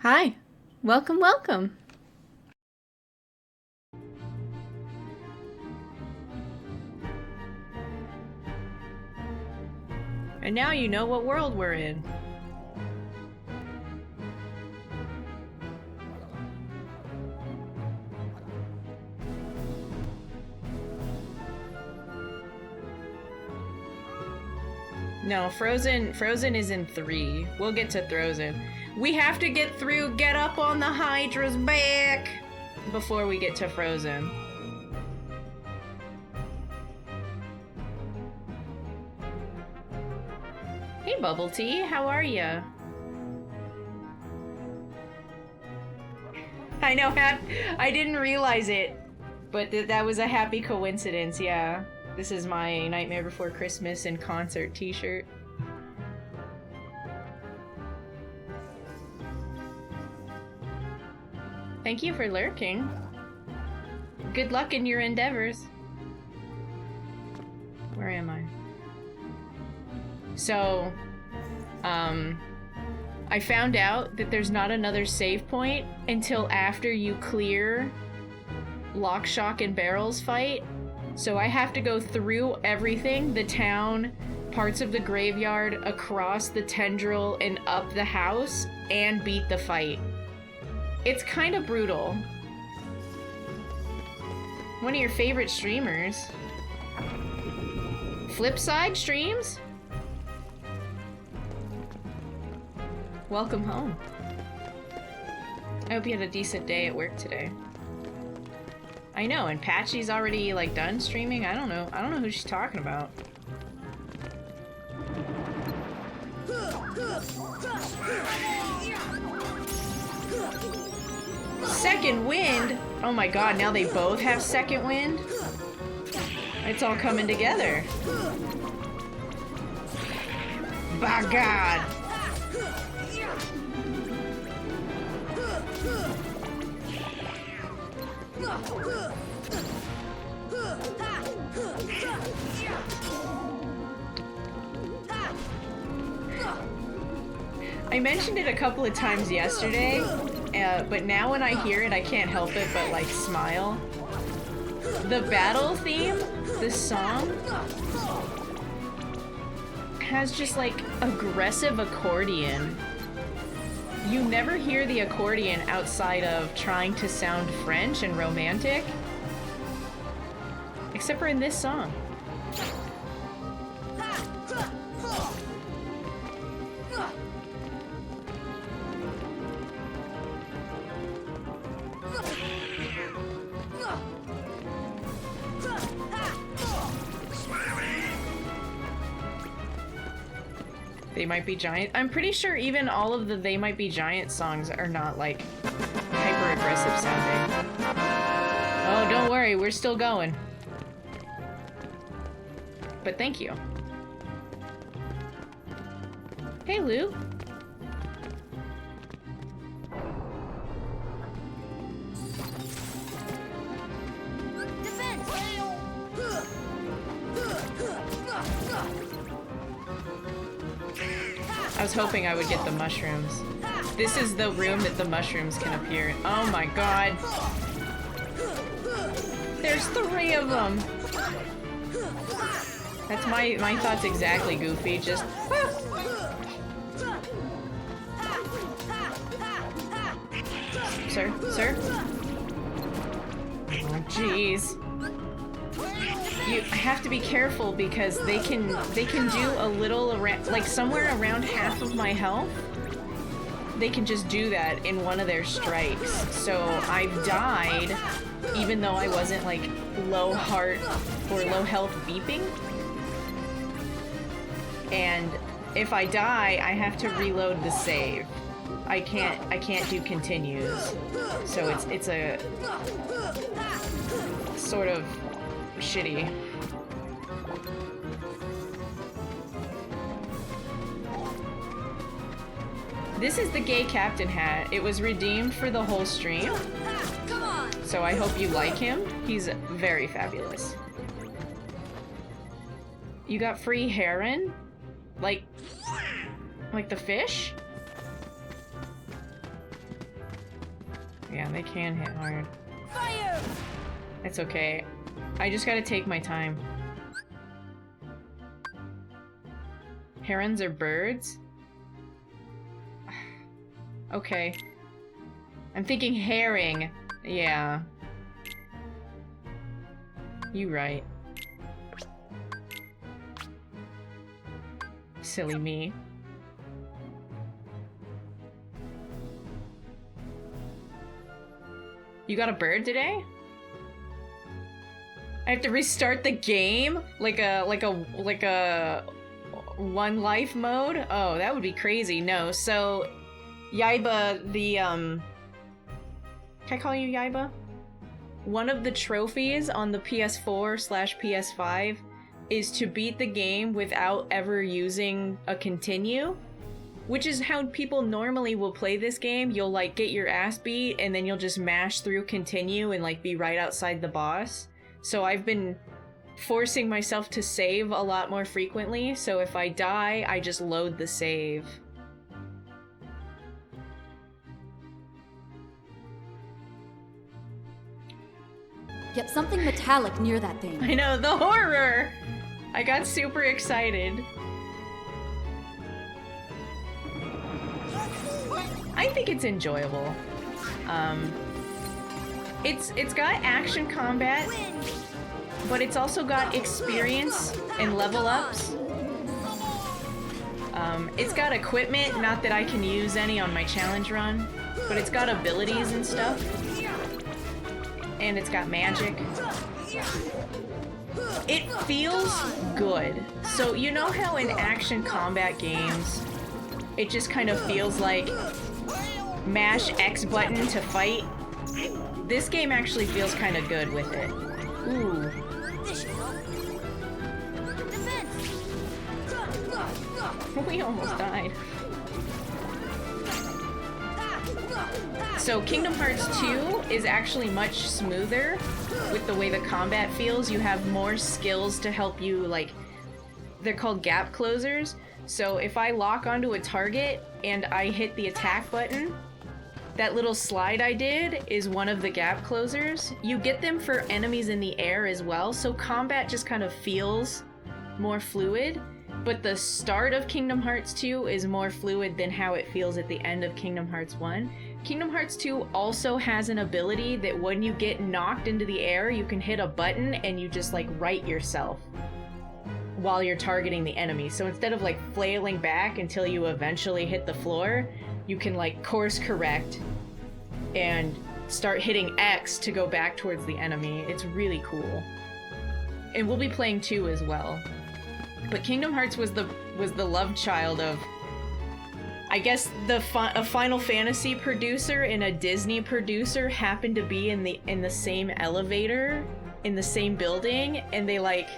Hi. Welcome, welcome. And now you know what world we're in. No, Frozen is in 3. We'll get to Frozen. We have to get through Get Up on the Hydra's Back before we get to Frozen. Hey, Bubble Tea, how are ya? I know, I didn't realize it, but that was a happy coincidence, yeah. This is my Nightmare Before Christmas in concert t-shirt. Thank you for lurking. Good luck in your endeavors. Where am I? So, I found out that there's not another save point until after you clear Lock, Shock, and Barrel's fight. So I have to go through everything, the town, parts of the graveyard, across the tendril, and up the house, and beat the fight. It's kind of brutal. One of your favorite streamers. Flipside streams? Welcome home. I hope you had a decent day at work today. I know, and Patchy's already like done streaming. I don't know who she's talking about. Second wind? Oh my god, now they both have second wind? It's all coming together. By God. I mentioned it a couple of times yesterday, but now when I hear it, I can't help it but like smile. The battle theme, the song, has just like aggressive accordion. You never hear the accordion outside of trying to sound French and romantic. Except for in this song. They Might Be Giant. I'm pretty sure even all of the They Might Be Giant songs are not like hyper aggressive sounding. Oh, don't worry, we're still going. But thank you. Hey, Lou. I was hoping I would get the mushrooms. This is the room that the mushrooms can appear in. Oh my god. There's 3 of them. That's my thoughts exactly, Goofy. Just... Sir? Sir? Oh, jeez. You have to be careful because they can do a little around, like somewhere around half of my health. They can just do that in one of their strikes. So I've died even though I wasn't like low heart or low health beeping. And if I die, I have to reload the save. I can't do continues. So it's a sort of shitty. This is the gay captain hat. It was redeemed for the whole stream. So I hope you like him. He's very fabulous. You got free heron? Like the fish? Yeah, they can hit hard. Fire! It's okay. I just gotta take my time. Herons are birds? Okay. I'm thinking herring. Yeah. You right. Silly me. You got a bird today? I have to restart the game? Like a one life mode? Oh, that would be crazy. No, so Yaiba, the can I call you Yaiba? One of the trophies on the PS4/PS5 is to beat the game without ever using a continue, which is how people normally will play this game. You'll like get your ass beat and then you'll just mash through continue and like be right outside the boss. So I've been forcing myself to save a lot more frequently, so if I die, I just load the save. Get something metallic near that thing. I know, the horror! I got super excited. I think it's enjoyable. It's got action combat, but it's also got experience and level ups. It's got equipment, not that I can use any on my challenge run, but it's got abilities and stuff. And it's got magic. It feels good. So you know how in action combat games, it just kind of feels like mash X button to fight? This game actually feels kind of good with it. Ooh. We almost died. So Kingdom Hearts 2 is actually much smoother with the way the combat feels. You have more skills to help you, like, they're called gap closers. So if I lock onto a target and I hit the attack button, that little slide I did is one of the gap closers. You get them for enemies in the air as well, so combat just kind of feels more fluid. But the start of Kingdom Hearts 2 is more fluid than how it feels at the end of Kingdom Hearts 1. Kingdom Hearts 2 also has an ability that when you get knocked into the air, you can hit a button and you just like right yourself while you're targeting the enemy. So instead of like flailing back until you eventually hit the floor, you can like course correct and start hitting X to go back towards the enemy. It's really cool. And we'll be playing 2 as well. But Kingdom Hearts was the love child of, I guess, a Final Fantasy producer and a Disney producer happened to be in the same elevator in the same building, and they like,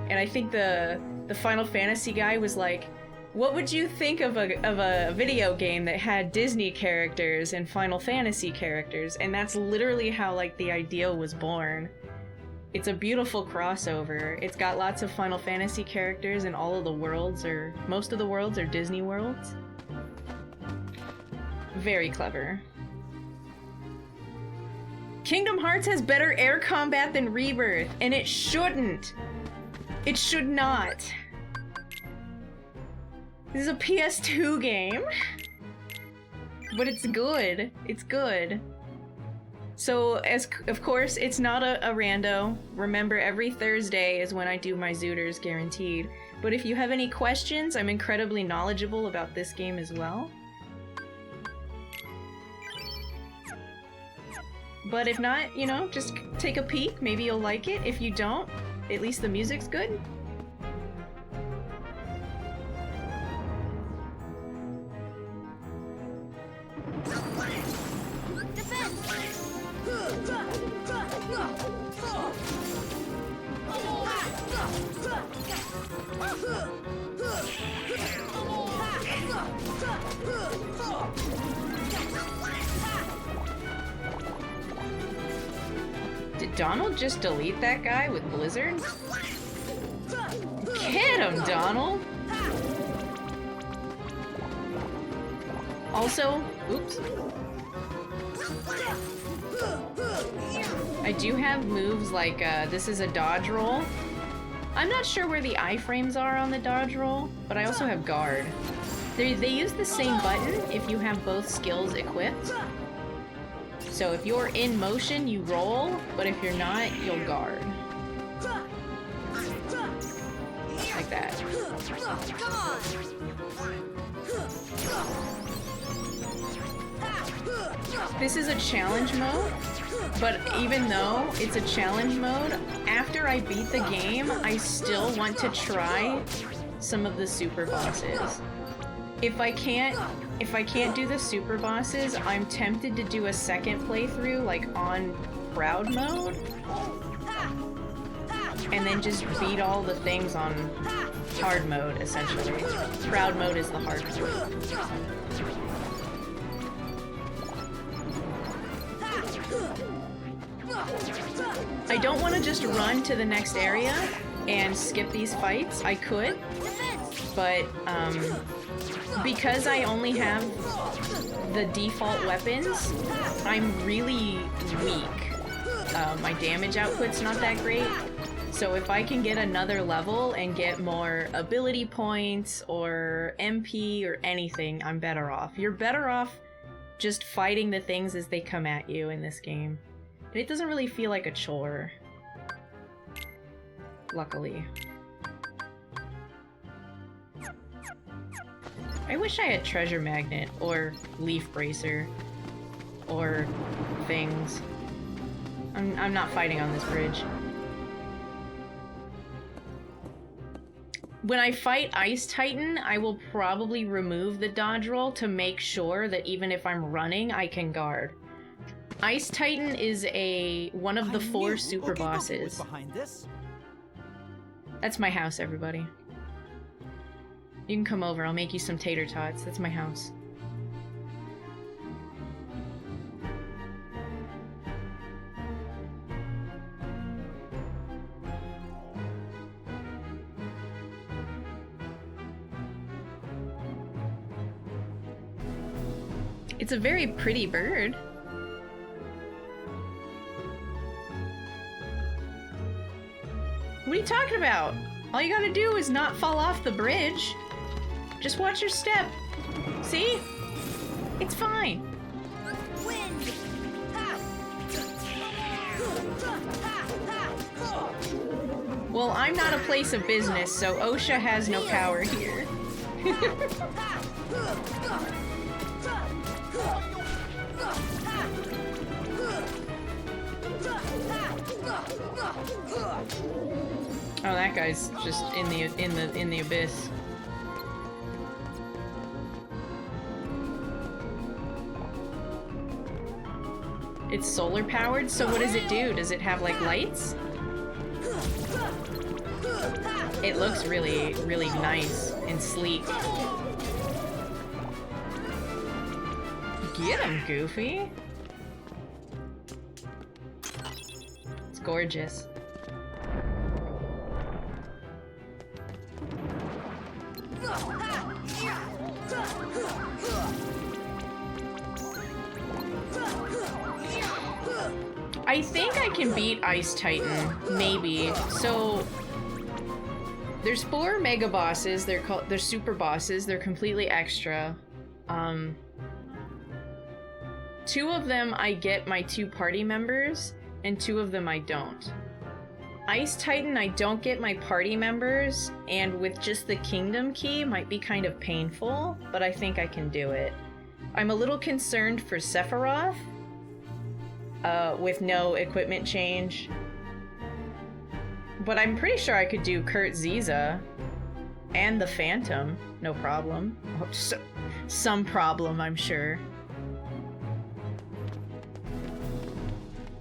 and I think the Final Fantasy guy was like, what would you think of a video game that had Disney characters and Final Fantasy characters? And that's literally how like the idea was born. It's a beautiful crossover. It's got lots of Final Fantasy characters, and all of the worlds, or most of the worlds, are Disney worlds. Very clever. Kingdom Hearts has better air combat than Rebirth, and it shouldn't. It should not. This is a PS2 game. But it's good. It's good. So, of course, it's not a rando. Remember, every Thursday is when I do my Zooters, guaranteed. But if you have any questions, I'm incredibly knowledgeable about this game as well. But if not, you know, just take a peek. Maybe you'll like it. If you don't, at least the music's good. Did Donald just delete that guy with Blizzard? Get him, Donald! Also, oops. I do have moves like, this is a dodge roll. I'm not sure where the iframes are on the dodge roll, but I also have guard. They use the same button if you have both skills equipped. So if you're in motion, you roll, but if you're not, you'll guard. Like that. This is a challenge mode, but even though it's a challenge mode, after I beat the game, I still want to try some of the super bosses. If I can't do the super bosses, I'm tempted to do a second playthrough, like on proud mode, and then just beat all the things on hard mode, essentially. Proud mode is the hard mode. I don't want to just run to the next area and skip these fights. I could, but because I only have the default weapons, I'm really weak. My damage output's not that great. So if I can get another level and get more ability points or MP or anything, I'm better off. You're better off just fighting the things as they come at you in this game. And it doesn't really feel like a chore. Luckily. I wish I had Treasure Magnet, or Leaf Bracer, or things. I'm not fighting on this bridge. When I fight Ice Titan, I will probably remove the dodge roll to make sure that even if I'm running, I can guard. Ice Titan is one of the 4 super bosses. That's my house, everybody. You can come over, I'll make you some tater tots. That's my house. It's a very pretty bird. What are you talking about? All you gotta do is not fall off the bridge. Just watch your step. See? It's fine. Well, I'm not a place of business, so OSHA has no power here. Oh, that guy's just in the abyss. It's solar powered, so what does it do? Does it have like lights? It looks really, really nice and sleek. Get him, Goofy! It's gorgeous. I think I can beat Ice Titan, maybe. So there's 4 mega bosses. They're super bosses. They're completely extra. 2 of them I get my 2 party members, and 2 of them I don't. Ice Titan, I don't get my party members, and with just the Kingdom Key might be kind of painful, but I think I can do it. I'm a little concerned for Sephiroth, with no equipment change. But I'm pretty sure I could do Kurt Ziza and the Phantom, no problem. Oh, some problem, I'm sure.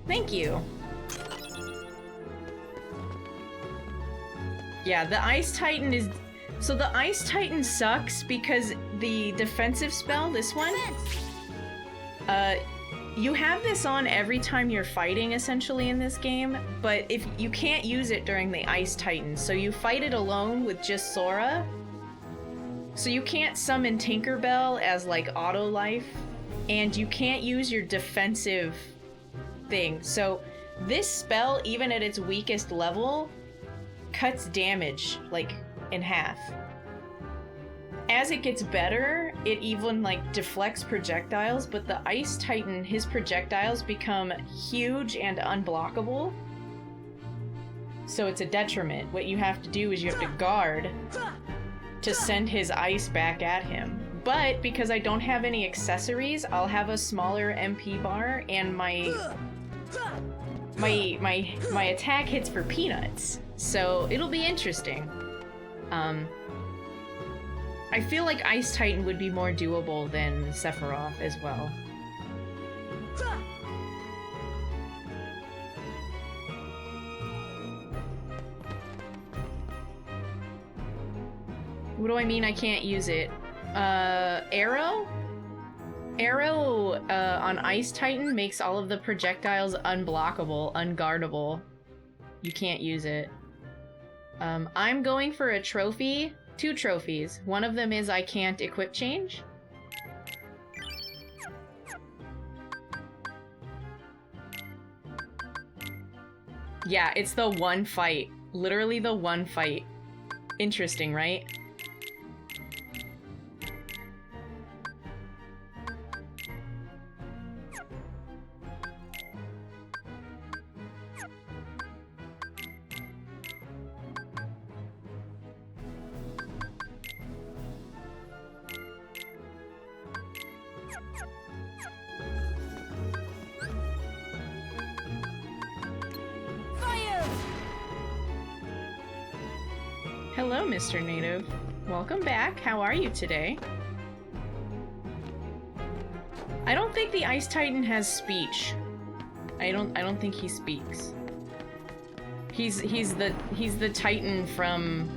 Thank you. Yeah, the Ice Titan is... So the Ice Titan sucks because the defensive spell, this one, you have this on every time you're fighting, essentially, in this game, but if you can't use it during the Ice Titan, so you fight it alone with just Sora. So you can't summon Tinkerbell as, like, auto life, and you can't use your defensive thing. So This spell, even at its weakest level, cuts damage, like, in half. As it gets better, it even, like, deflects projectiles, but the Ice Titan, his projectiles become huge and unblockable. So it's a detriment. What you have to do is you have to guard to send his ice back at him. But because I don't have any accessories, I'll have a smaller MP bar, and my attack hits for peanuts. So it'll be interesting. I feel like Ice Titan would be more doable than Sephiroth as well. What do I mean I can't use it? Arrow? Arrow on Ice Titan makes all of the projectiles unblockable, unguardable. You can't use it. I'm going for a trophy. 2 trophies. One of them is I can't equip change. Yeah, it's the one fight. Literally the one fight. Interesting, right? Hello, Mr. Native. Welcome back. How are you today? I don't think the Ice Titan has speech. I don't think he speaks. He's the Titan from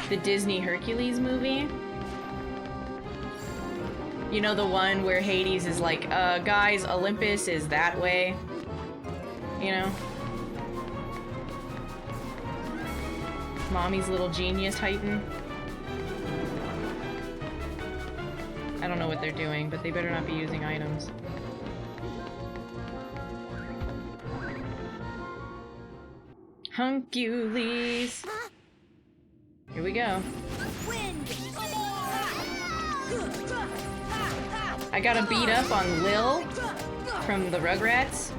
the Disney Hercules movie. You know, the one where Hades is like, guys, Olympus is that way. You know? Mommy's little genius Titan. I don't know what they're doing, but they better not be using items. Hunkules! Here we go. I gotta beat up on Lil from the Rugrats.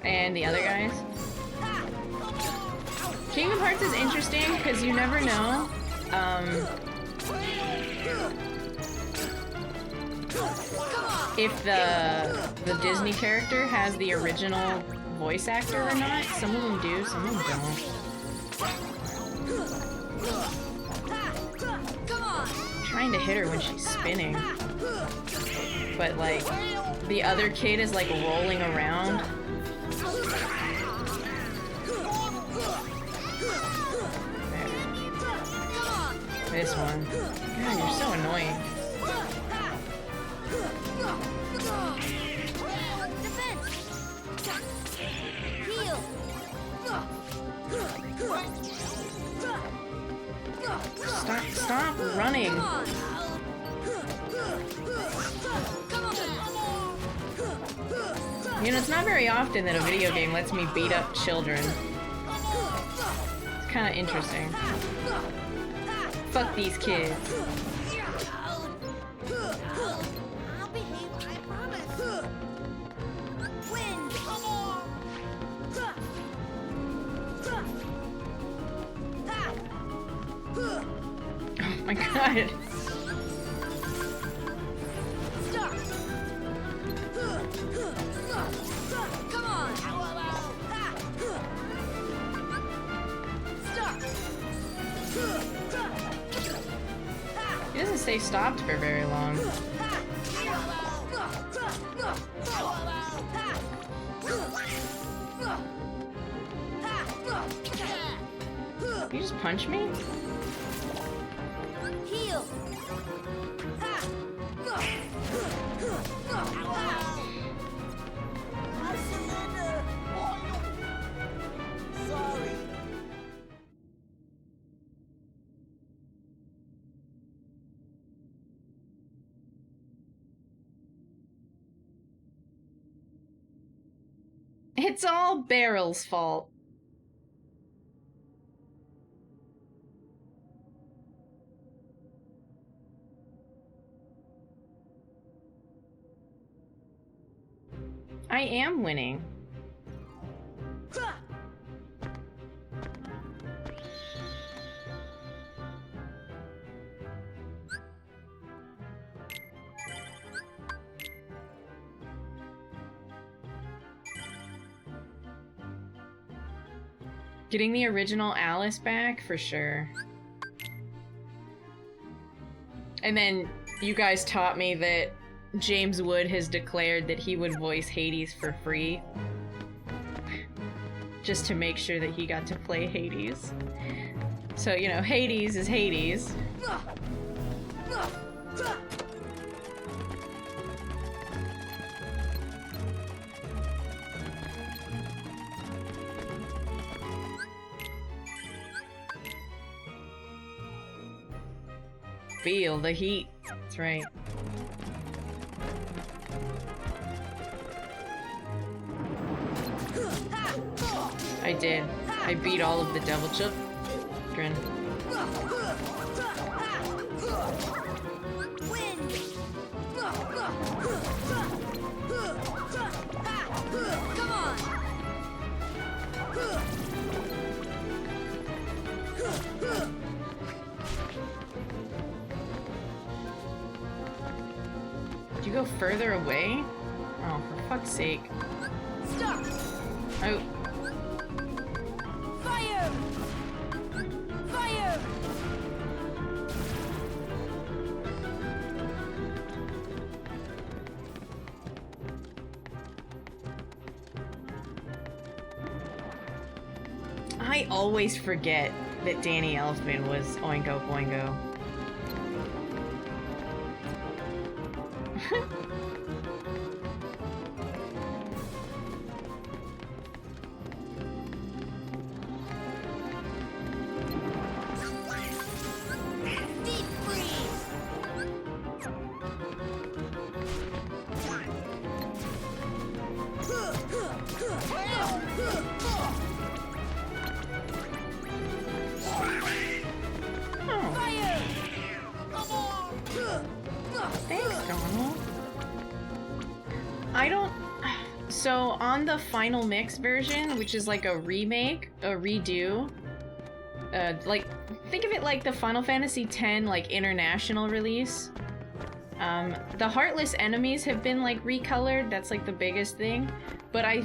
And the other guys. Kingdom Hearts is interesting because you never know. If the Disney character has the original voice actor or not. Some of them do, some of them don't. I'm trying to hit her when she's spinning. But like, the other kid is like rolling around. This one. God, you're so annoying. Stop running. You know, it's not very often that a video game lets me beat up children. It's kind of interesting. Fuck these kids. Oh my god. He doesn't stay stopped for very long. You just punch me? Heal. Sorry. It's all Beryl's fault. I am winning. Getting the original Alice back, for sure. And then you guys taught me that James Wood has declared that he would voice Hades for free. Just to make sure that he got to play Hades. So, you know, Hades is Hades. Feel the heat. That's right. I did. I beat all of the devil children. Come on! Did you go further away? Oh, for fuck's sake. Stop! Oh. Fire! Fire! I always forget that Danny Elfman was Oingo Boingo. Deep freeze! Oh, Fire! Come on! thanks, Donald. I don't... So, on the final mix version, which is like a remake, a redo, like, think of it like the Final Fantasy X, like, international release. The Heartless enemies have been, like, recolored, that's, like, the biggest thing. But I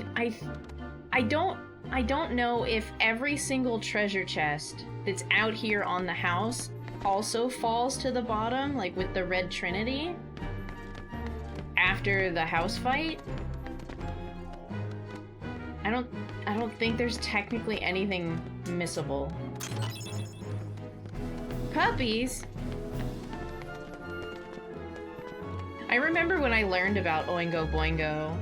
don't know if every single treasure chest that's out here on the house also falls to the bottom, like with the Red Trinity, after the house fight. I don't think there's technically anything missable. Puppies? I remember when I learned about Oingo Boingo,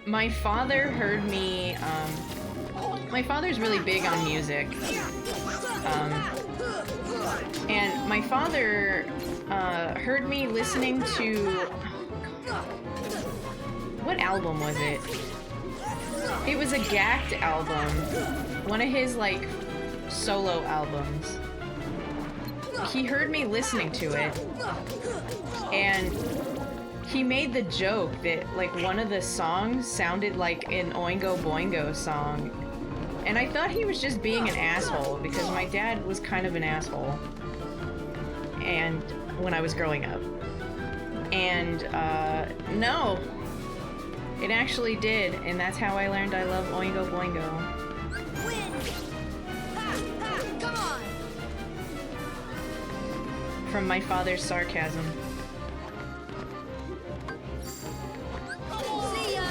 my father heard me, my father's really big on music. And my father heard me listening to... What album was it? It was a Gacked album. One of his, like, solo albums. He heard me listening to it. And he made the joke that, like, one of the songs sounded like an Oingo Boingo song. And I thought he was just being an asshole, because my dad was kind of an asshole. And when I was growing up. And, no. It actually did, and that's how I learned I love Oingo Boingo. Win! Ha! Ha! Come on! From my father's sarcasm. See ya!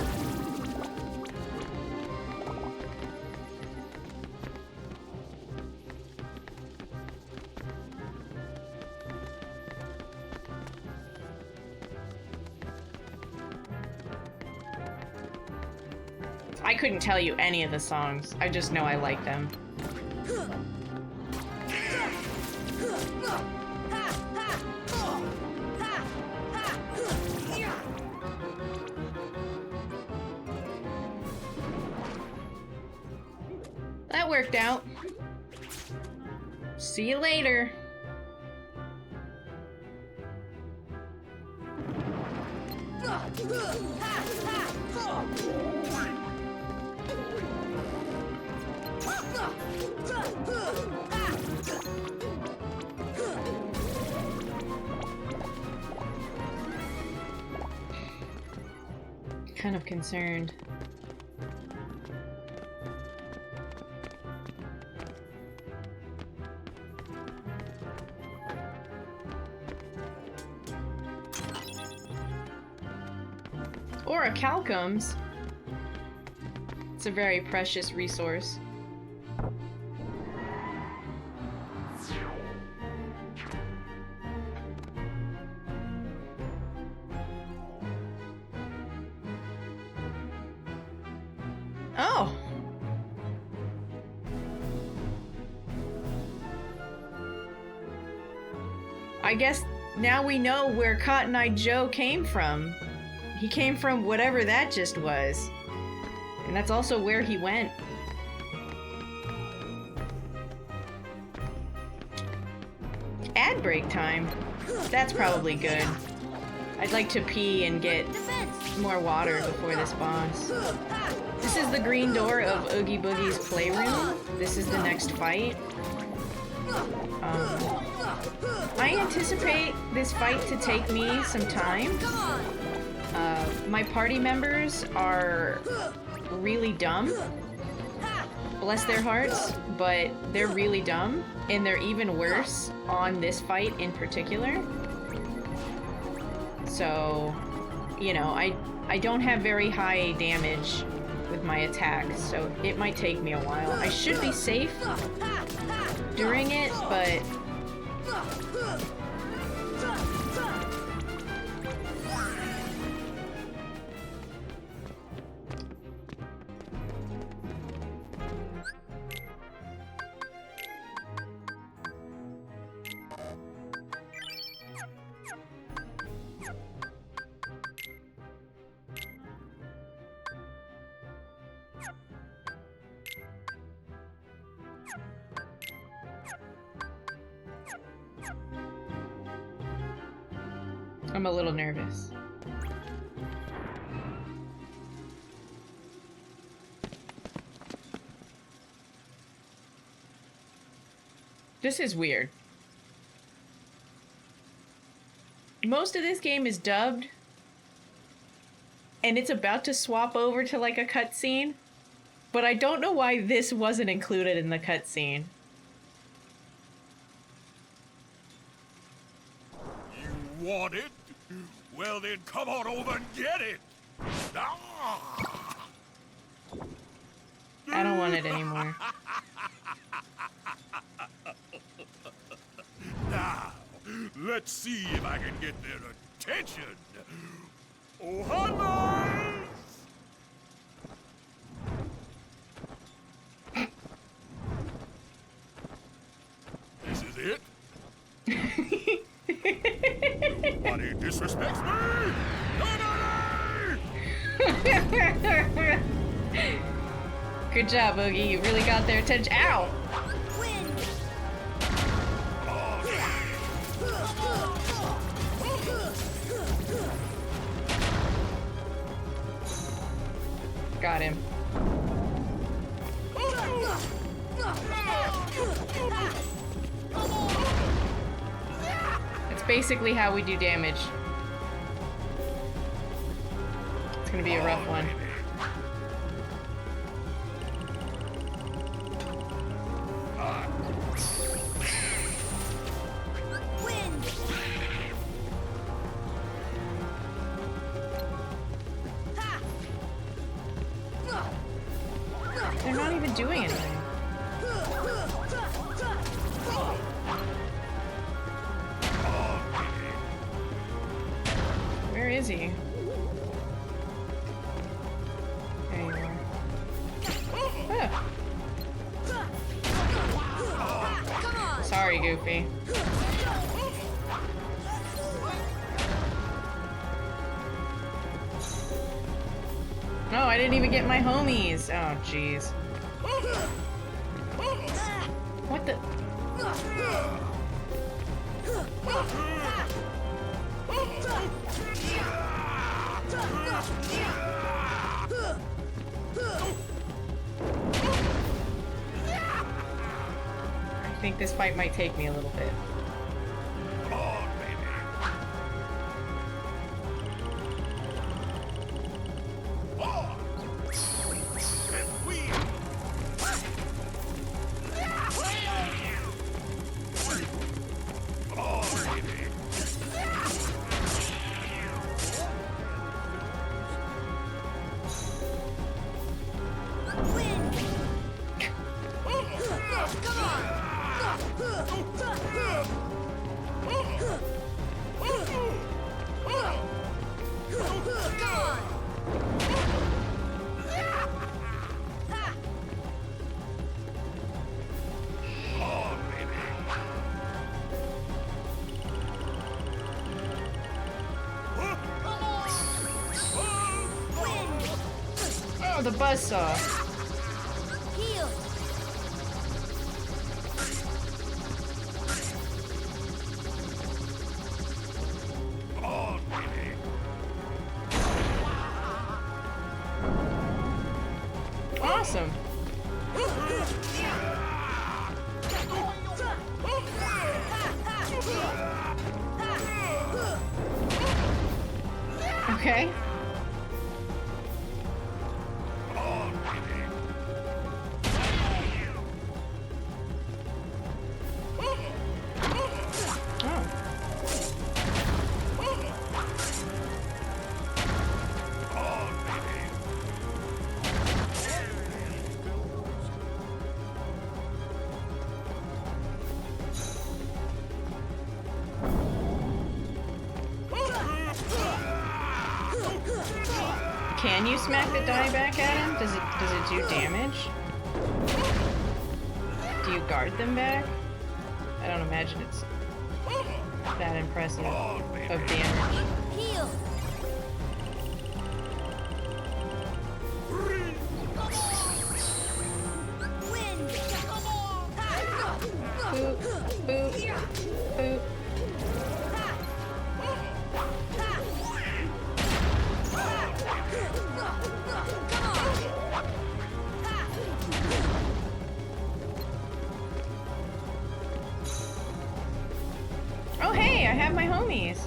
I couldn't tell you any of the songs. I just know I like them. That worked out. See you later. Kind of concerned. Orichalcums. It's a very precious resource. Oh! I guess now we know where Cotton Eye Joe came from. He came from whatever that just was. And that's also where he went. Ad break time. That's probably good. I'd like to pee and get more water before this boss. This is the green door of Oogie Boogie's playroom. This is the next fight. I anticipate this fight to take me some time. My party members are really dumb. Bless their hearts, but they're really dumb, and they're even worse on this fight in particular. So, you know, I don't have very high damage with my attacks, so it might take me a while. I should be safe during it, but... I'm a little nervous. This is weird. Most of this game is dubbed, and it's about to swap over to like a cutscene, but I don't know why this wasn't included in the cutscene. You want it? Well then, come on over and get it! Ah! I don't want it anymore. Now, let's see if I can get their attention. Oh, hunters! This is it? Nobody disrespects me! Nobody! Good job, Oogie. You really got their attention. Ow! Got him. That's basically how we do damage. It's gonna be a rough one. They're not even doing anything. Where is he? There you are. Ah. Sorry, Goofy. No, I didn't even get my homies. Oh, jeez. What the? I think this fight might take me a little bit. Come on, baby. On. And we. Come on, baby. Oh, the buzzsaw. Heal. Come on, baby. Awesome. Okay. Come on, baby. Oh. Come on, baby. Can you smack the die back at him? Does it do damage? Do you guard them back? I don't imagine it's that impressive of damage. Heal. Wind. Boop, boop, boop. Oh hey, I have my homies.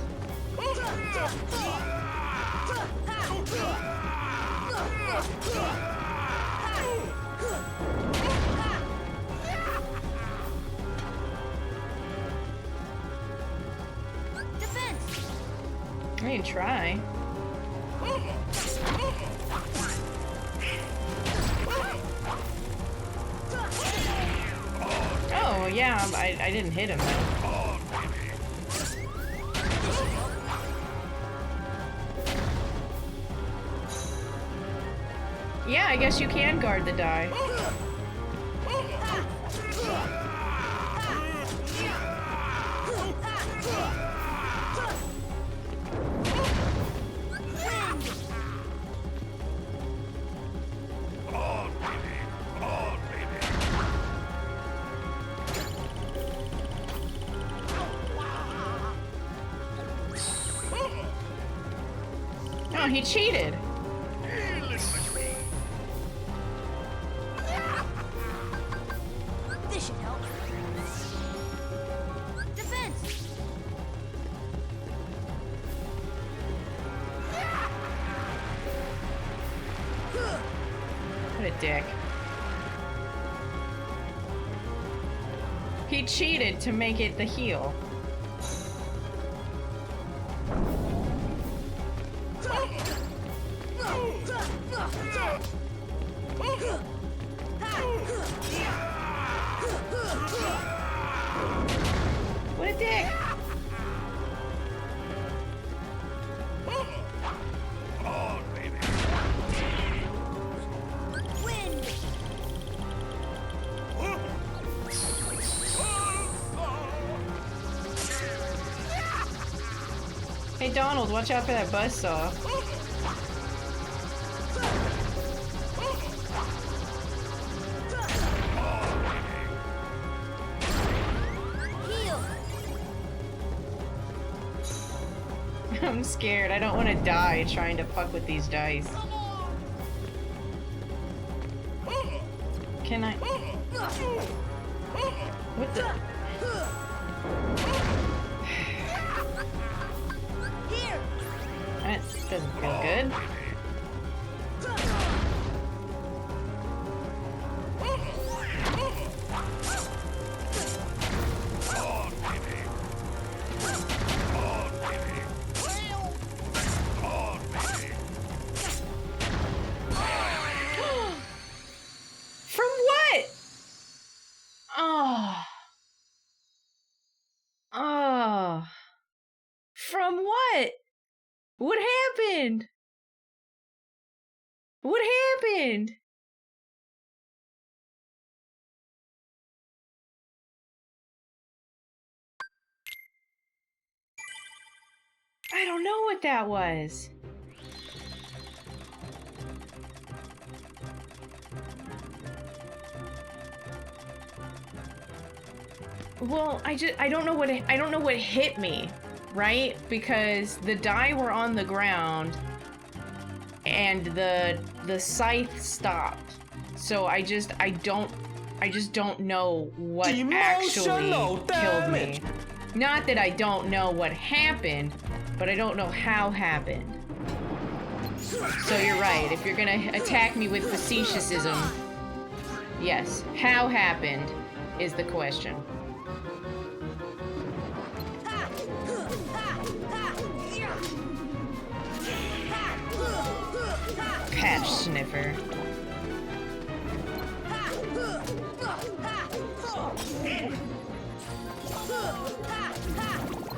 Defense. I can try. Oh yeah, I didn't hit him though. Yeah, I guess you can guard the die. Oh, he cheated. This should help. Defense. What a dick. He cheated to make it the heal. What a dick! Wind. Hey Donald, watch out for that buzzsaw. I'm scared. I don't want to die trying to fuck with these dice. Can I? What the? That doesn't feel good. From what? Oh. Oh. From what? What happened? What happened? I don't know what that was. Well, I don't know what hit me, right? Because the die were on the ground and the scythe stopped. So I just don't know what actually killed me. Not that I don't know what happened, but I don't know how happened. So you're right. If you're gonna attack me with facetiousism, yes, how happened is the question. Patch sniffer.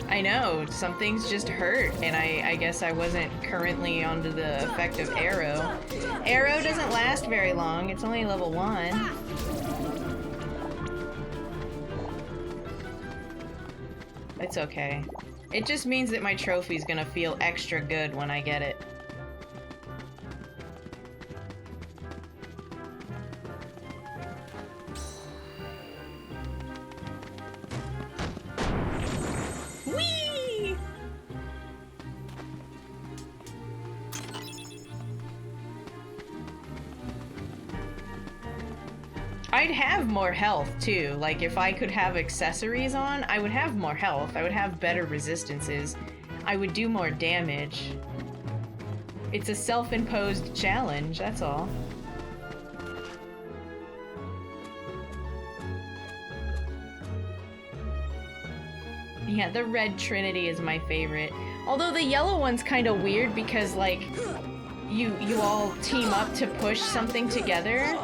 I know, some things just hurt, and I guess I wasn't currently onto the effect of arrow. Arrow doesn't last very long, it's only level 1. It's okay. It just means that my trophy's gonna feel extra good when I get it. Whee! I'd have more health too. Like if I could have accessories on, I would have more health. I would have better resistances. I would do more damage. It's a self-imposed challenge, that's all. Yeah, the red trinity is my favorite. Although the yellow one's kind of weird because like you all team up to push something together.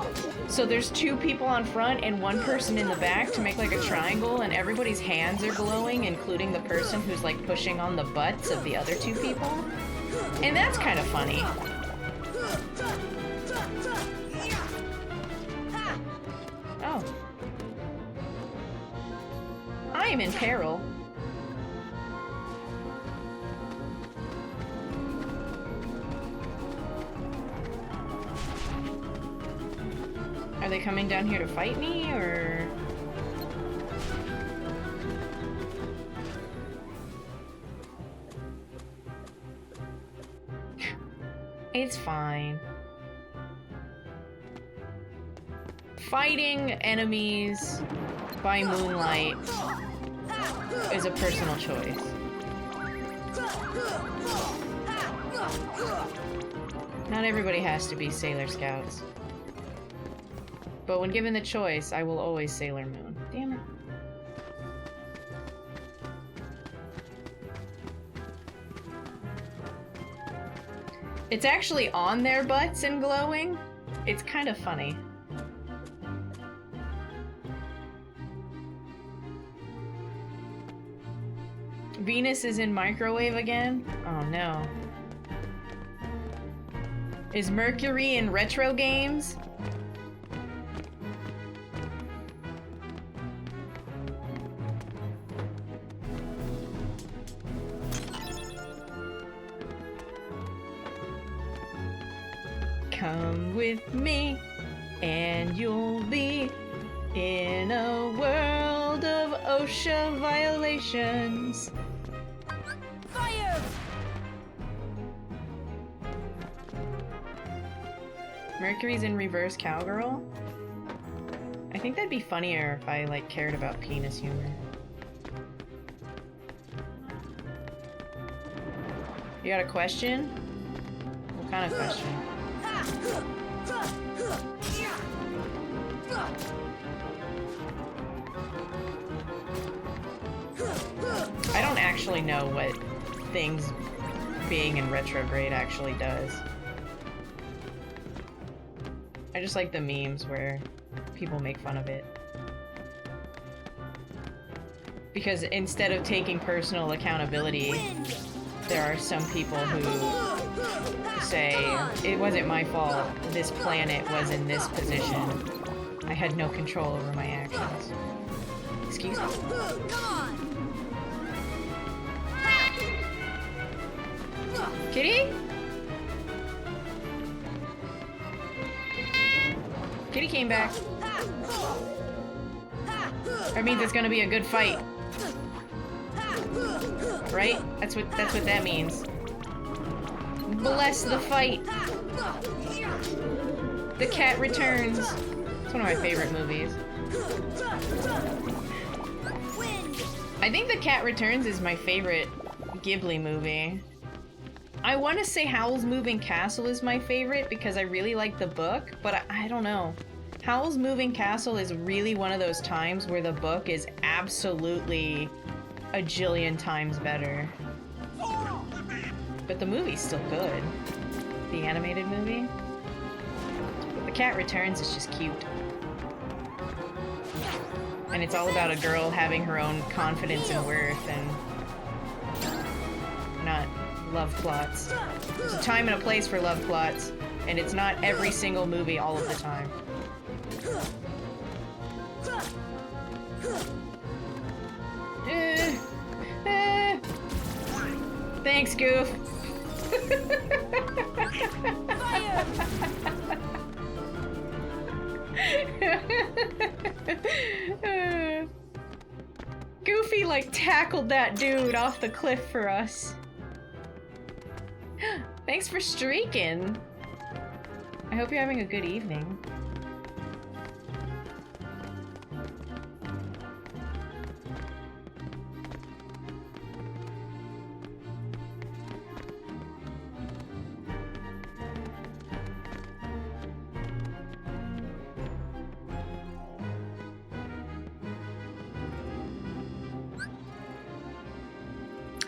So there's 2 people on front and 1 person in the back to make like a triangle, and everybody's hands are glowing, including the person who's like pushing on the butts of the other 2 people. And that's kind of funny. Oh. I am in peril. Are they coming down here to fight me, or...? It's fine. Fighting enemies by moonlight is a personal choice. Not everybody has to be Sailor Scouts. But when given the choice, I will always Sailor Moon. Damn it. It's actually on their butts and glowing. It's kind of funny. Venus is in microwave again? Oh no. Is Mercury in retro games? Come with me, and you'll be in a world of OSHA violations. Fire! Mercury's in reverse cowgirl? I think that'd be funnier if I, like, cared about penis humor. You got a question? What kind of question? I don't actually know what things being in retrograde actually does. I just like the memes where people make fun of it. Because instead of taking personal accountability, there are some people who say, it wasn't my fault, this planet was in this position. I had no control over my actions. Excuse me? Kitty? Kitty came back. That means it's gonna be a good fight. Right? That's what that means. Bless the fight. The Cat Returns. It's one of my favorite movies. I think The Cat Returns is my favorite Ghibli movie. I want to say Howl's Moving Castle is my favorite because I really like the book, but I don't know. Howl's Moving Castle is really one of those times where the book is absolutely a jillion times better. But the movie's still good. The animated movie. But The Cat Returns is just cute. And it's all about a girl having her own confidence and worth and not love plots. There's a time and a place for love plots, and it's not every single movie all of the time. Thanks, Goof. Goofy, like, tackled that dude off the cliff for us. Thanks for streaking. I hope you're having a good evening.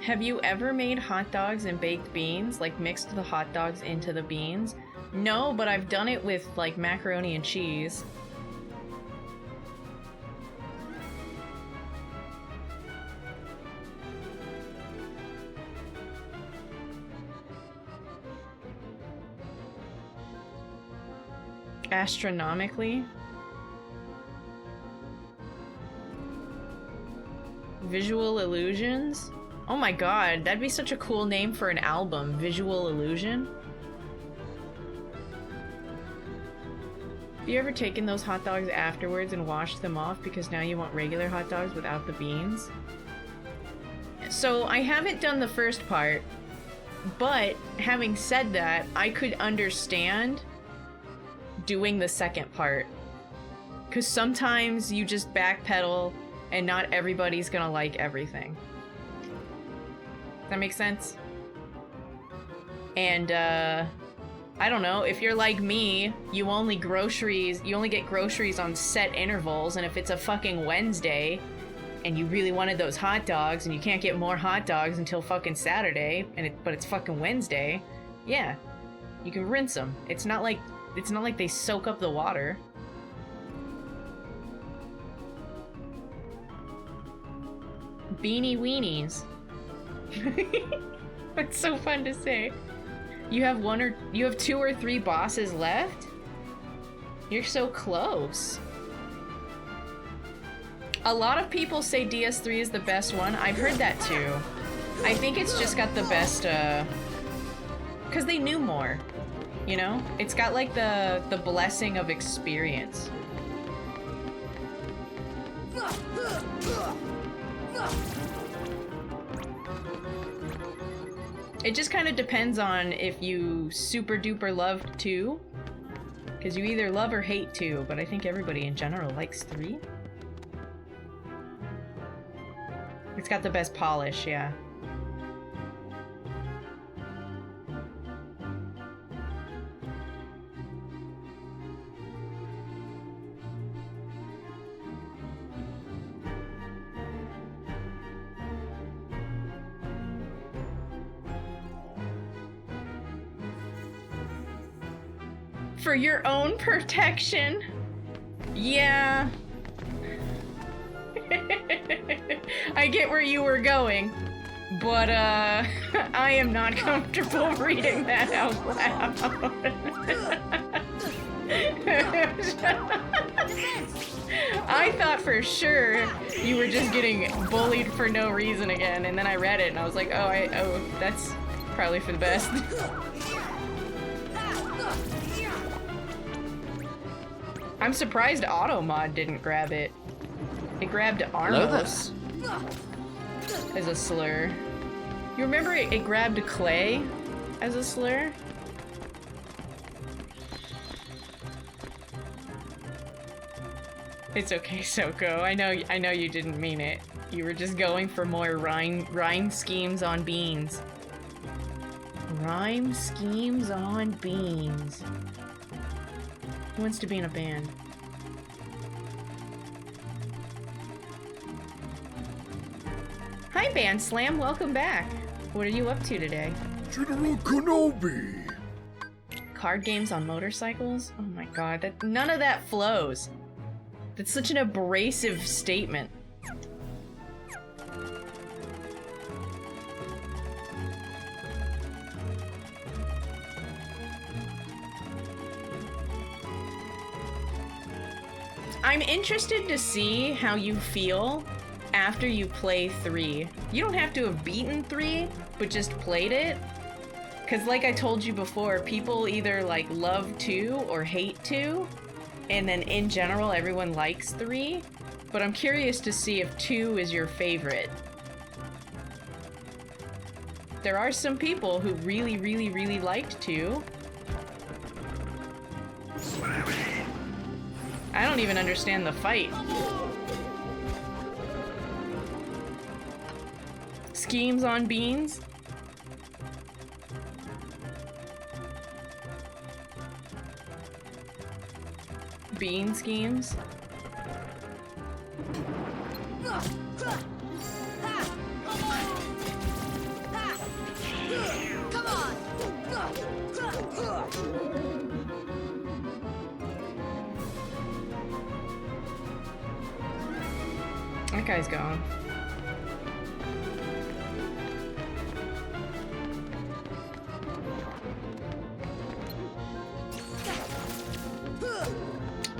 Have you ever made hot dogs and baked beans? Like mixed the hot dogs into the beans? No, but I've done it with like macaroni and cheese. Astronomically? Visual illusions? Oh my god, that'd be such a cool name for an album. Visual Illusion? Have you ever taken those hot dogs afterwards and washed them off because now you want regular hot dogs without the beans? So I haven't done the first part, but having said that, I could understand doing the second part. Because sometimes you just backpedal and not everybody's gonna like everything. That makes sense? And, I don't know, if you're like me, you only get groceries on set intervals, and if it's a fucking Wednesday, and you really wanted those hot dogs, and you can't get more hot dogs until fucking Saturday, but it's fucking Wednesday, yeah, you can rinse them. It's not like they soak up the water. Beanie weenies. That's so fun to say. You have two or three bosses left? You're so close. A lot of people say DS3 is the best one. I've heard that too. I think it's just got the best, because they knew more, you know? It's got like the blessing of experience. It just kind of depends on if you super duper loved 2 Because you either love or hate 2, but I think everybody in general likes 3. It's got the best polish, yeah. For your own protection? Yeah. I get where you were going, but I am not comfortable reading that out loud. I thought for sure you were just getting bullied for no reason again, and then I read it and I was like, oh, that's probably for the best. I'm surprised Automod didn't grab it. It grabbed Armos as a slur. You remember it grabbed Clay as a slur? It's okay, Soko. I know you didn't mean it. You were just going for more rhyme schemes on beans. Rhyme schemes on beans. Who wants to be in a band? Hi, Band Slam. Welcome back. What are you up to today? General Kenobi! Card games on motorcycles? Oh my god, none of that flows. That's such an abrasive statement. I'm interested to see how you feel after you play 3. You don't have to have beaten 3, but just played it. Cause like I told you before, people either like love 2 or hate 2. And then in general, everyone likes 3. But I'm curious to see if 2 is your favorite. There are some people who really, really, really liked 2. I don't even understand the fight. Schemes on beans? Bean schemes? Come on! That guy's gone.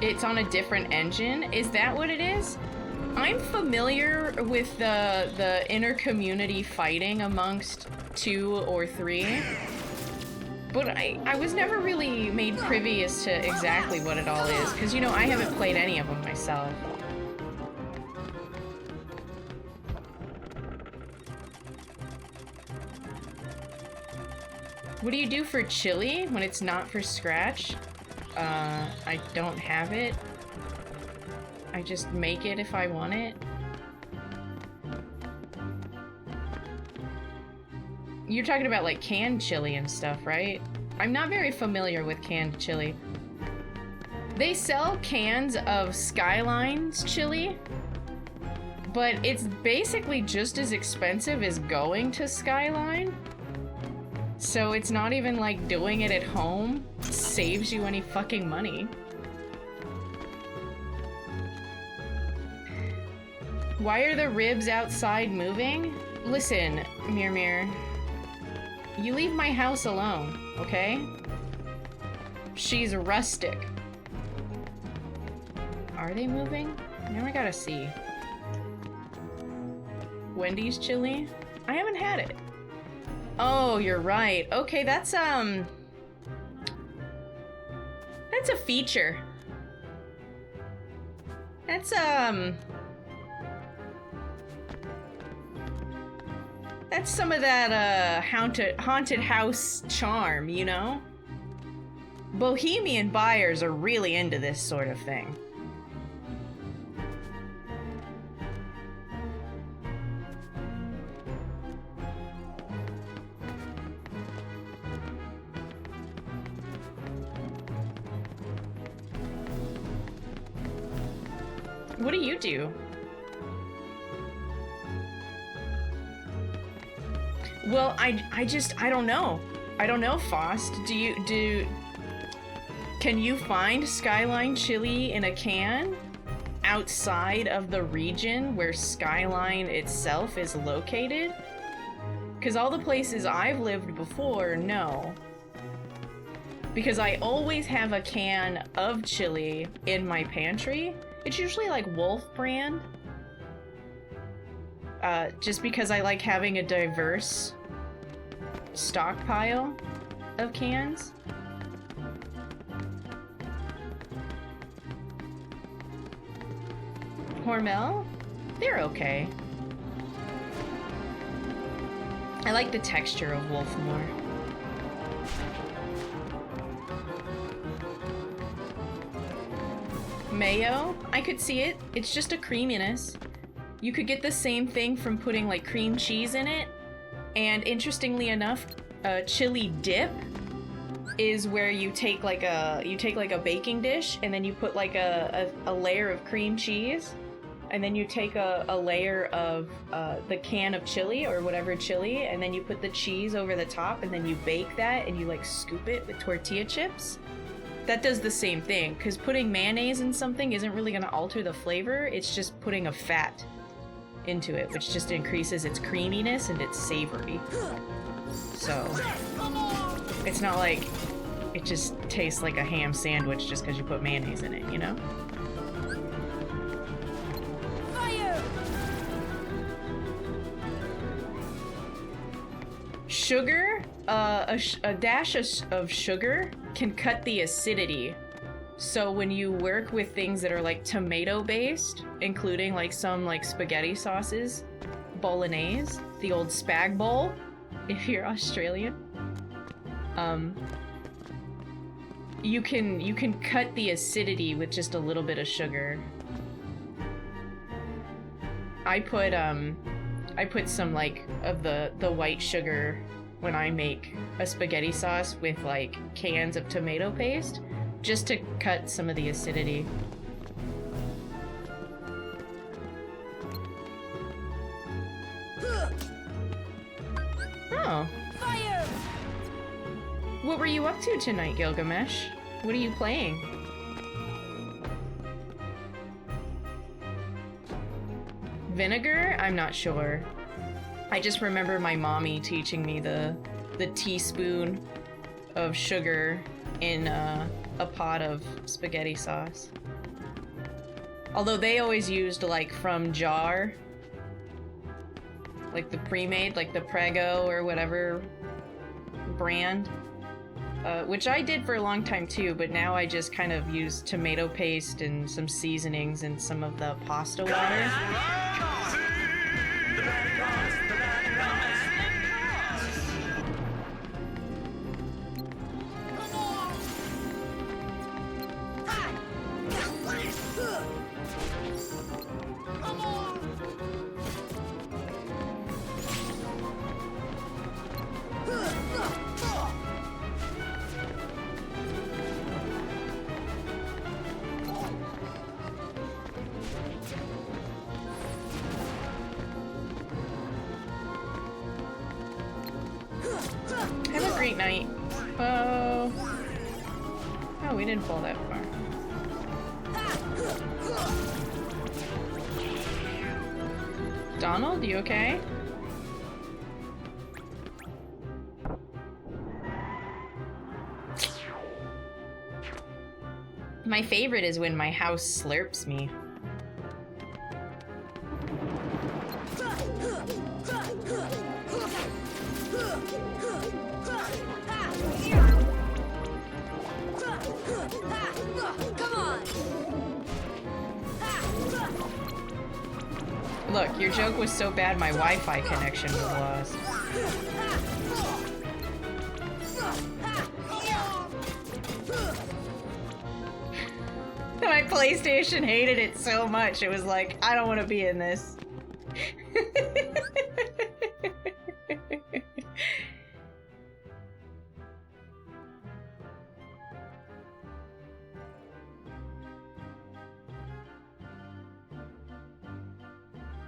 It's on a different engine? Is that what it is? I'm familiar with the inter-community fighting amongst 2 or 3. But I was never really made privy as to exactly what it all is. Because, you know, I haven't played any of them myself. What do you do for chili when it's not for scratch? I don't have it. I just make it if I want it. You're talking about like canned chili and stuff, right? I'm not very familiar with canned chili. They sell cans of Skyline's chili, but it's basically just as expensive as going to Skyline. So it's not even like doing it at home saves you any fucking money. Why are the ribs outside moving? Listen, Mir, you leave my house alone, okay? She's rustic. Are they moving? Now I gotta see. Wendy's chili? I haven't had it. Oh, you're right. Okay, that's a feature. That's some of that haunted house charm, you know? Bohemian buyers are really into this sort of thing. What do you do? Well, I don't know. I don't know, Faust. Can you find Skyline chili in a can outside of the region where Skyline itself is located? Because all the places I've lived before, no. Because I always have a can of chili in my pantry. It's usually like Wolf brand. Just because I like having a diverse stockpile of cans. Hormel? They're okay. I like the texture of Wolf more. Mayo? I could see it. It's just a creaminess. You could get the same thing from putting like cream cheese in it. And interestingly enough, chili dip is where you take like a baking dish and then you put like a layer of cream cheese, and then you take a layer of the can of chili or whatever chili, and then you put the cheese over the top, and then you bake that and you like scoop it with tortilla chips. That does the same thing, because putting mayonnaise in something isn't really going to alter the flavor. It's just putting a fat into it, which just increases its creaminess and its savory. So it's not like it just tastes like a ham sandwich just because you put mayonnaise in it, you know? Fire! Sugar, a dash of sugar can cut the acidity. So when you work with things that are like tomato based, including like some like spaghetti sauces, bolognese, the old spag bowl, if you're Australian, you can cut the acidity with just a little bit of sugar. I put some like of the white sugar when I make a spaghetti sauce with like cans of tomato paste, just to cut some of the acidity. Oh. Fire! What were you up to tonight, Gilgamesh? What are you playing? Vinegar? I'm not sure. I just remember my mommy teaching me the teaspoon of sugar in a pot of spaghetti sauce. Although they always used like from jar, like the pre-made, like the Prego or whatever brand, which I did for a long time too, but now I just kind of use tomato paste and some seasonings and some of the pasta water. Have a great night. Oh, we didn't fall that far. Donald, you okay? My favorite is when my house slurps me. Come on! Look, your joke was so bad my Wi-Fi connection was lost. My PlayStation hated it so much, it was like, I don't want to be in this.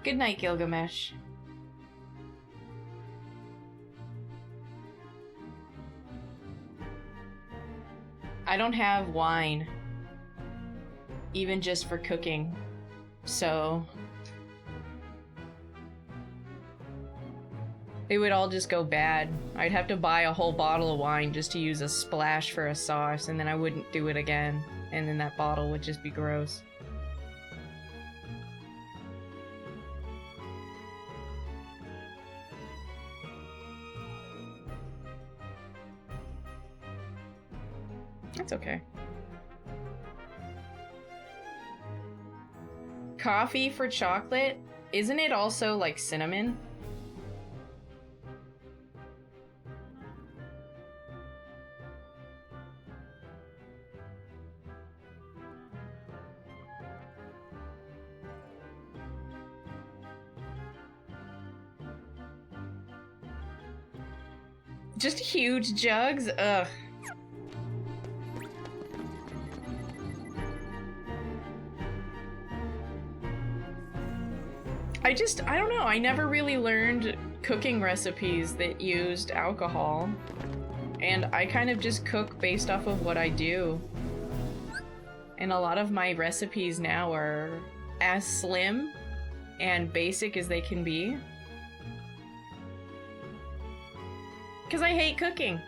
Good night, Gilgamesh. I don't have wine, even just for cooking, so it would all just go bad. I'd have to buy a whole bottle of wine just to use a splash for a sauce, and then I wouldn't do it again, and then that bottle would just be gross. That's okay. Coffee for chocolate? Isn't it also like cinnamon? Just huge jugs? Ugh. I don't know, I never really learned cooking recipes that used alcohol. And I kind of just cook based off of what I do. And a lot of my recipes now are as slim and basic as they can be. Because I hate cooking.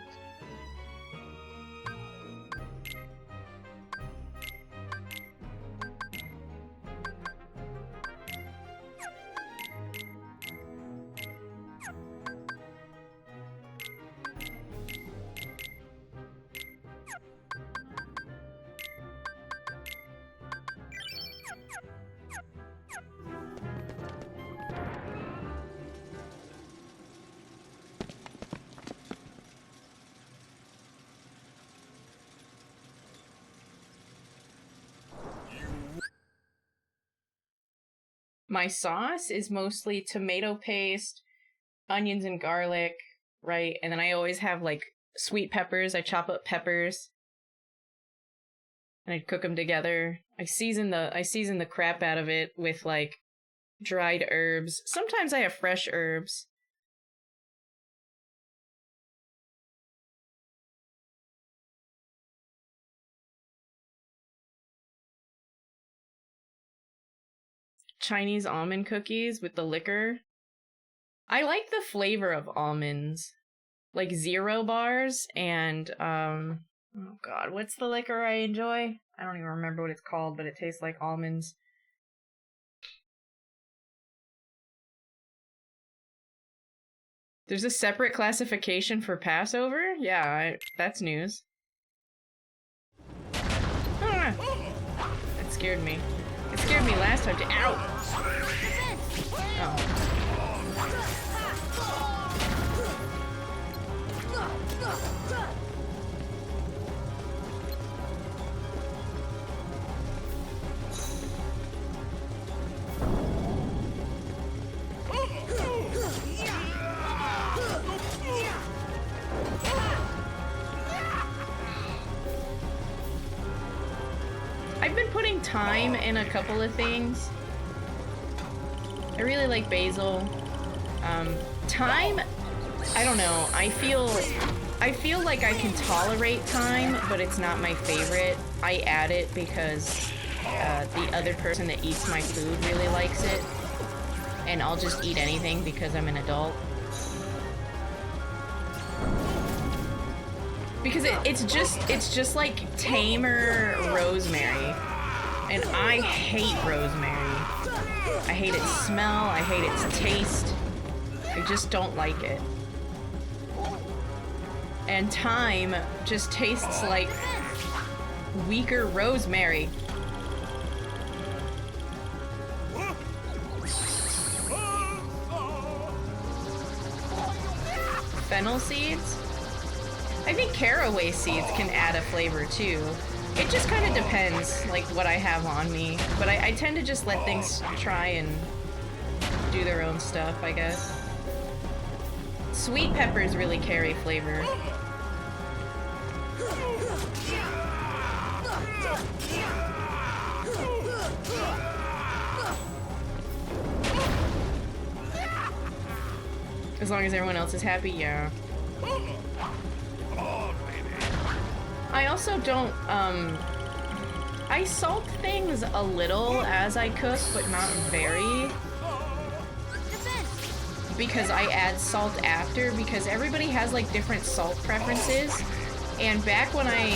My sauce is mostly tomato paste, onions and garlic, right? And then I always have like sweet peppers. I chop up peppers and I cook them together. I season the crap out of it with like dried herbs. Sometimes I have fresh herbs. Chinese almond cookies with the liquor. I like the flavor of almonds. Like Zero bars and, oh god, what's the liquor I enjoy? I don't even remember what it's called, but it tastes like almonds. There's a separate classification for Passover? Yeah, that's news. Ah, that scared me. It scared me last time too. Ow! Oh. I've been putting thyme in a couple of things. I really like basil. Thyme, I don't know. I feel like I can tolerate thyme, but it's not my favorite. I add it because the other person that eats my food really likes it. And I'll just eat anything because I'm an adult. Because it's just like tamer rosemary. And I hate rosemary. I hate its smell, I hate its taste. I just don't like it. And thyme just tastes like weaker rosemary. Fennel seeds? I think caraway seeds can add a flavor too. It just kind of depends, like, what I have on me. But I tend to just let things try and do their own stuff, I guess. Sweet peppers really carry flavor. As long as everyone else is happy, yeah. I also don't, I salt things a little as I cook, but not very. Because I add salt after, because everybody has like different salt preferences. And back when I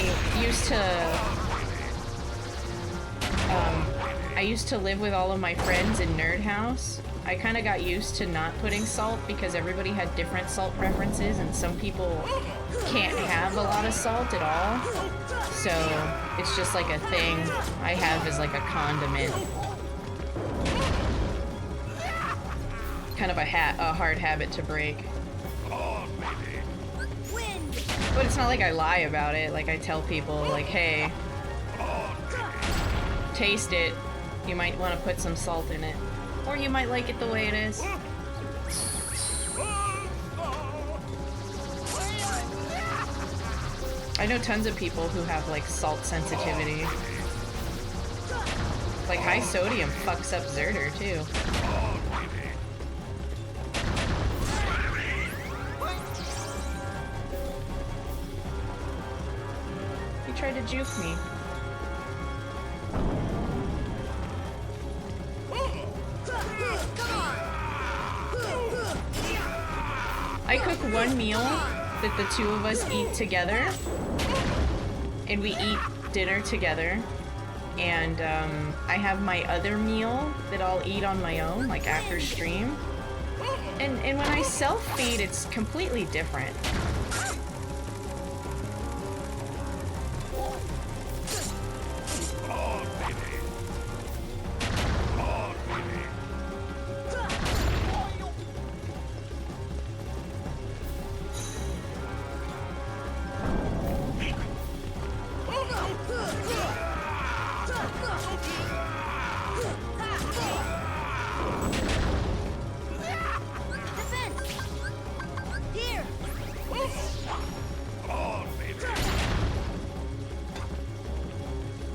used to live with all of my friends in Nerd House, I kind of got used to not putting salt because everybody had different salt preferences, and some people can't have a lot of salt at all. So it's just like a thing I have as like a condiment. Kind of a hard habit to break. But it's not like I lie about it. Like, I tell people, like, hey, taste it. You might want to put some salt in it. Or you might like it the way it is. I know tons of people who have, like, salt sensitivity. Like, high sodium fucks up Zerder, too. He tried to juke me. I cook one meal that the two of us eat together, and we eat dinner together, and I have my other meal that I'll eat on my own, like after stream, and when I self-feed, it's completely different.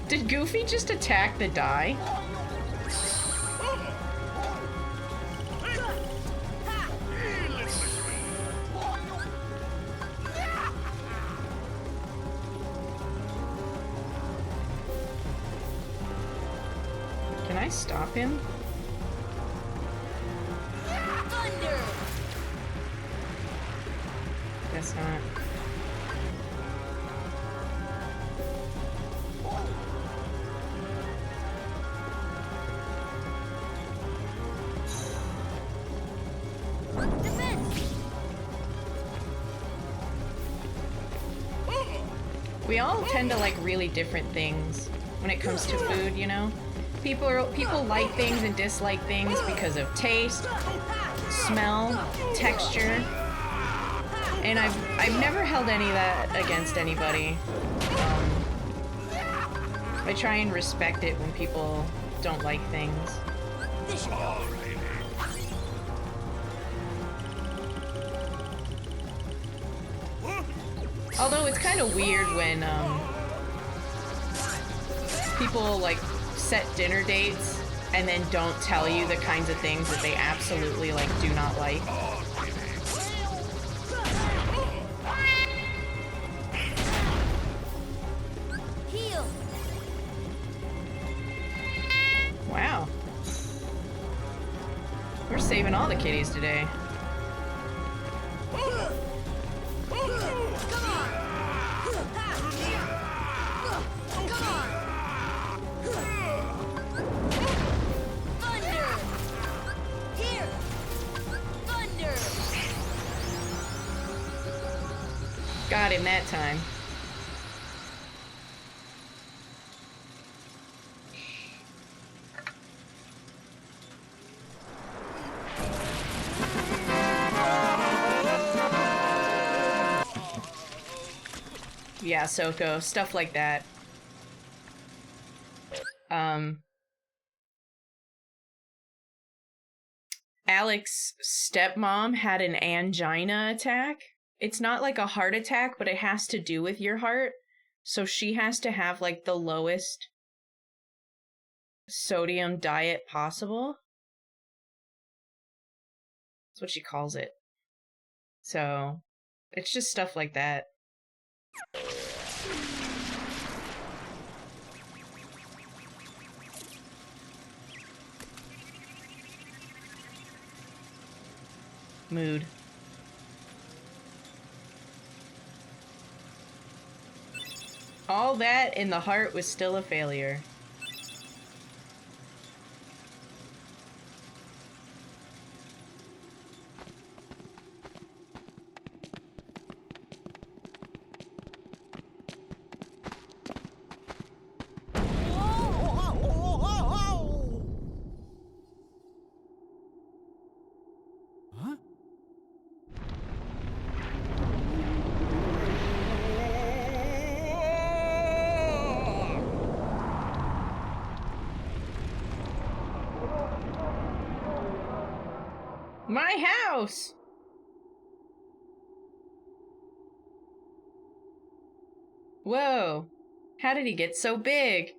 Did Goofy just attack the die? Can I stop him? Thunder! Guess not. We all tend to like really different things when it comes to food, you know? People like things and dislike things because of taste, smell, texture. And I've never held any of that against anybody. I try and respect it when people don't like things. Although it's kind of weird when people like set dinner dates and then don't tell you the kinds of things that they absolutely like do not like. Heal. Wow. We're saving all the kitties today. Got him that time. Yeah, Soko, stuff like that. Alex's stepmom had an angina attack. It's not like a heart attack, but it has to do with your heart. So she has to have like the lowest sodium diet possible. That's what she calls it. So, it's just stuff like that. Mood. All that and the heart was still a failure. Huh? My house! Whoa. How did he get so big?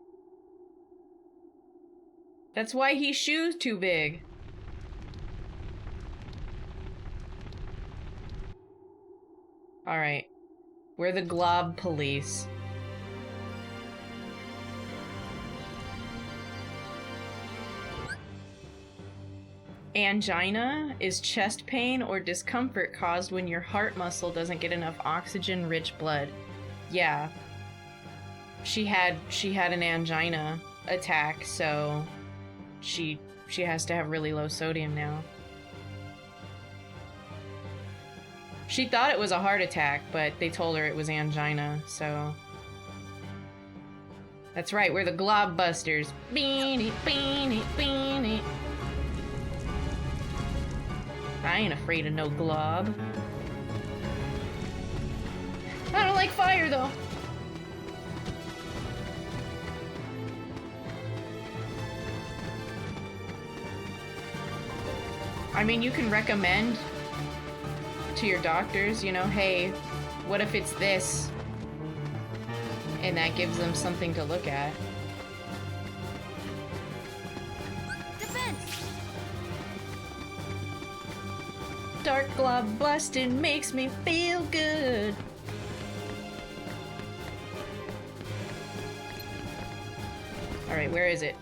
That's why his shoe's too big. Alright. We're the Glob Police. Angina is chest pain or discomfort caused when your heart muscle doesn't get enough oxygen-rich blood. Yeah. She had an angina attack, so she has to have really low sodium now. She thought it was a heart attack, but they told her it was angina, so... That's right, we're the Glob Busters. Beanie, beanie, beanie. I ain't afraid of no glob. I don't like fire, though. I mean, you can recommend to your doctors, you know, hey, what if it's this? And that gives them something to look at. Defense! Dark glob busting makes me feel good. Alright, where is it?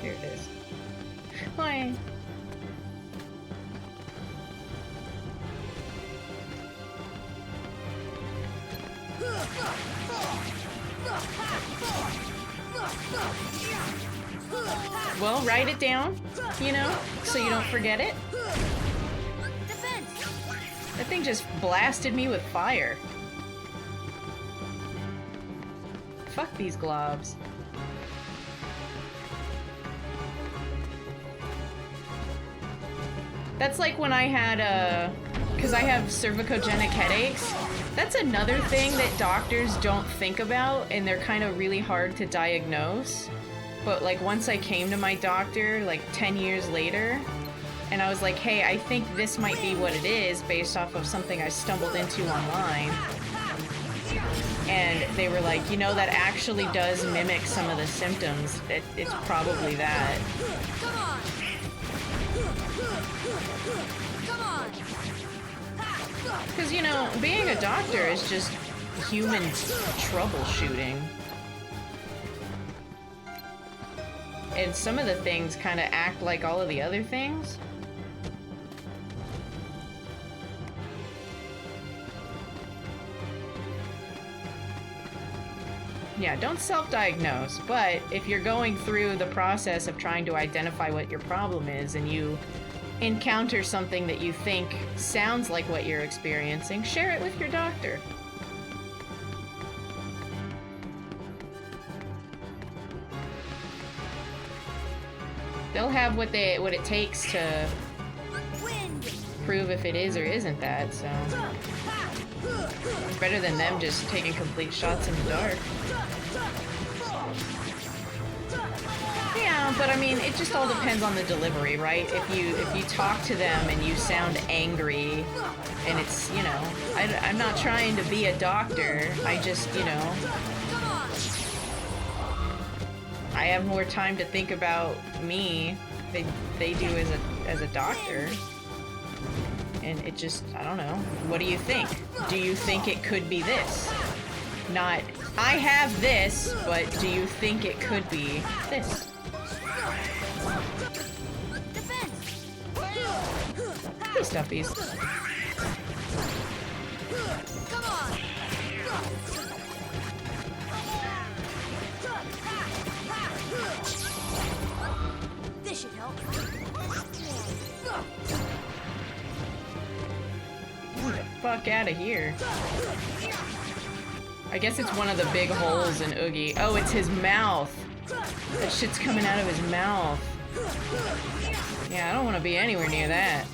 Here it is. Why? Well, write it down, you know, so you don't forget it. Defense! That thing just blasted me with fire. Fuck these globs. That's like when I had, because I have cervicogenic headaches. That's another thing that doctors don't think about, and they're kind of really hard to diagnose. But like once I came to my doctor, like 10 years later, and I was like, hey, I think this might be what it is based off of something I stumbled into online. And they were like, you know, that actually does mimic some of the symptoms. It's probably that. Come on! Come on! Because, you know, being a doctor is just human troubleshooting. And some of the things kind of act like all of the other things. Yeah, don't self-diagnose, but if you're going through the process of trying to identify what your problem is and you encounter something that you think sounds like what you're experiencing, share it with your doctor. They'll have what it takes to prove if it is or isn't that, so... better than them just taking complete shots in the dark. Yeah, but I mean, it just all depends on the delivery, right? If you talk to them and you sound angry, and it's, you know, I'm not trying to be a doctor. I just, you know, I have more time to think about me than they do as a doctor. And it just, I don't know. What do you think? Do you think it could be this? Not, I have this, but do you think it could be this? Hey, stuffies. Come on. This should help. Fuck out of here. I guess it's one of the big holes in Oogie. Oh, it's his mouth. That shit's coming out of his mouth. Yeah, I don't want to be anywhere near that.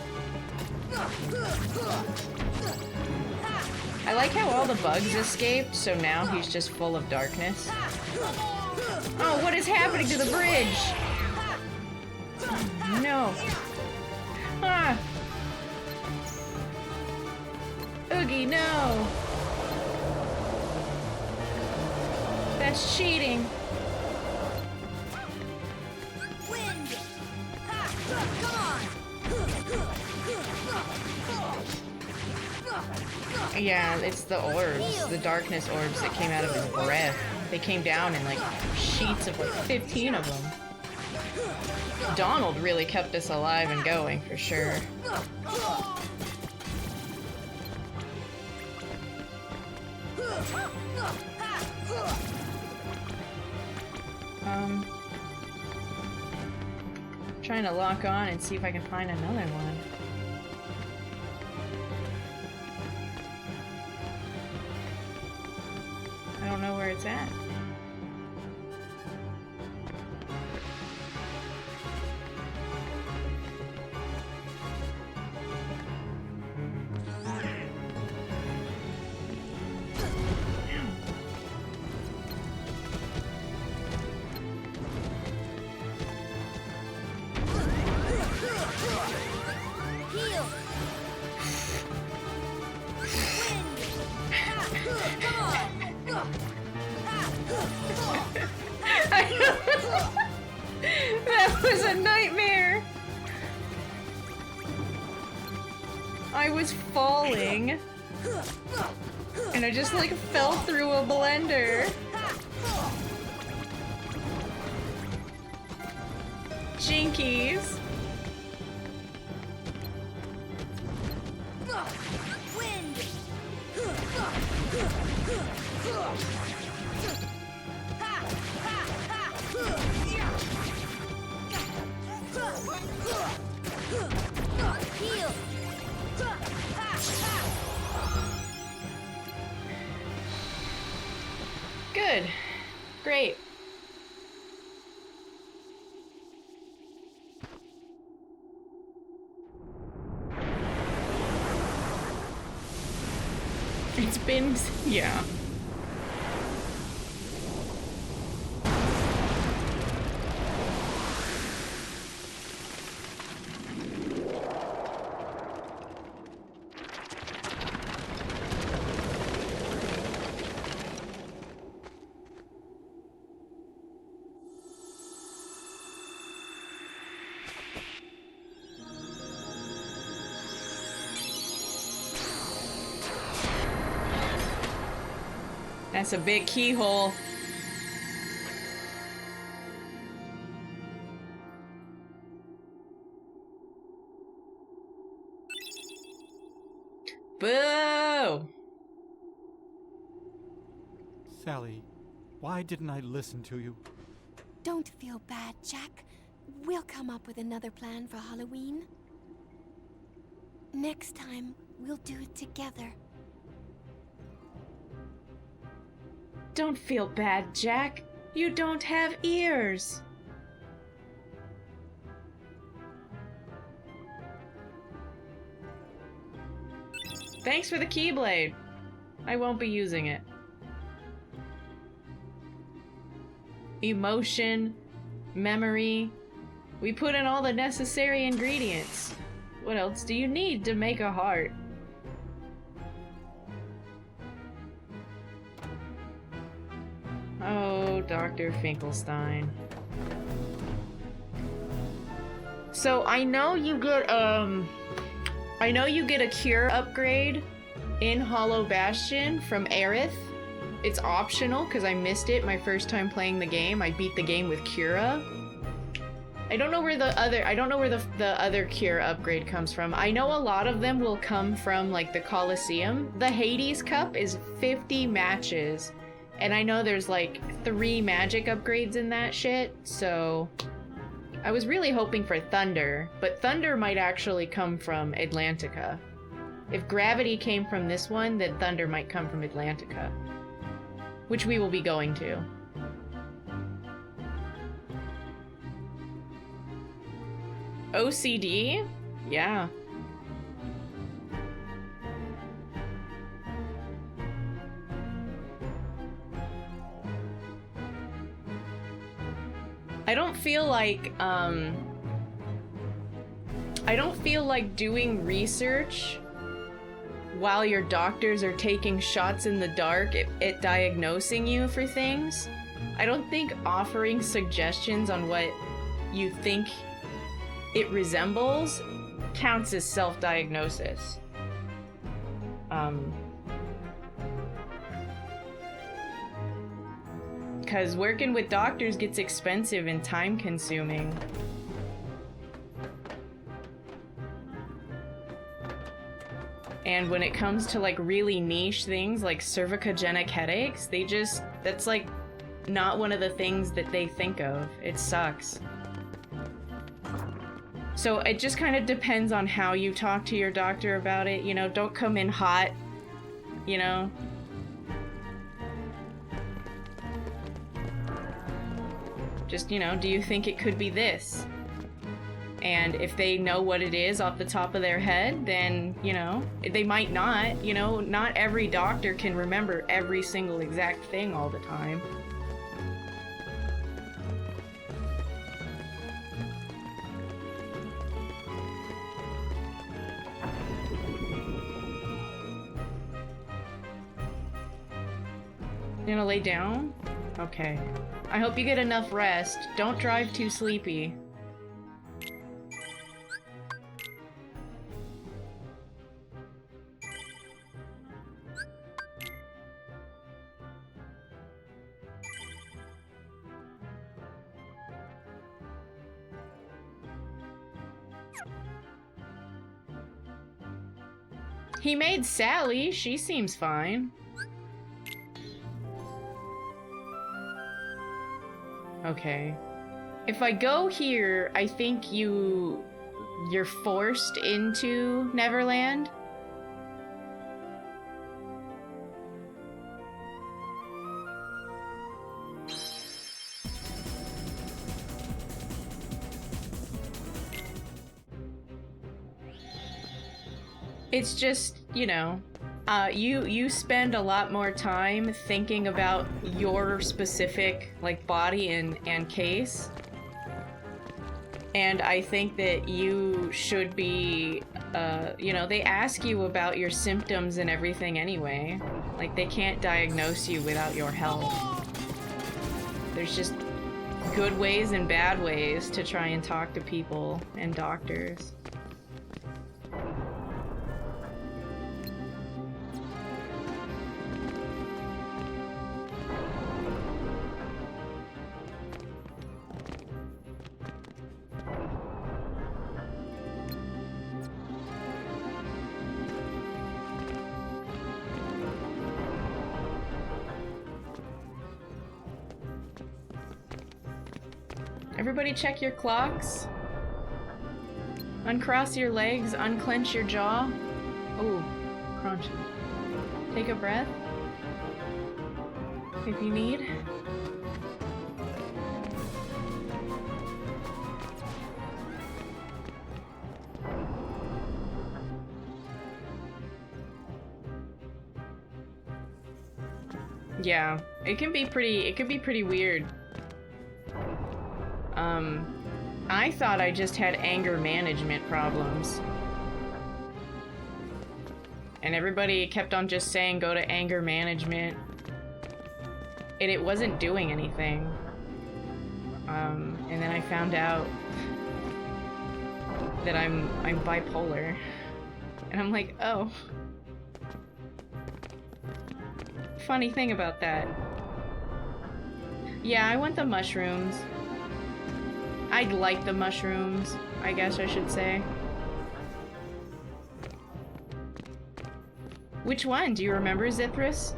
I like how all the bugs escaped, so now he's just full of darkness. Oh, what is happening to the bridge? No. Ah! Oogie, no! That's cheating. Wind. Come on. Yeah, it's the orbs, the darkness orbs that came out of his breath. They came down in like sheets of like 15 of them. Donald really kept us alive and going for sure. Trying to lock on and see if I can find another one. I don't know where it's at. Heal. That was a nightmare! I was falling, and I just like fell through a blender. Jinkies. Wind. Heal. Good. Great. It's been, yeah. That's a big keyhole. Boo! Sally, why didn't I listen to you? Don't feel bad, Jack. We'll come up with another plan for Halloween. Next time, we'll do it together. Don't feel bad, Jack. You don't have ears. Thanks for the Keyblade. I won't be using it. Emotion, memory. We put in all the necessary ingredients. What else do you need to make a heart? Oh, Dr. Finkelstein. So I know you get a cure upgrade in Hollow Bastion from Aerith. It's optional because I missed it my first time playing the game. I beat the game with Cura. I don't know where the other cure upgrade comes from. I know a lot of them will come from like the Colosseum. The Hades Cup is 50 matches. And I know there's like 3 magic upgrades in that shit, so I was really hoping for Thunder, but Thunder might actually come from Atlantica. If Gravity came from this one, then Thunder might come from Atlantica, which we will be going to. OCD? Yeah. I don't feel like doing research while your doctors are taking shots in the dark at diagnosing you for things. I don't think offering suggestions on what you think it resembles counts as self-diagnosis. Because working with doctors gets expensive and time-consuming. And when it comes to like really niche things like cervicogenic headaches, that's like not one of the things that they think of. It sucks. So it just kind of depends on how you talk to your doctor about it. You know, don't come in hot, you know? Just, you know, do you think it could be this? And if they know what it is off the top of their head, then, you know, they might not. You know, not every doctor can remember every single exact thing all the time. You gonna lay down? Okay. I hope you get enough rest. Don't drive too sleepy. He made Sally. She seems fine. Okay. If I go here, I think you're forced into Neverland. It's just, you know, you spend a lot more time thinking about your specific, like, body and case. And I think that you should be, you know, they ask you about your symptoms and everything anyway. Like, they can't diagnose you without your help. There's just good ways and bad ways to try and talk to people and doctors. Everybody check your clocks. Uncross your legs, unclench your jaw. Ooh, crunchy. Take a breath. If you need. Yeah, it can be pretty weird. I thought I just had anger management problems. And everybody kept on just saying go to anger management. And it wasn't doing anything. And then I found out that I'm bipolar. And I'm like, oh. Funny thing about that. Yeah, I want the mushrooms. I'd like the mushrooms, I guess I should say. Which one? Do you remember, Zithris?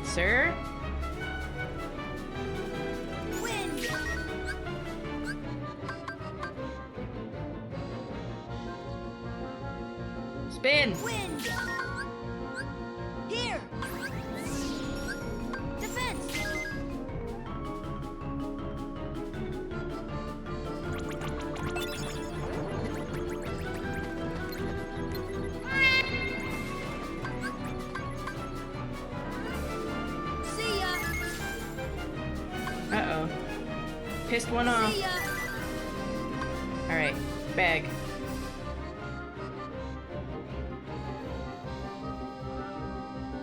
Sir? Wind! Spin! Wind! Here! Defense! See ya! Uh-oh. Pissed one off. See ya! Alright, bag.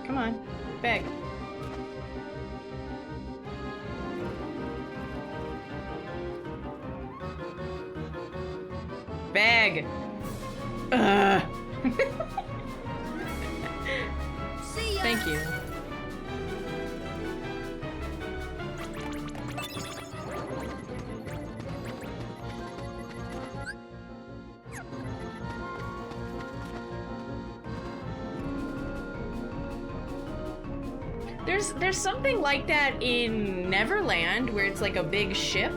Come on, bag. Bag! See ya! Thank you. There's something like that in Neverland where it's like a big ship.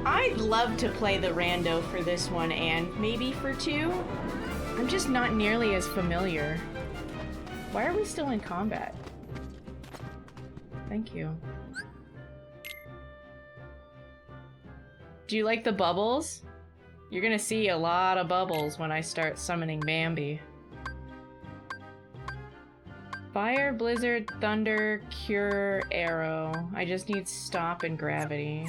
I'd love to play the rando for this one and maybe for 2. I'm just not nearly as familiar. Why are we still in combat? Thank you. Do you like the bubbles? You're gonna see a lot of bubbles when I start summoning Bambi. Fire, Blizzard, Thunder, Cure, Arrow. I just need Stop and Gravity.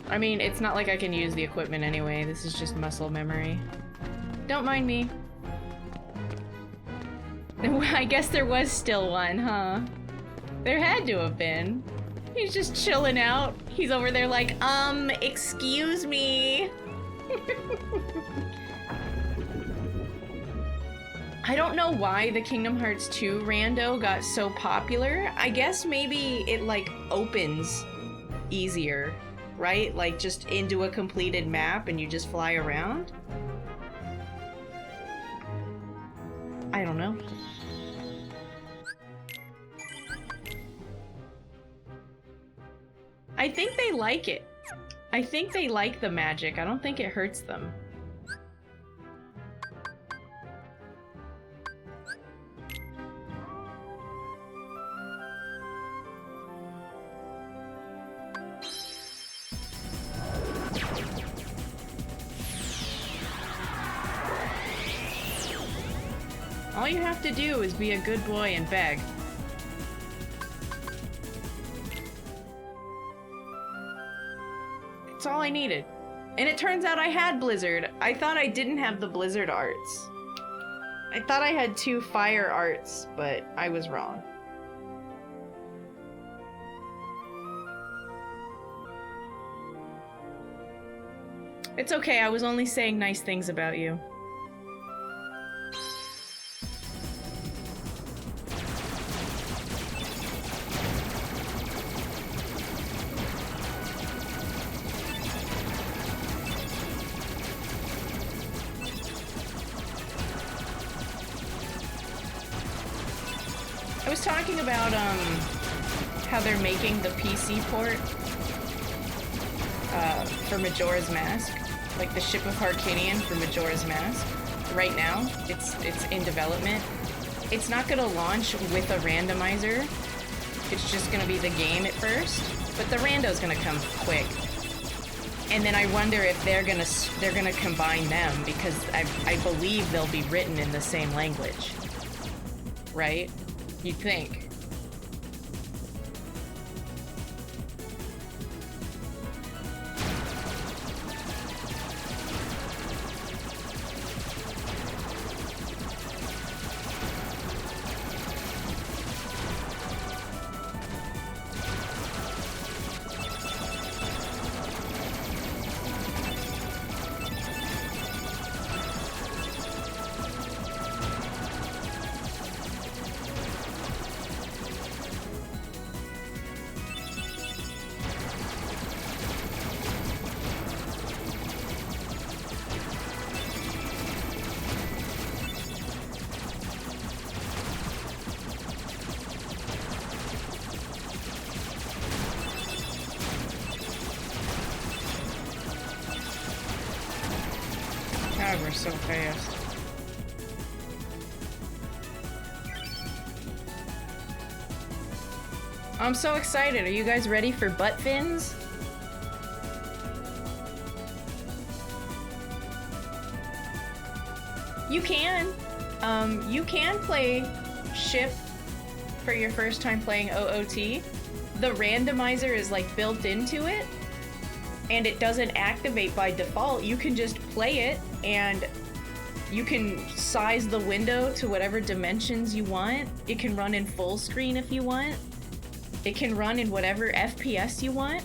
I mean, it's not like I can use the equipment anyway. This is just muscle memory. Don't mind me. I guess there was still one, huh? There had to have been. He's just chilling out. He's over there like, excuse me. I don't know why the Kingdom Hearts 2 rando got so popular. I guess maybe it like opens easier, right? Like just into a completed map and you just fly around? I don't know. I think they like it. I think they like the magic. I don't think it hurts them. All you have to do is be a good boy and beg. That's all I needed. And it turns out I had Blizzard. I thought I didn't have the Blizzard arts. I thought I had 2 fire arts, but I was wrong. It's okay, I was only saying nice things about you. I was talking about how they're making the PC port for Majora's Mask, like the Ship of Harkinian for Majora's Mask, right now. It's in development. It's not gonna launch with a randomizer. It's just gonna be the game at first, but the rando's gonna come quick. And then I wonder if they're gonna combine them, because I believe they'll be written in the same language, right? You'd think. God, we're so fast. I'm so excited. Are you guys ready for butt fins? You can. You can play ship for your first time playing OOT. The randomizer is like built into it, and it doesn't activate by default. You can just play it, and you can size the window to whatever dimensions you want. It can run in full screen if you want. It can run in whatever FPS you want.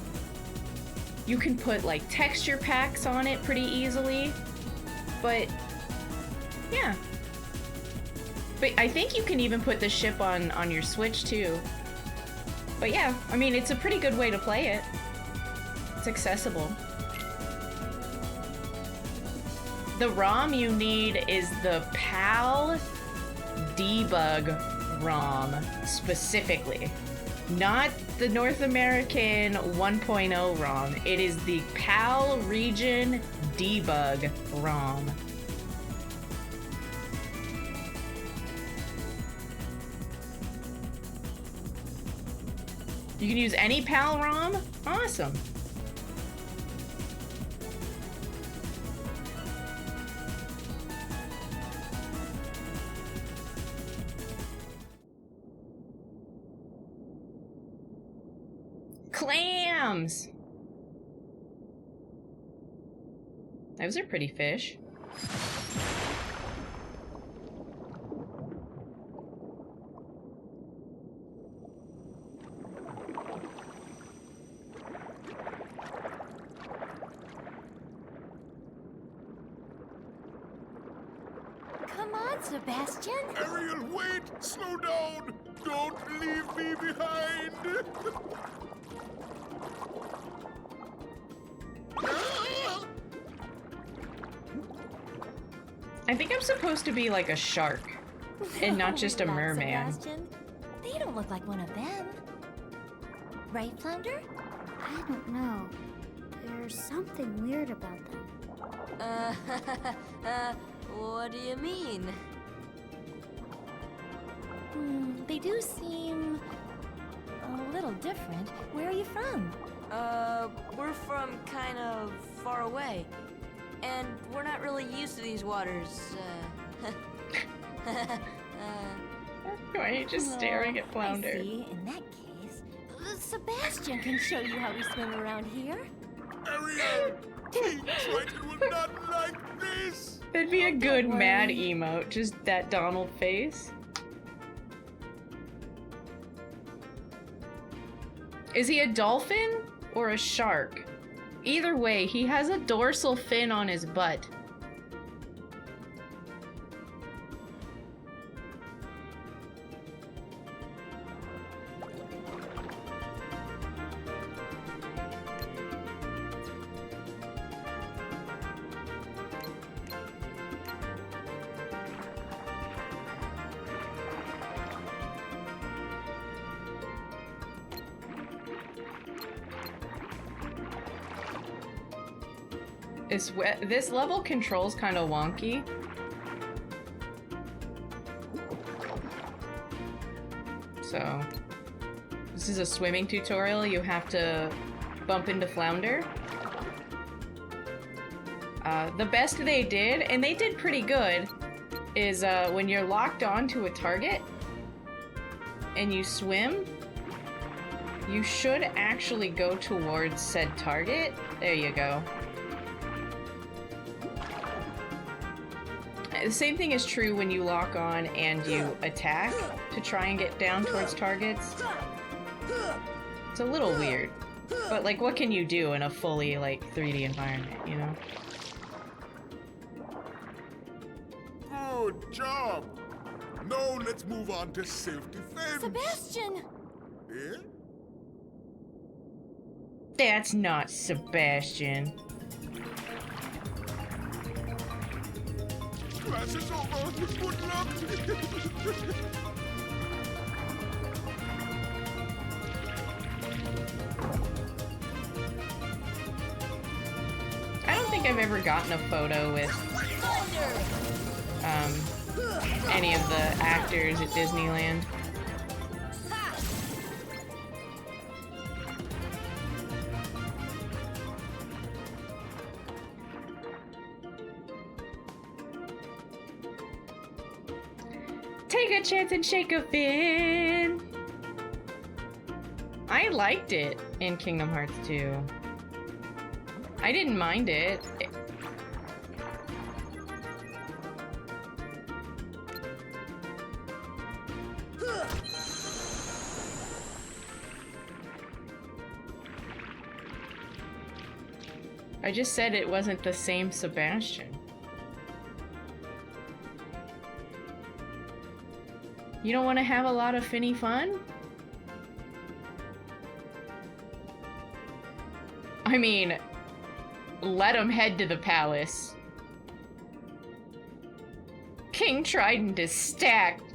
You can put like texture packs on it pretty easily. But yeah. But I think you can even put the ship on your Switch too. But yeah, I mean, it's a pretty good way to play it. It's accessible. The ROM you need is the PAL debug ROM specifically. Not the North American 1.0 ROM. It is the PAL region debug ROM. You can use any PAL ROM? Awesome. Clams! Those are pretty fish. Come on, Sebastian. Ariel, wait! Slow down! Don't leave me behind! I think I'm supposed to be like a shark and not just a Relax, merman. Sebastian. They don't look like one of them. Right, Flounder? I don't know. There's something weird about them. What do you mean? They do seem a little different. Where are you from? We're from kind of far away. And we're not really used to these waters, Why are you just staring at Flounder? I see. In that case, Sebastian can show you how we swim around here. Ariel! King Triton will not like this! That'd be a good worry. mad emote, just that Donald face. Is he a dolphin or a shark? Either way, he has a dorsal fin on his butt. This level controls kind of wonky. So, this is a swimming tutorial. You have to bump into Flounder. The best they did, and they did pretty good, is when you're locked onto a target and you swim, you should actually go towards said target. There you go. The same thing is true when you lock on and you attack to try and get down towards targets. It's a little weird, but like, what can you do in a fully like 3D environment, you know? Good job. Now let's move on to self-defense. Sebastian! Eh? That's not Sebastian. Class is over. Good luck. I don't think I've ever gotten a photo with any of the actors at Disneyland. Take a chance and shake a fin! I liked it in Kingdom Hearts 2. I didn't mind it. I just said it wasn't the same Sebastian. You don't want to have a lot of finny fun? I mean, let him head to the palace. King Trident is stacked.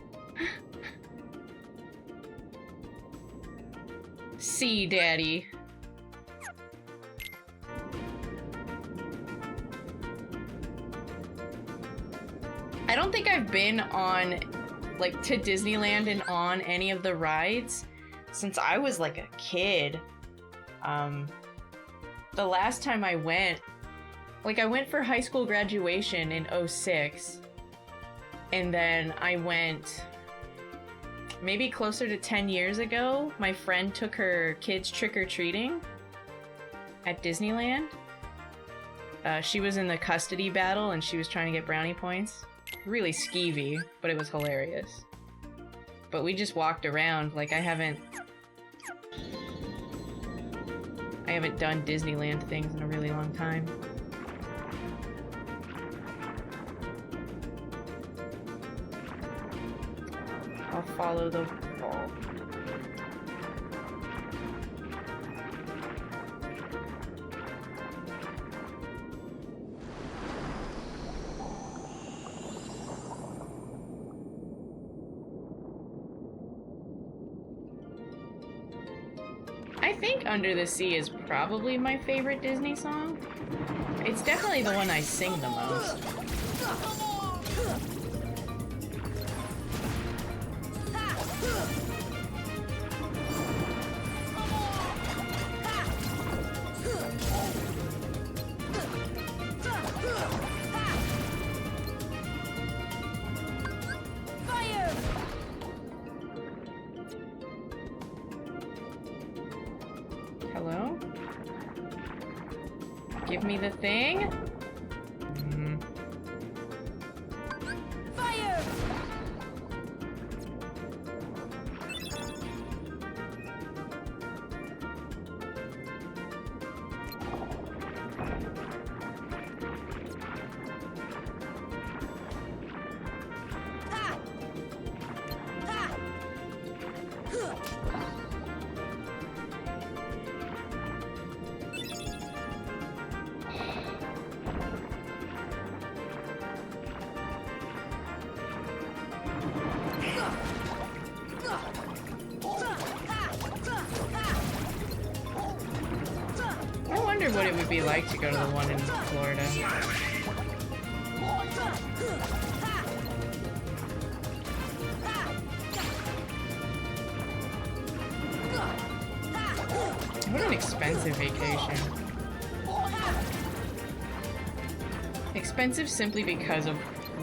See, Daddy. I don't think I've been on, like, to Disneyland and on any of the rides since I was like a kid. The last time I went, like, I went for high school graduation in 06, and then I went maybe closer to 10 years ago. My friend took her kids trick-or-treating at Disneyland. She was in the custody battle and she was trying to get brownie points. Really skeevy, but it was hilarious. But we just walked around. Like, I haven't done Disneyland things in a really long time. I'll follow the ball. I think Under the Sea is probably my favorite Disney song. It's definitely the one I sing the most. Hello? Give me the thing? Fire! I wonder what it would be like to go to the one in Florida. expensive vacation. Expensive simply because of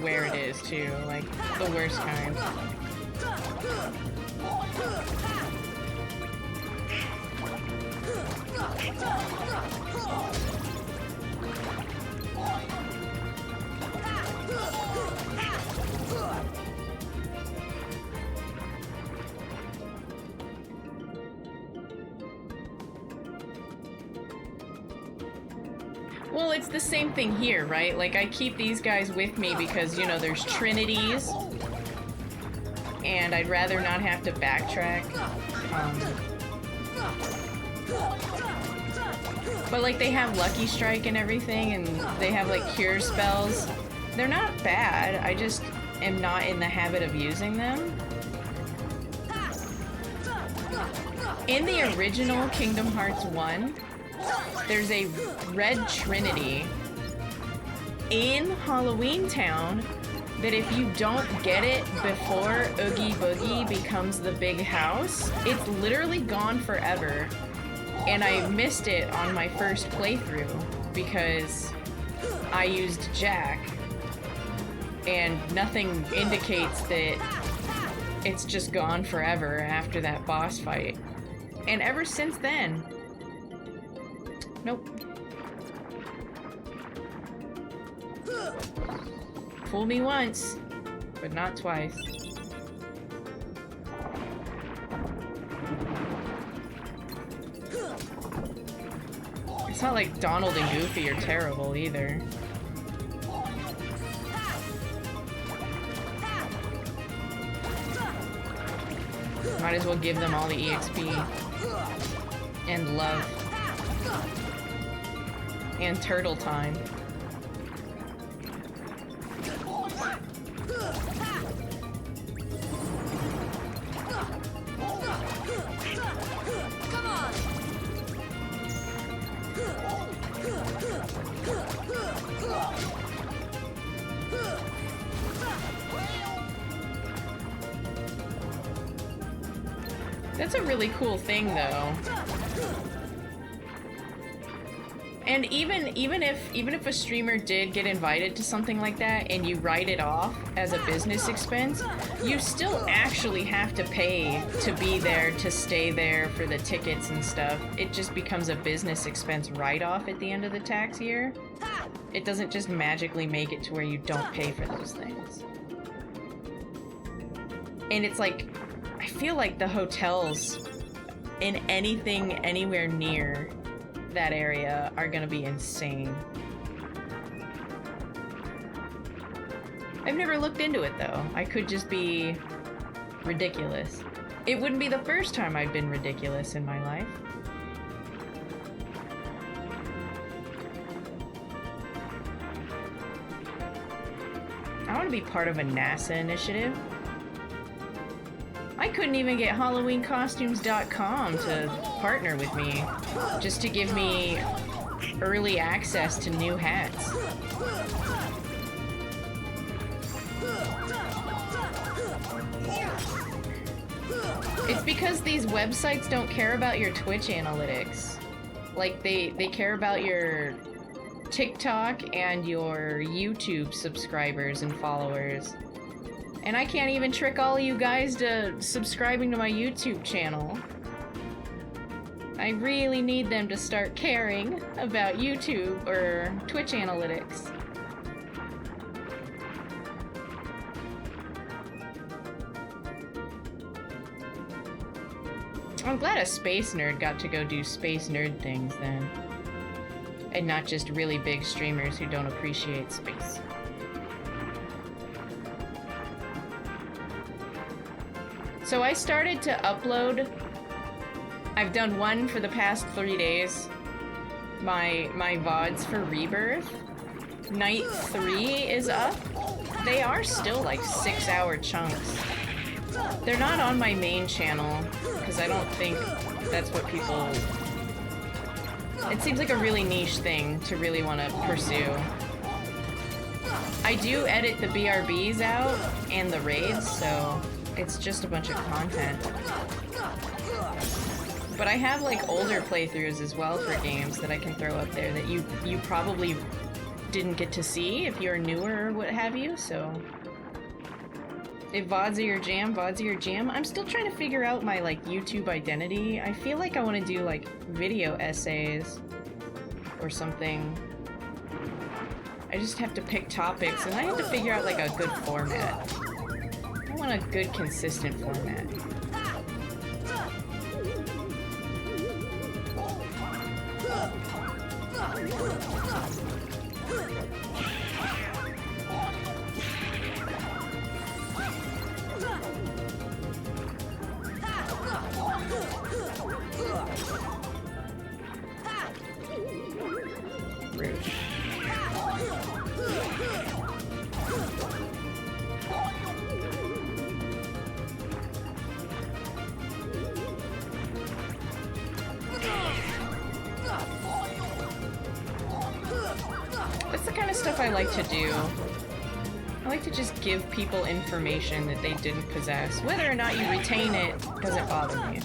where it is, too. Like, the worst kind. Well, it's the same thing here, right? Like, I keep these guys with me because, you know, there's trinities, and I'd rather not have to backtrack. But, like, they have Lucky Strike and everything, and they have, like, cure spells. They're not bad, I just am not in the habit of using them. In the original Kingdom Hearts 1, there's a red trinity in Halloween Town that if you don't get it before Oogie Boogie becomes the big house, it's literally gone forever. And I missed it on my first playthrough because I used Jack, and nothing indicates that it's just gone forever after that boss fight. And ever since then, nope. Fool me once, but not twice. It's not like Donald and Goofy are terrible either. Might as well give them all the EXP. And love. And turtle time. That's a really cool thing, though. And even if a streamer did get invited to something like that and you write it off as a business expense, you still actually have to pay to be there, to stay there for the tickets and stuff. It just becomes a business expense write-off at the end of the tax year. It doesn't just magically make it to where you don't pay for those things. And it's like, I feel like the hotels in anything anywhere near that area are gonna be insane. I've never looked into it though. I could just be ridiculous. It wouldn't be the first time I've been ridiculous in my life. I want to be part of a NASA initiative. I couldn't even get HalloweenCostumes.com to partner with me, just to give me early access to new hats. It's because these websites don't care about your Twitch analytics. Like, they care about your TikTok and your YouTube subscribers and followers. And I can't even trick all of you guys to subscribing to my YouTube channel. I really need them to start caring about YouTube or Twitch analytics. I'm glad a space nerd got to go do space nerd things then. And not just really big streamers who don't appreciate space. So I started to upload. I've done one for the past 3 days. My VODs for Rebirth. Night 3 is up. They are still like 6-hour chunks. They're not on my main channel, because I don't think that's what people... It seems like a really niche thing to really want to pursue. I do edit the BRBs out and the raids, so it's just a bunch of content. But I have like older playthroughs as well for games that I can throw up there that you probably didn't get to see if you're newer or what have you, so... If VODs are your jam, VODs are your jam. I'm still trying to figure out my like YouTube identity. I feel like I want to do like video essays or something. I just have to pick topics and I have to figure out like a good format. I want a good consistent format. Rude. That's the kind of stuff I like to do. I like to just give people information that they didn't possess. Whether or not you retain it doesn't bother me.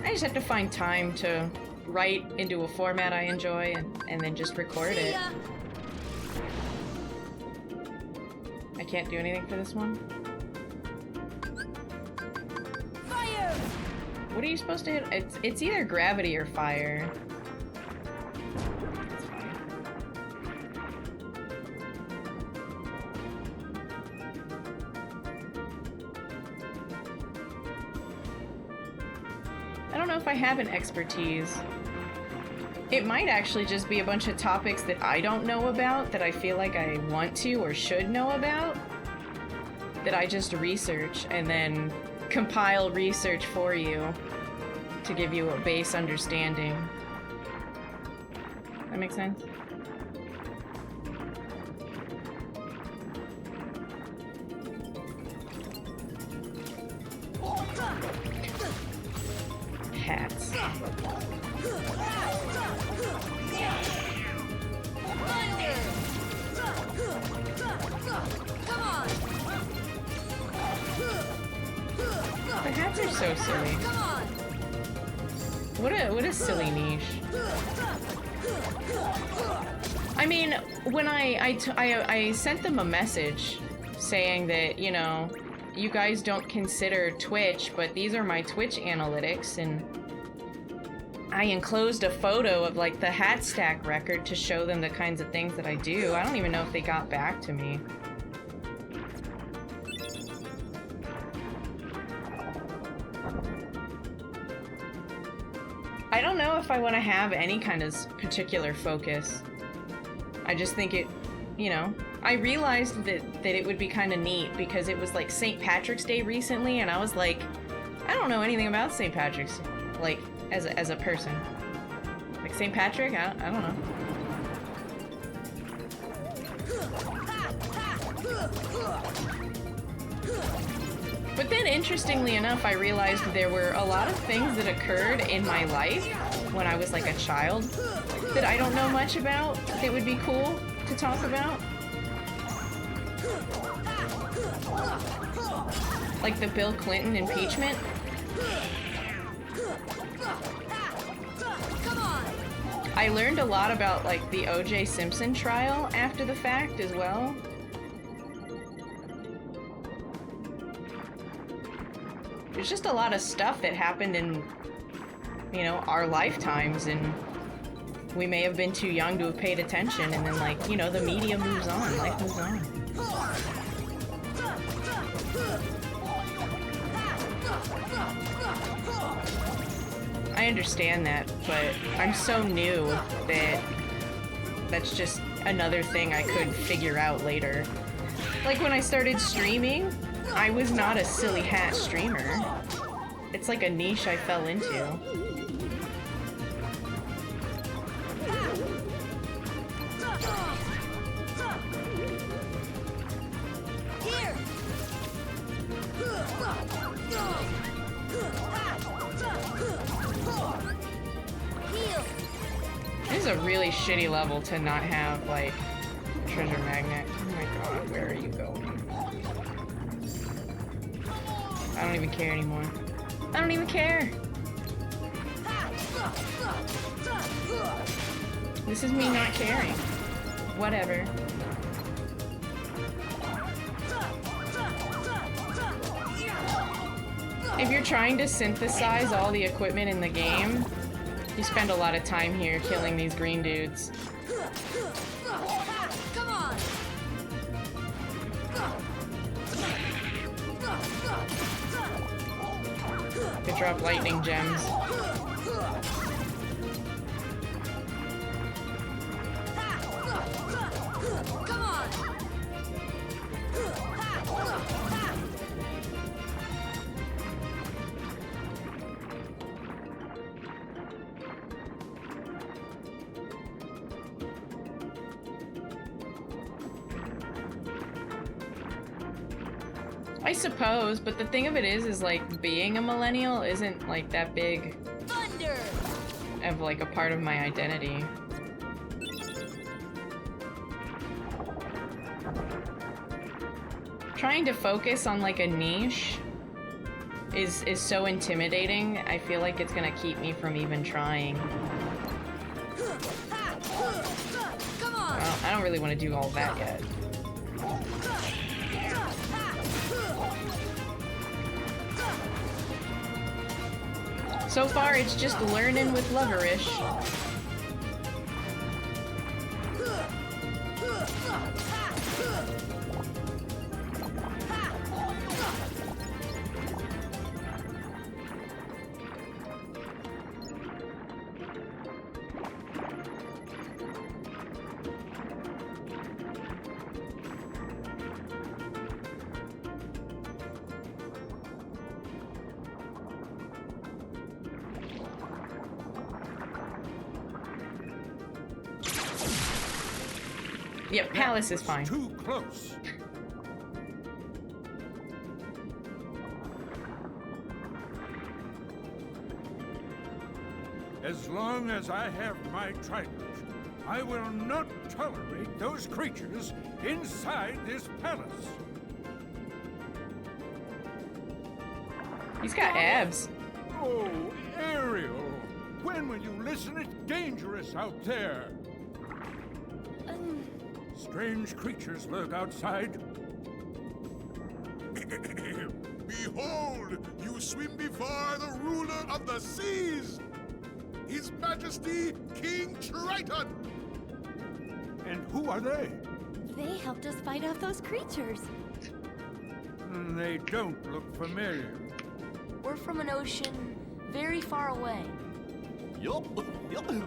I just have to find time to write into a format I enjoy and then just record it. I can't do anything for this one? Fire! What are you supposed to hit? It's either gravity or fire. That's fine. I don't know if I have an expertise. It might actually just be a bunch of topics that I don't know about that I feel like I want to or should know about that I just research and then compile research for you to give you a base understanding. That makes sense? Hats. The hats are so silly. What a silly niche. I mean, when I sent them a message saying that, you know, you guys don't consider Twitch, but these are my Twitch analytics, and I enclosed a photo of like the hat stack record to show them the kinds of things that I do. I don't even know if they got back to me. I don't know if I want to have any kind of particular focus. I just think it, you know, I realized that it would be kind of neat because it was like St. Patrick's Day recently, and I was like, I don't know anything about St. Patrick's, like, as a person. Like, St. Patrick? I don't know. But then, interestingly enough, I realized there were a lot of things that occurred in my life when I was like a child that I don't know much about that would be cool to talk about. Like the Bill Clinton impeachment. I learned a lot about like the O.J. Simpson trial after the fact as well. There's just a lot of stuff that happened in, you know, our lifetimes, and we may have been too young to have paid attention, and then, like, you know, the media moves on, life moves on. I understand that, but I'm so new that that's just another thing I could figure out later. Like, when I started streaming, I was not a silly hat streamer. It's like a niche I fell into. This is a really shitty level to not have, like, treasure magnet. Oh my god, where are you going? I don't don't even care anymore. I don't even care. This is me not caring. Whatever. If you're trying to synthesize all the equipment in the game, you spend a lot of time here killing these green dudes. Come on! They drop lightning gems. Come on! I suppose, but the thing of it is like being a millennial isn't like that big Thunder! of like a part of my identity. Trying to focus on like a niche is so intimidating. I feel like it's gonna keep me from even trying. Come on! I don't really want to do all that yet. So far, it's just learning with Loverish. Yep, Palace is fine. Too close. As long as I have my trident, I will not tolerate those creatures inside this palace. He's got abs. Oh, Ariel, when will you listen? It's dangerous out there. Strange creatures lurk outside. Behold, you swim before the ruler of the seas, His Majesty King Triton. And who are they? They helped us fight off those creatures. They don't look familiar. We're from an ocean very far away. Yup,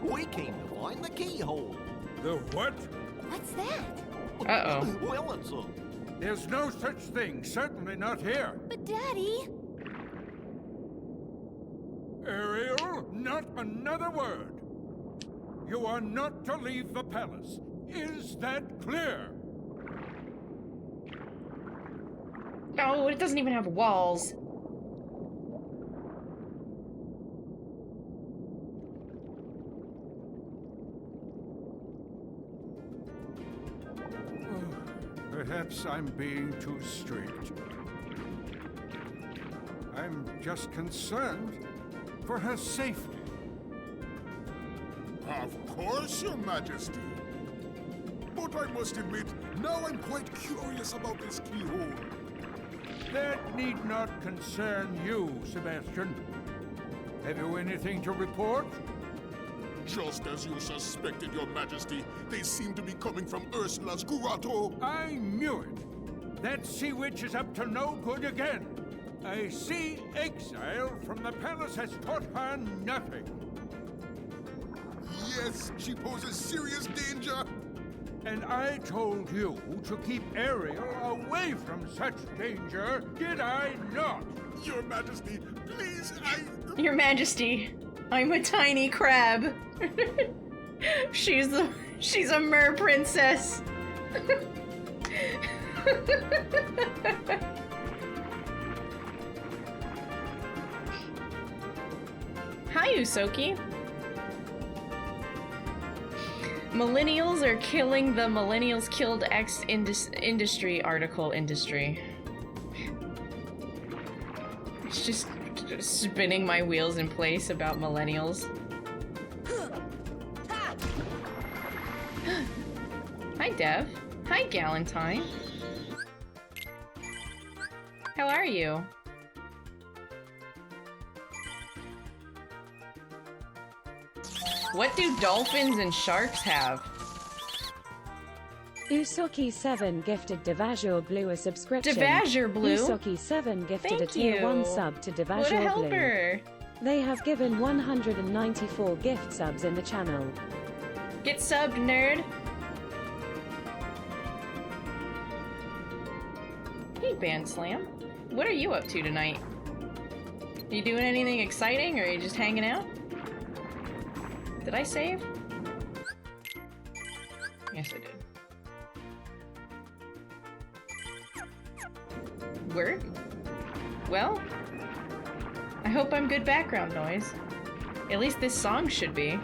we came to find the keyhole. The what? What's that? Uh-oh. Well, it's a... There's no such thing, certainly not here. But Daddy... Ariel, not another word. You are not to leave the palace. Is that clear? Oh, it doesn't even have walls. Perhaps I'm being too strict. I'm just concerned for her safety. Of course, Your Majesty. But I must admit, now I'm quite curious about this keyhole. That need not concern you, Sebastian. Have you anything to report? Just as you suspected, Your Majesty, they seem to be coming from Ursula's grotto. I knew it. That sea witch is up to no good again. A sea exile from the palace has taught her nothing. Yes, she poses serious danger. And I told you to keep Ariel away from such danger, did I not? Your Majesty, please, Your Majesty, I'm a tiny crab. She's a mer princess. Hi, Usoki. Millennials are killing the Millennials Killed X Industry article industry. It's just spinning my wheels in place about millennials. Hi, Dev. Hi, Galentine. How are you? What do dolphins and sharks have? Usoki7 gifted Devazure Blue a subscription. Devazure Blue? Usoki7 gifted a Thank tier you. 1 sub to What a Devazure Blue. helper! They have given 194 gift subs in the channel. Get subbed, nerd! Hey, Band Slam. What are you up to tonight? You doing anything exciting, or are you just hanging out? Did I save? Yes, I did. Work? Well, I hope I'm good background noise. At least this song should be.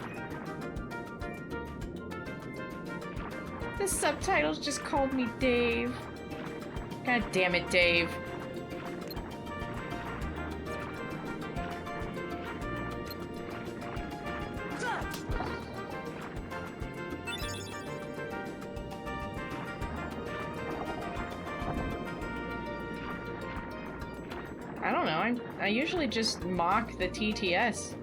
The subtitles just called me Dave. God damn it, Dave. I don't know, I usually just mock the TTS.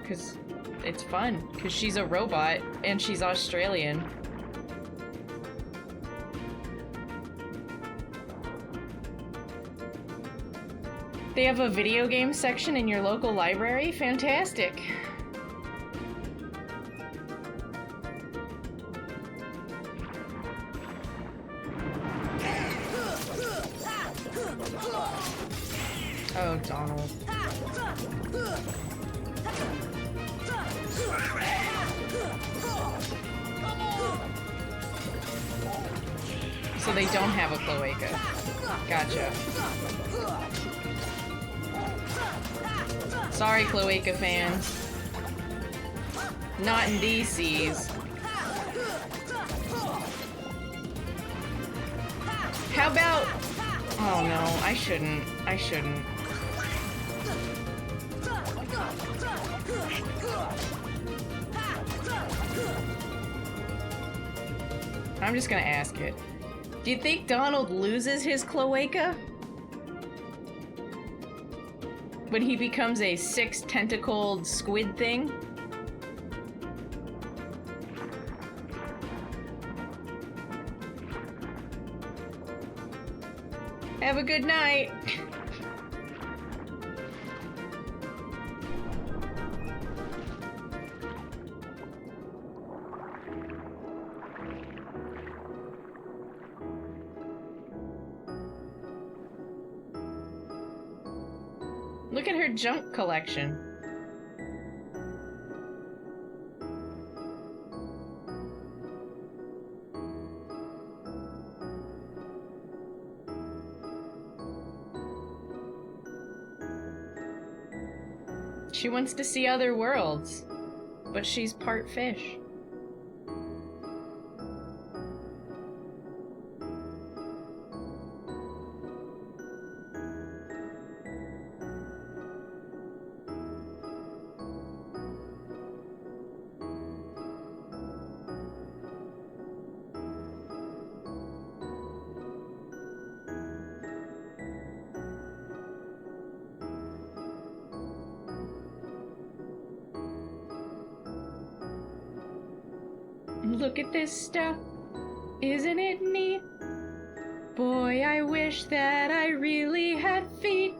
Cause it's fun, cause she's a robot and she's Australian. They have a video game section in your local library? Fantastic. Oh, Donald. So they don't have a cloaca. Gotcha. Sorry, cloaca fans. Not in these seas. How about... Oh no, I shouldn't. I shouldn't. I'm just gonna ask it. Do you think Donald loses his cloaca? When he becomes a 6-tentacled squid thing? Have a good night. Look at her junk collection. She wants to see other worlds, but she's part fish. Look at this stuff, isn't it neat? Boy, I wish that I really had feet.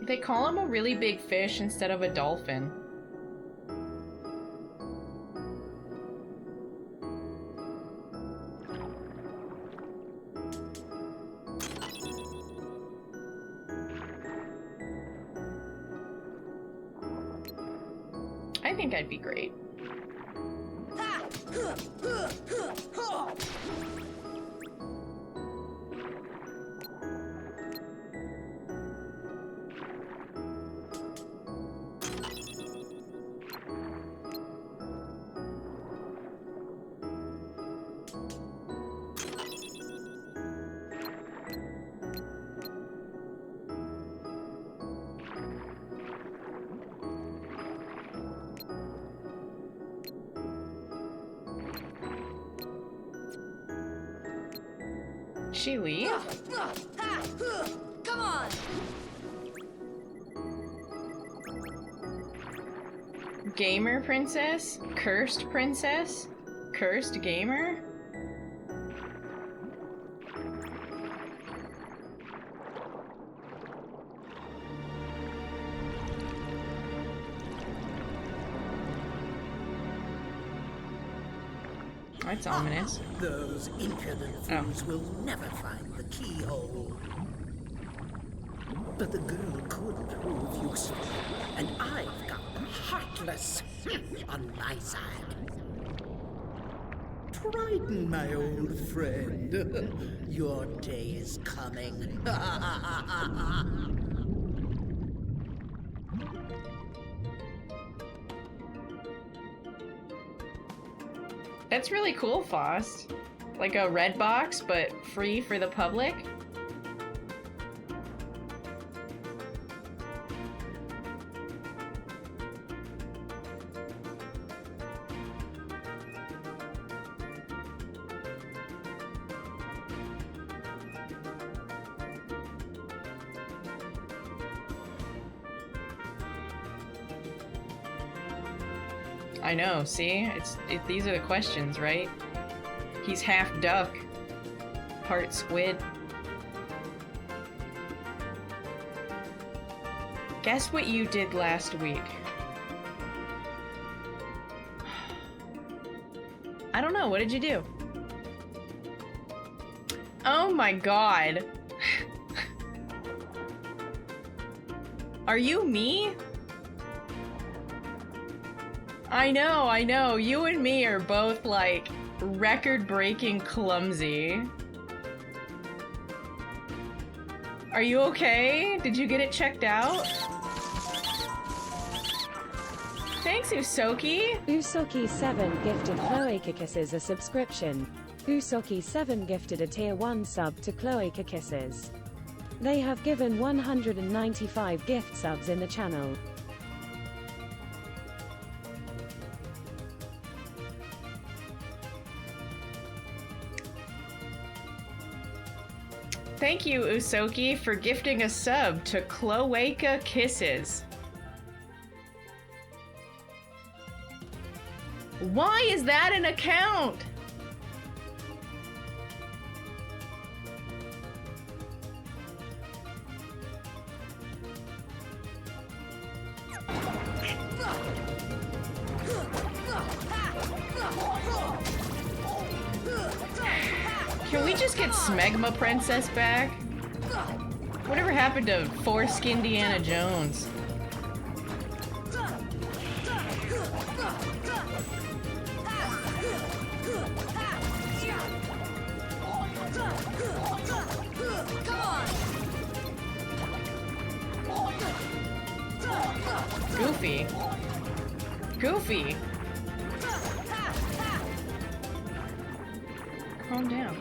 They call him a really big fish instead of a dolphin. I think I'd be great. She leave? Come on! Gamer princess? Cursed princess? Cursed gamer? That's ominous. Those impudent fools will never find the keyhole. But the girl could prove useful, and I've got the heartless on my side. Triton, my old friend, your day is coming. That's really cool, Faust. Like a red box, but free for the public. I know, see? These are the questions, right? He's half duck, part squid. Guess what you did last week? I don't know, what did you do? Oh my god. Are you me? I know, you and me are both, like, record-breaking clumsy. Are you okay? Did you get it checked out? Thanks, Usoki! Usoki7 gifted Chloe Kisses a subscription. Usoki7 gifted a tier 1 sub to Chloe Kisses. They have given 195 gift subs in the channel. Thank you, Usoki, for gifting a sub to Cloaca Kisses. Why is that an account? Can we just get Smegma Princess back? Whatever happened to Foreskin Indiana Jones? Goofy. Goofy. Calm down.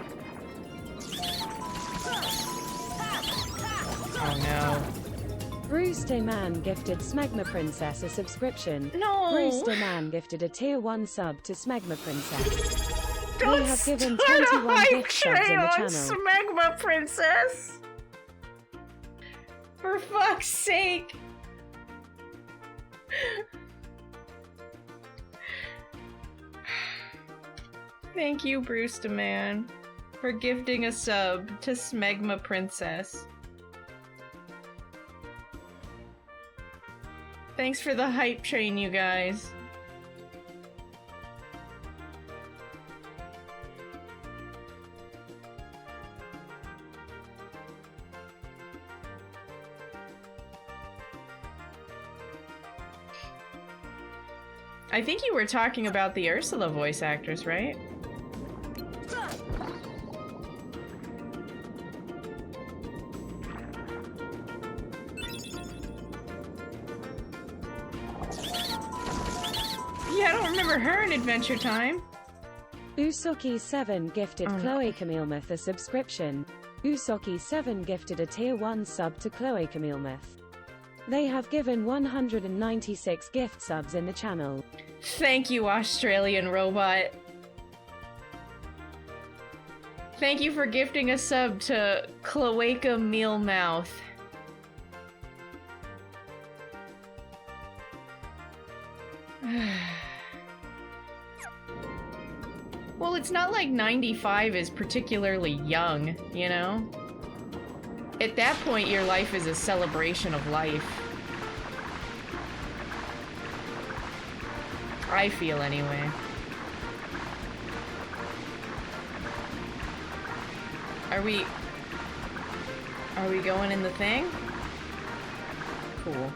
Oh no. Brewster Man gifted Smegma Princess a subscription. No! Brewster Man gifted a tier 1 sub to Smegma Princess. Don't We have given start a 21 hype gift subs in train the on channel. Smegma Princess! For fuck's sake! Thank you, Brewster Man, for gifting a sub to Smegma Princess. Thanks for the hype train, you guys. I think you were talking about the Ursula voice actress, right? Yeah, I don't remember her in Adventure Time. Usoki7 gifted Chloe Camillemuth a subscription. Usoki7 gifted a tier 1 sub to Chloe Camillemuth. They have given 196 gift subs in the channel. Thank you, Australian robot. Thank you for gifting a sub to Cloaca Mealmouth. Well, it's not like 95 is particularly young, you know? At that point, your life is a celebration of life. I feel anyway. Are we going in the thing? Cool.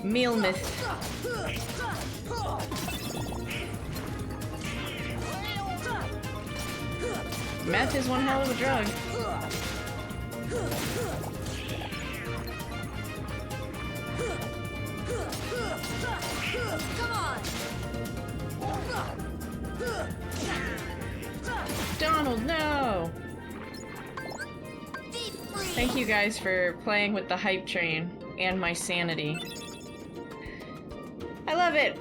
Meal myth. Meth is one hell of a drug. Come on! Donald, no! Thank you guys for playing with the hype train and my sanity. I love it!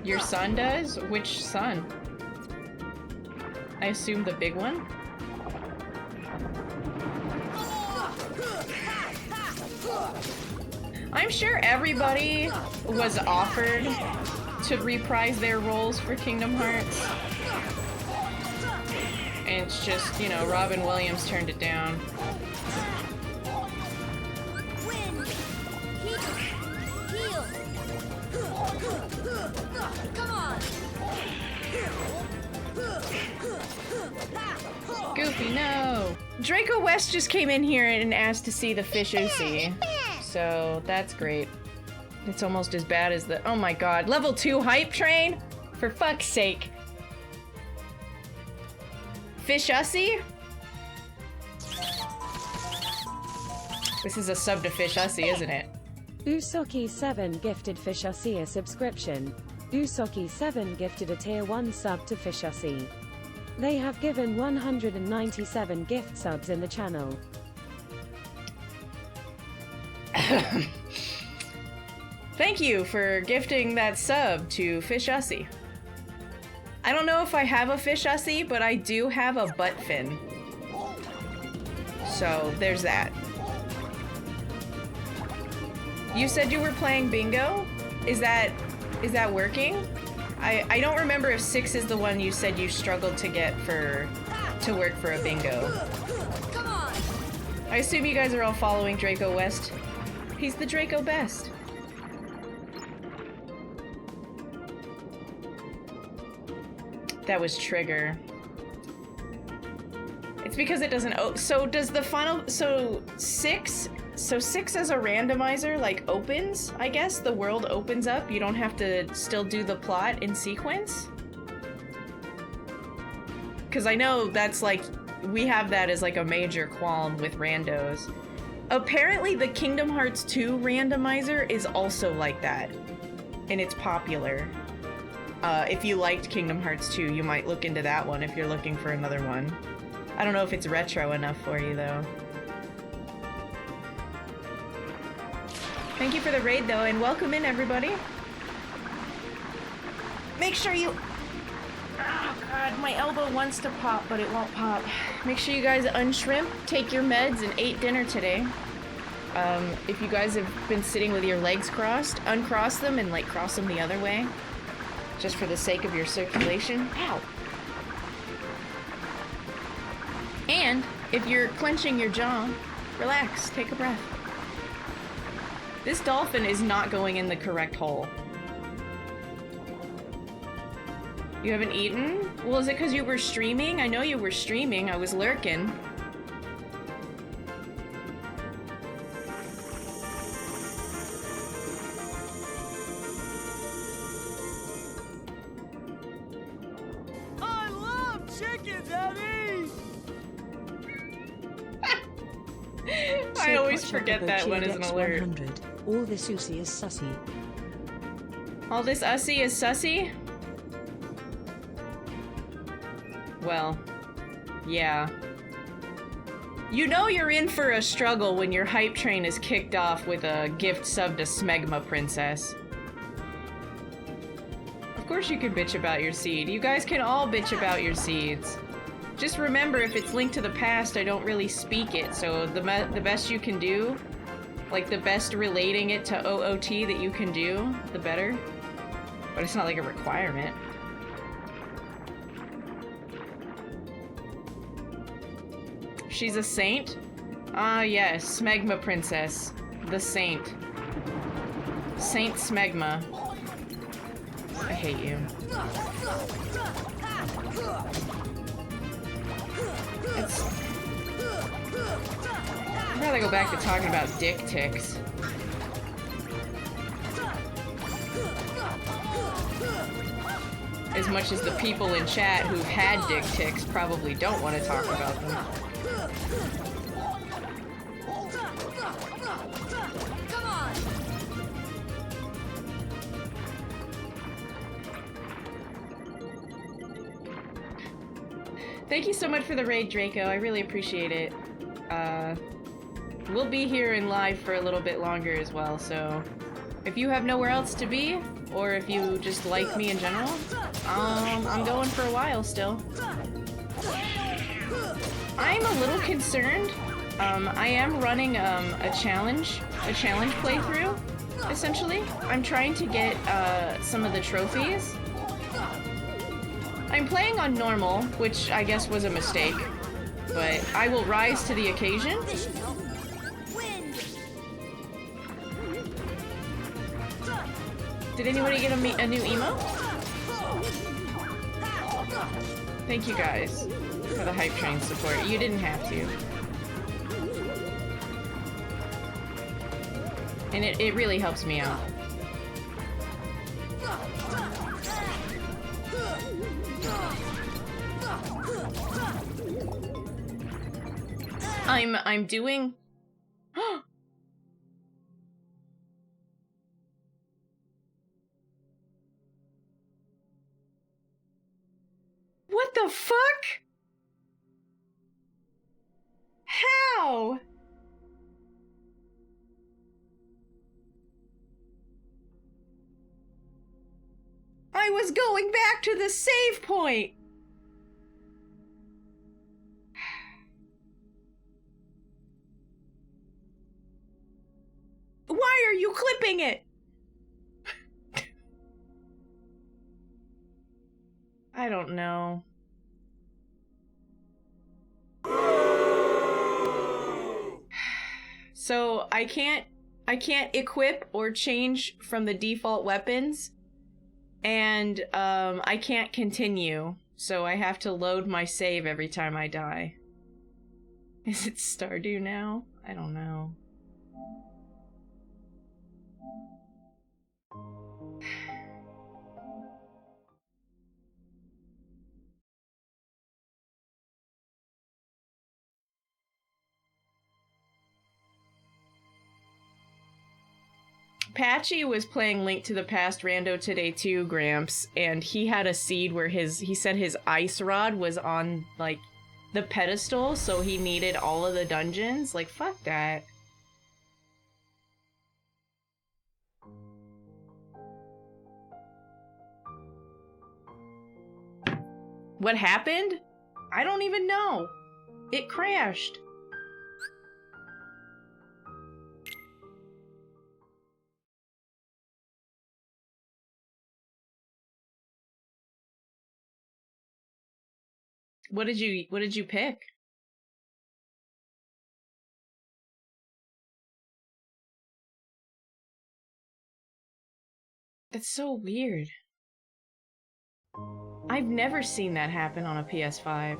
Your son does? Which son? I assume the big one? I'm sure everybody was offered to reprise their roles for Kingdom Hearts. And it's just, you know, Robin Williams turned it down. Come on! Goofy, no! Draco West just came in here and asked to see the fish Uzi. So, that's great. It's almost as bad as the- oh my god, level 2 hype train? For fuck's sake. Fish Ussy? This is a sub to Fish Ussy, isn't it? Usoki7 gifted Fishussie a subscription. Usoki7 gifted a tier 1 sub to Fishussie. They have given 197 gift subs in the channel. Thank you for gifting that sub to Fish Ussy. I don't know if I have a Fish Ussy, but I do have a butt fin. So, there's that. You said you were playing bingo? Is that working? I don't remember if 6 is the one you said you struggled to get to work for a bingo. Come on! I assume you guys are all following Draco West. He's the Draco best. That was Trigger. It's because it doesn't so does the final, so 6 as a randomizer, like, opens, I guess? The world opens up? You don't have to still do the plot in sequence? Because I know that's, like, we have that as, like, a major qualm with randos. Apparently the Kingdom Hearts 2 randomizer is also like that. And it's popular. If you liked Kingdom Hearts 2, you might look into that one if you're looking for another one. I don't know if it's retro enough for you, though. Thank you for the raid, though, and welcome in, everybody. Make sure you... oh, God, my elbow wants to pop, but it won't pop. Make sure you guys unshrimp, take your meds, and ate dinner today. If you guys have been sitting with your legs crossed, uncross them and, like, cross them the other way. Just for the sake of your circulation. Ow! And, if you're clenching your jaw, relax, take a breath. This dolphin is not going in the correct hole. You haven't eaten? Well, is it because you were streaming? I know you were streaming. I was lurking. I always forget that one is an alert. 100. All this Usi is sussy. All this ussy is sussy? Well, yeah. You know you're in for a struggle when your hype train is kicked off with a gift sub to Smegma Princess. Of course you can bitch about your seed. You guys can all bitch about your seeds. Just remember, if it's linked to the past, I don't really speak it, so the best you can do, like the best relating it to OOT that you can do, the better. But it's not like a requirement. She's a saint? Ah, yes, Smegma Princess. The saint. Saint Smegma. I hate you. I'd rather go back to talking about dick ticks. As much as the people in chat who've had dick ticks probably don't want to talk about them. Come on! Thank you so much for the raid, Draco. I really appreciate it. We'll be here in live for a little bit longer as well, so if you have nowhere else to be, or if you just like me in general, I'm going for a while still. I'm a little concerned. I am running a challenge playthrough, essentially. I'm trying to get some of the trophies. I'm playing on normal, which I guess was a mistake, but I will rise to the occasion. Did anybody get a new emo? Thank you guys for the hype train support. You didn't have to. And it really helps me out. I'm doing... What the fuck? How? I was going back to the save point. Why are you clipping it? I don't know. So I can't equip or change from the default weapons, and I can't continue, so I have to load my save every time I die. Is it Stardew now? I don't know. Patchy was playing Link to the Past Rando today too, Gramps, and he had a seed where he said his ice rod was on, like, the pedestal, so he needed all of the dungeons. Like, fuck that. What happened? I don't even know. It crashed. What did you pick? That's so weird. I've never seen that happen on a PS5.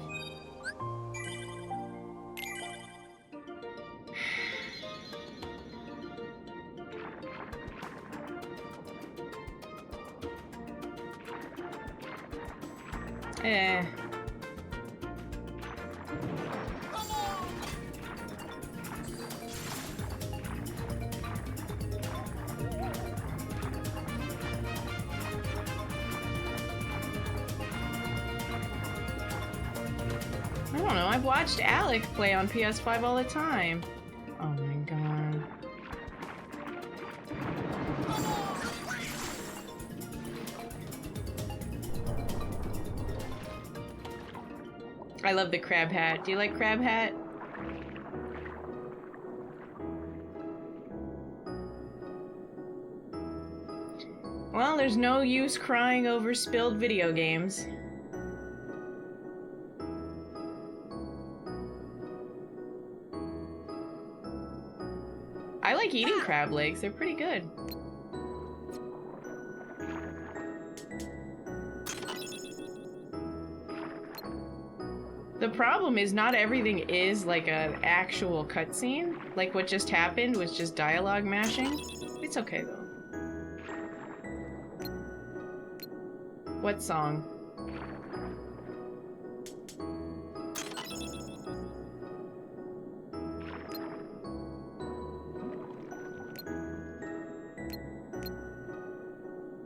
Eh. I don't know, I've watched Alec play on PS5 all the time. Oh my god. I love the crab hat. Do you like crab hat? Well, there's no use crying over spilled video games. I like eating crab legs, they're pretty good. The problem is not everything is like an actual cutscene. Like what just happened was just dialogue mashing. It's okay though. What song?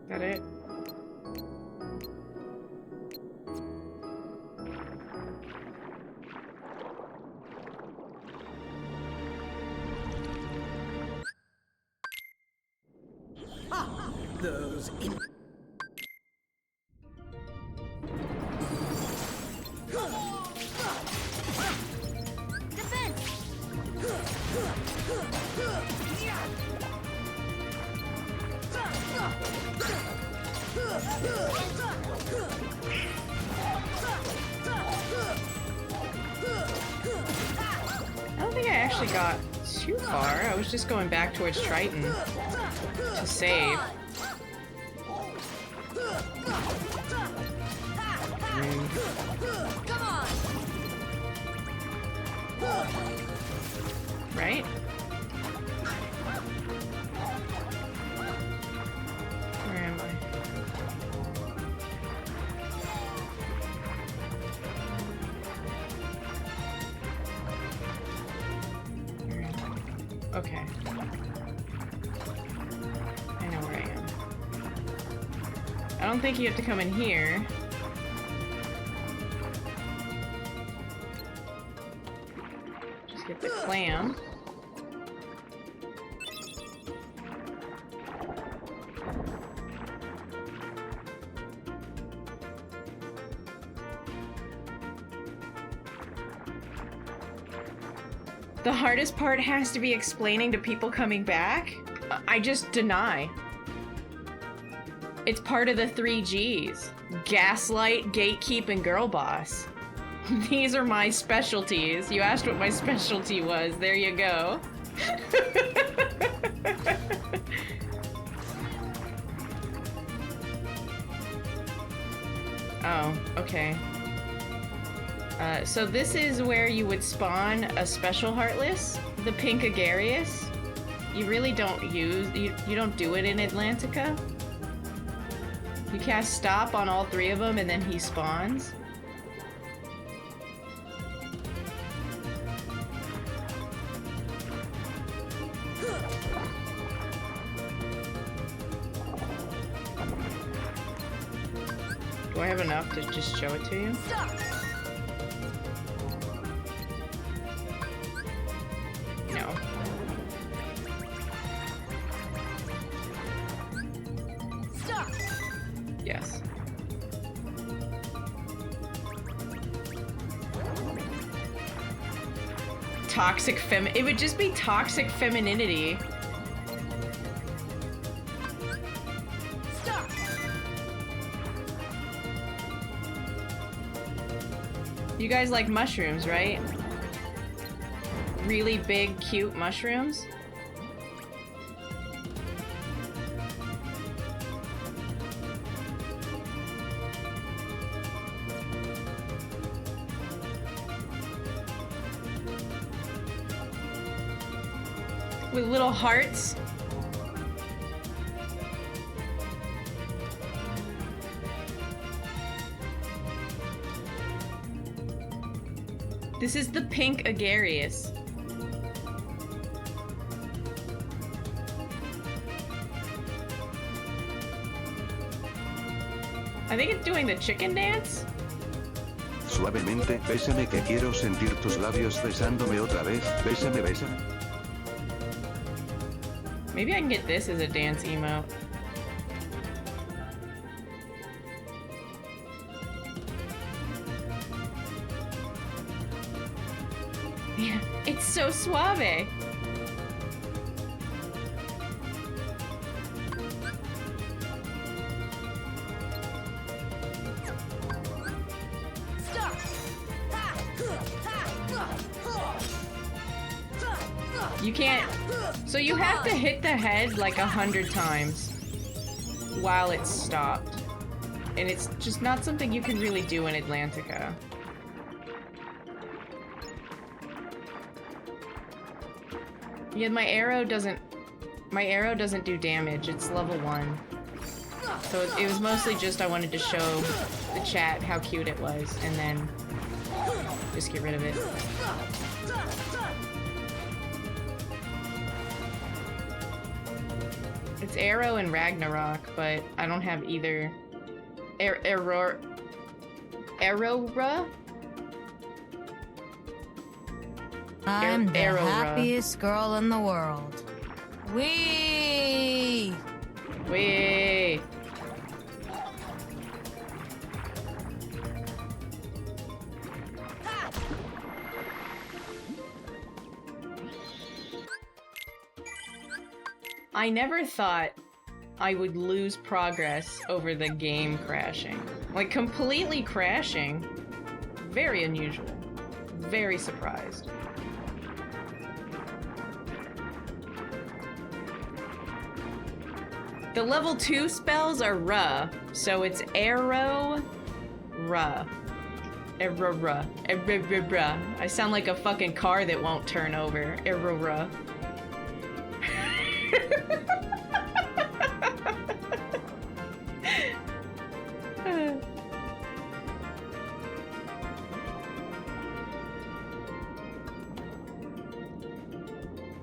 Got it? Those in I don't think I actually got too far. I was just going back towards Triton to save. Right? Where am I? Okay. I know where I am. I don't think you have to come in here. Just get the clam. The hardest part has to be explaining to people coming back. I just deny. It's part of the 3 Gs. Gaslight, gatekeep, and girl boss. These are my specialties. You asked what my specialty was. There you go. Oh, okay. So this is where you would spawn a special Heartless, the Pink Agarius. You really don't you don't do it in Atlantica. You cast stop on all 3 of them and then he spawns. Do I have enough to just show it to you? Stop. No. Stop. Yes. Toxic it would just be toxic femininity. Stop. You guys like mushrooms, right? Really big, cute mushrooms? With little hearts? This is the Pink Agarius. I think it's doing the chicken dance. Suavemente, bésame que quiero sentir tus labios besándome otra vez. Bésame, bésame. Maybe I can get this as a dance emote. Yeah, it's so suave. You can't... So you have to hit the head like 100 times while it's stopped. And it's just not something you can really do in Atlantica. Yeah, my arrow doesn't do damage. It's level 1. So it was mostly just I wanted to show the chat how cute it was, and then just get rid of it. It's Arrow and Ragnarok, but I don't have either. Arrowra? I'm the Arrowra. happiest girl in the world. Wee! Wee! I never thought I would lose progress over the game crashing. Like, completely crashing. Very unusual. Very surprised. The level 2 spells are ruh, so it's arrow, ruh. Erra, erra. I sound like a fucking car that won't turn over. Erra.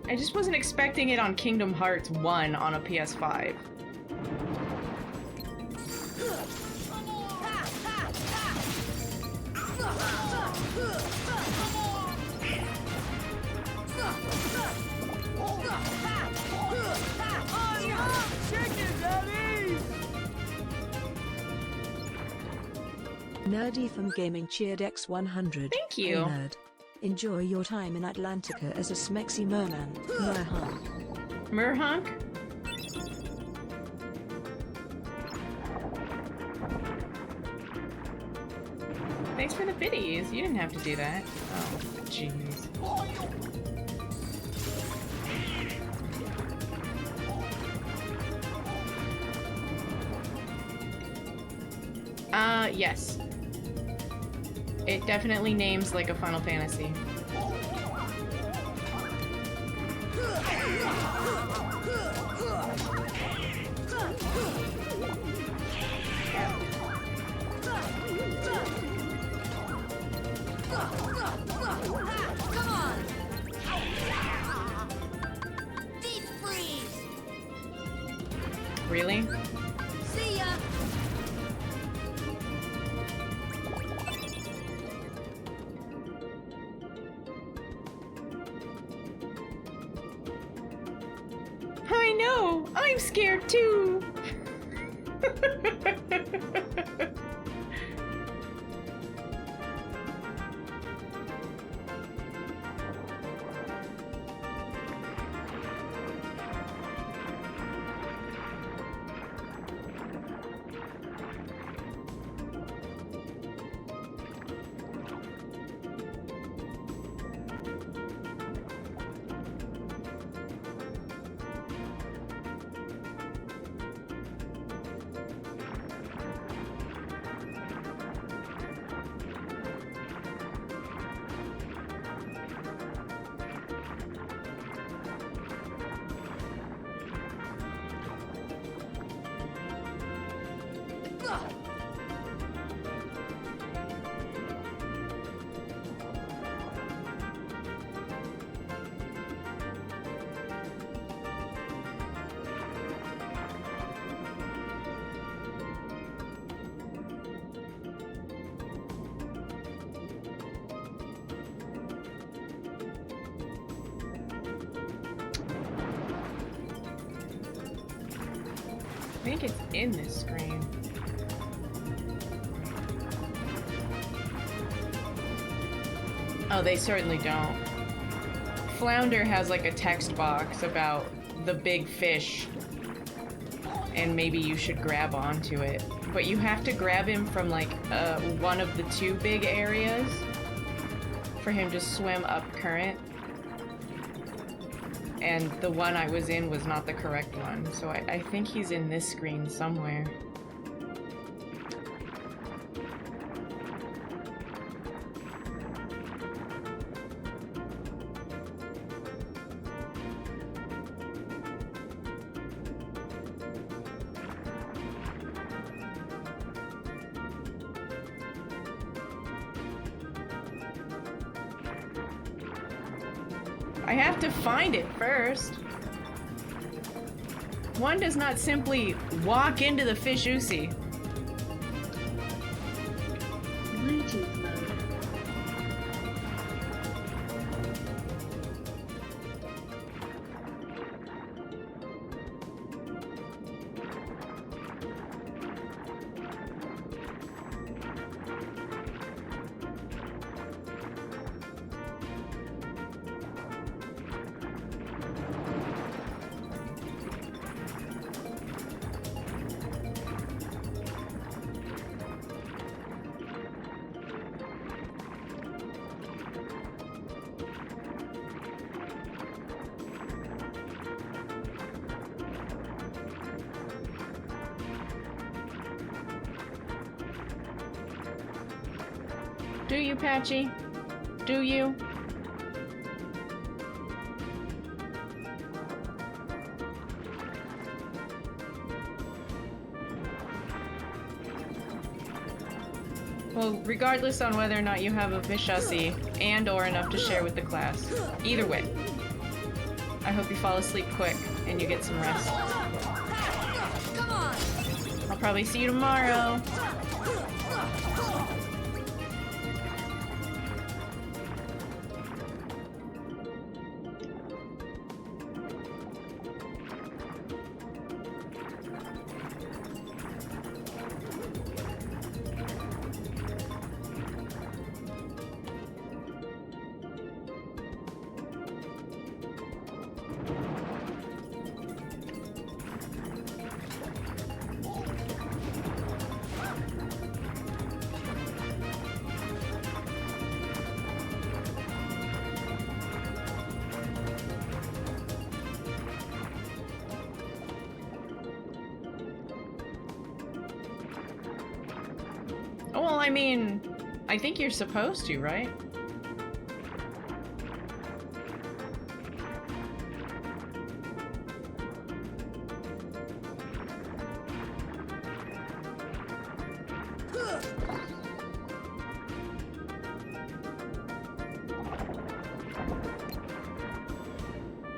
I just wasn't expecting it on Kingdom Hearts 1 on a PS5. Nerdy from Gaming cheered X100. Thank you. Hey, nerd. Enjoy your time in Atlantica as a smexy merman. Merhunk. Merhunk? Thanks for the biddies. You didn't have to do that. Oh, jeez. Yes. It definitely names like a Final Fantasy. Come on! Deep freeze! Really? See ya! I know! I'm scared too! think it's in this screen. Oh, they certainly don't. Flounder has like a text box about the big fish, and maybe you should grab onto it. But you have to grab him from like one of the two big areas for him to swim up current. And the one I was in was not the correct one, so I think he's in this screen somewhere. I have to find it first. One does not simply walk into the fish oozy. Bluetooth mode. Do you, Patchy? Do you? Well, regardless on whether or not you have a Vishasi and or enough to share with the class. Either way. I hope you fall asleep quick and you get some rest. Come on! I'll probably see you tomorrow. Well, I mean, I think you're supposed to, right?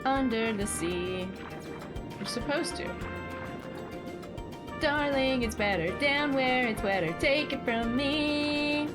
Under the sea. You're supposed to. Darling, it's better down where it's wetter. Take it from me.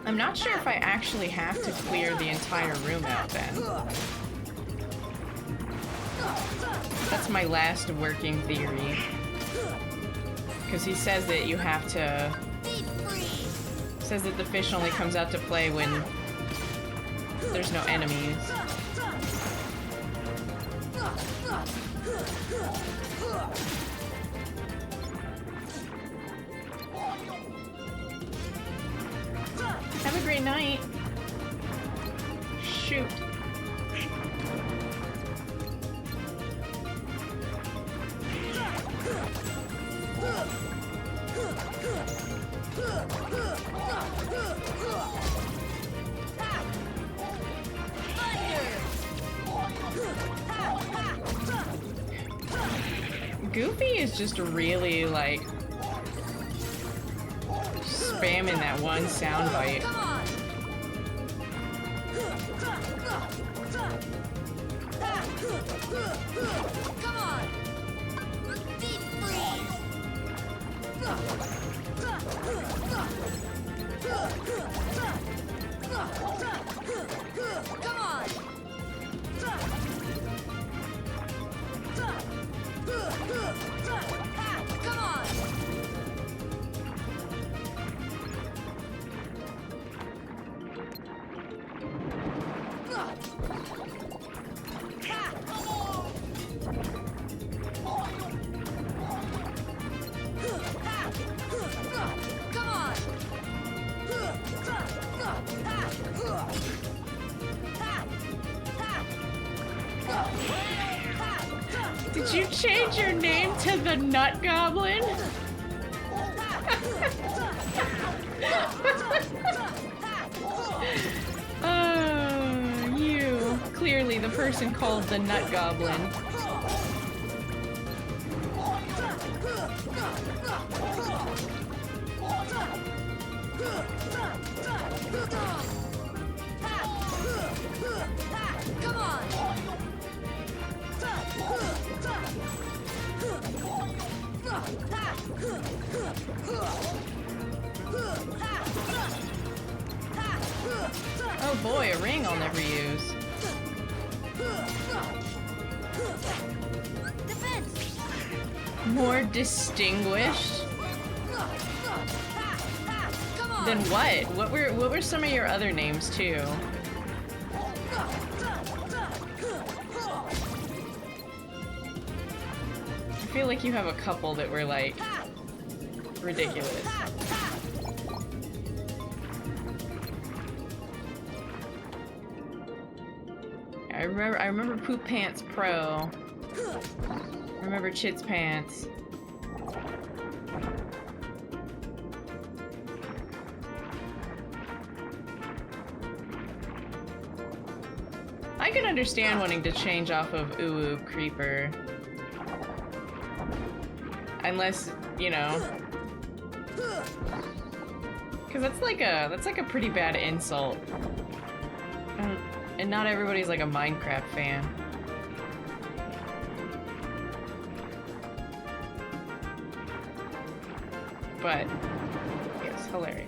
I'm not sure if I actually have to clear the entire room out then. That's my last working theory. Because he says that you have to... Says that the fish only comes out to play when there's no enemies. Have a great night. Shoot. Goofy is just really, like, spamming that one soundbite. Come on! Deep freeze! Come on! Come on! Did you change your name to the Nut Goblin? Oh, you. Clearly the person called the Nut Goblin. Come on! Oh boy, a ring I'll never use. More distinguished? Then what? What were some of your other names too? I feel like you have a couple that were like ridiculous. I remember Poop Pants Pro. I remember Chits Pants. I can understand wanting to change off of Ooh Creeper. Unless, you know. Cause that's like a pretty bad insult. And not everybody's like a Minecraft fan. But yes, hilarious.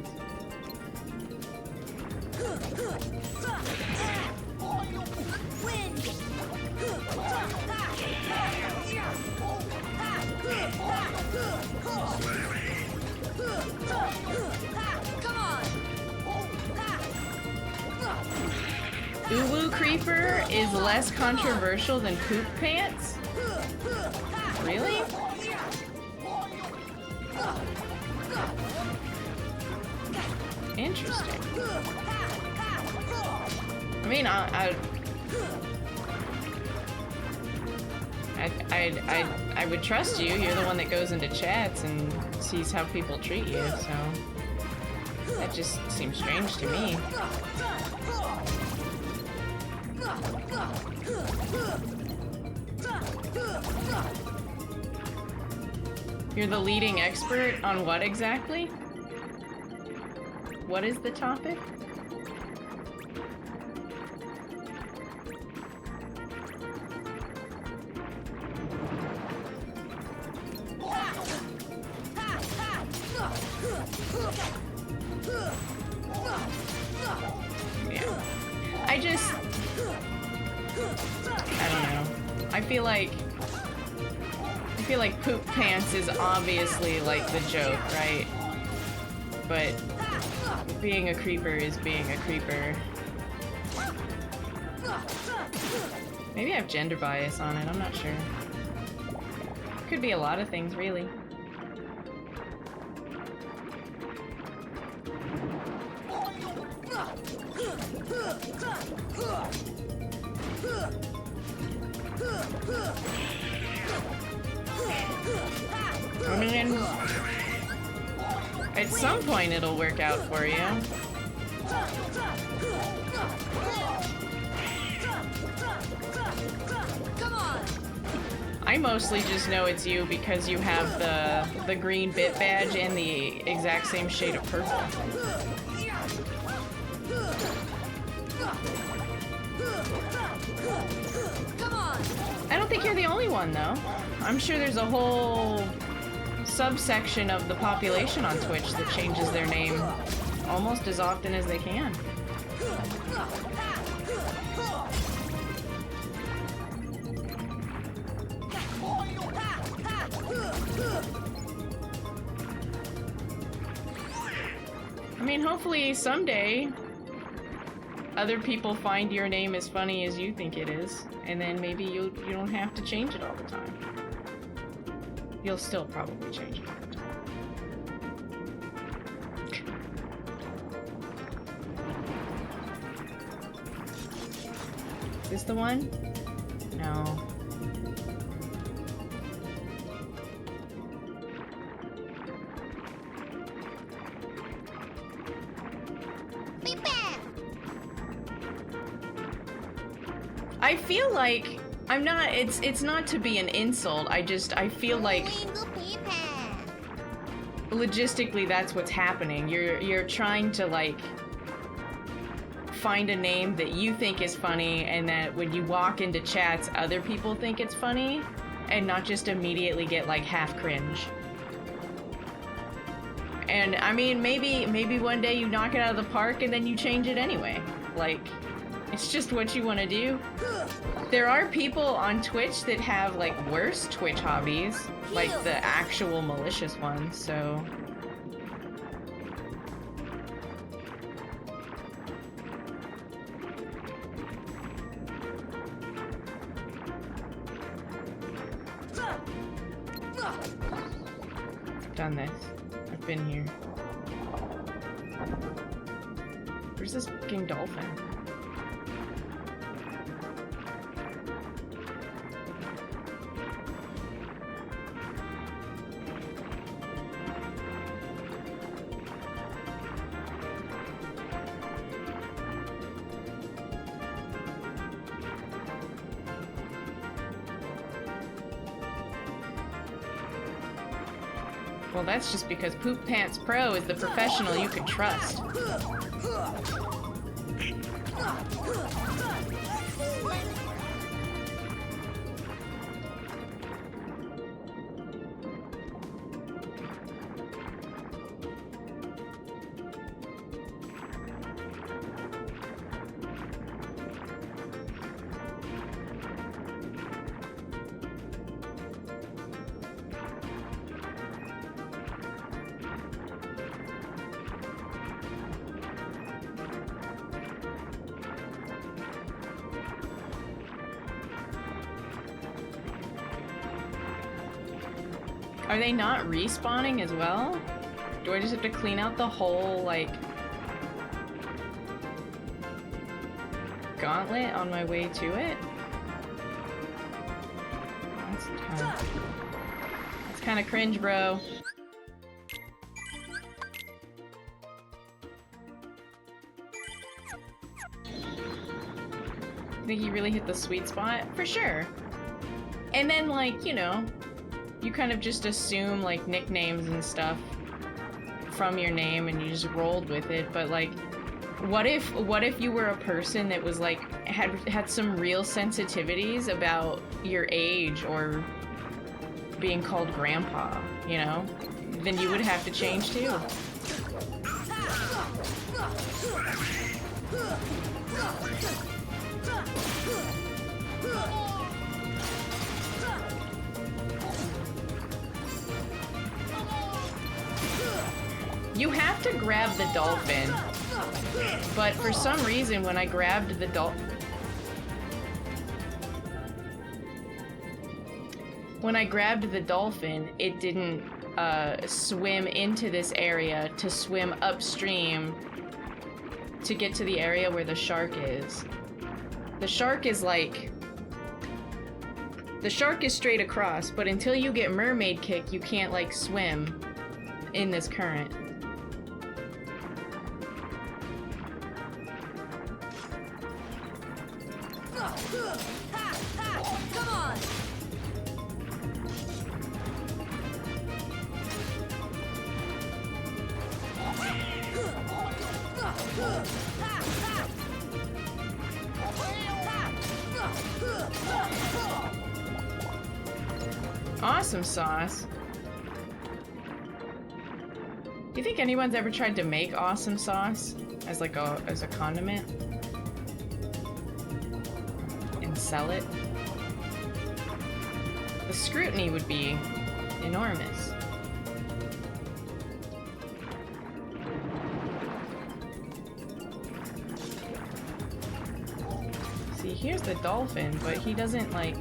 Uwu Creeper is less controversial than Poop Pants? Really? Interesting. I mean, I would trust you. You're the one that goes into chats and sees how people treat you, so that just seems strange to me. You're the leading expert on what exactly? What is the topic? Yeah. I don't know. I feel like Poop Pants is obviously like the joke, right? But being a creeper is being a creeper. Maybe I have gender bias on it, I'm not sure. Could be a lot of things, really. I mean, at some point it'll work out for you. I mostly just know it's you because you have the green bit badge and the exact same shade of purple. I don't think you're the only one, though. I'm sure there's a whole subsection of the population on Twitch that changes their name almost as often as they can. I mean, hopefully someday other people find your name as funny as you think it is, and then maybe you don't have to change it all the time. You'll still probably change it all the time. Is this the one? No. I feel like I'm not, it's not to be an insult, I feel like logistically that's what's happening. You're trying to like find a name that you think is funny, and that when you walk into chats other people think it's funny, and not just immediately get like half cringe. And I mean, maybe one day you knock it out of the park and then you change it anyway. Like, it's just what you want to do. There are people on Twitch that have like worse Twitch hobbies, like the actual malicious ones, so. I've done this. I've been here. Where's this fucking dolphin? Well, that's just because Poop Pants Pro is the professional you can trust. Are they not respawning as well? Do I just have to clean out the whole, like, gauntlet on my way to it? That's kind of cringe, bro. Think you really hit the sweet spot? For sure. And then, like, you know, you kind of just assume like nicknames and stuff from your name and you just rolled with it, but like what if you were a person that was like had some real sensitivities about your age or being called grandpa, you know? Then you would have to change too. You have to grab the dolphin, but for some reason when I grabbed the dolphin, it didn't swim into this area to swim upstream to get to the area where the shark is. The shark is like... The shark is straight across, but until you get mermaid kick, you can't like swim in this current. Awesome sauce. Do you think anyone's ever tried to make awesome sauce as like as a condiment and sell it? The scrutiny would be enormous. See, here's the dolphin, but he doesn't like...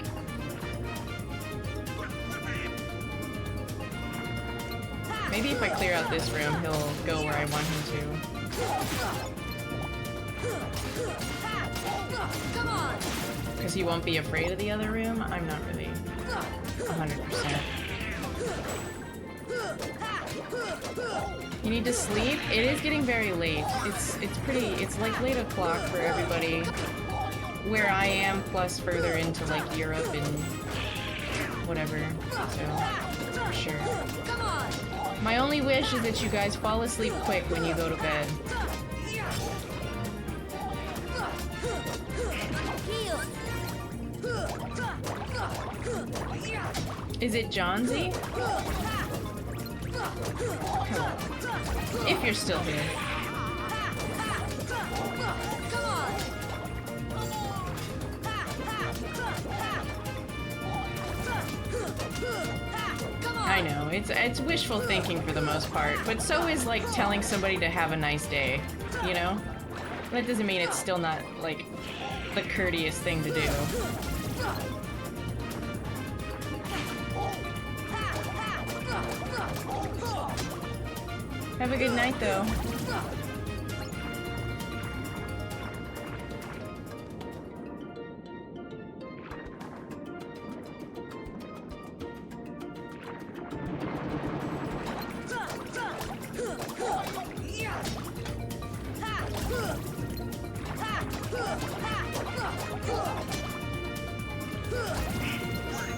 Maybe if I clear out this room, he'll go where I want him to. Because he won't be afraid of the other room? I'm not really 100%. You need to sleep? It is getting very late. It's like late o'clock for everybody where I am, plus further into like Europe and whatever. So, for sure. My only wish is that you guys fall asleep quick when you go to bed. Is it Johnsy? Hello. If you're still here. I know, it's wishful thinking for the most part, but so is like telling somebody to have a nice day, you know? That doesn't mean it's still not like the courteous thing to do. Have a good night though.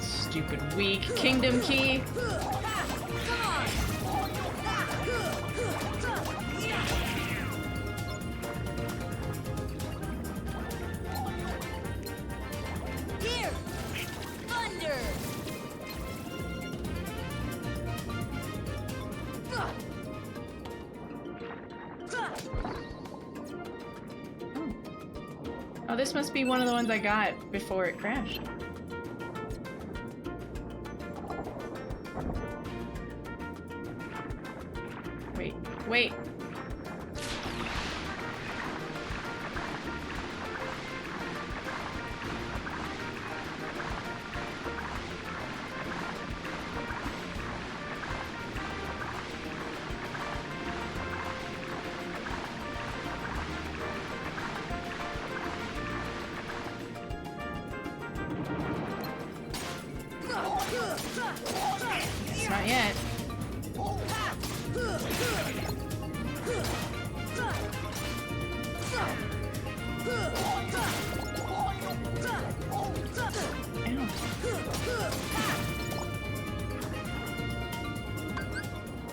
Stupid weak kingdom key. Here! Thunder! Oh, this must be one of the ones I got before it crashed. Wait. It's not yet.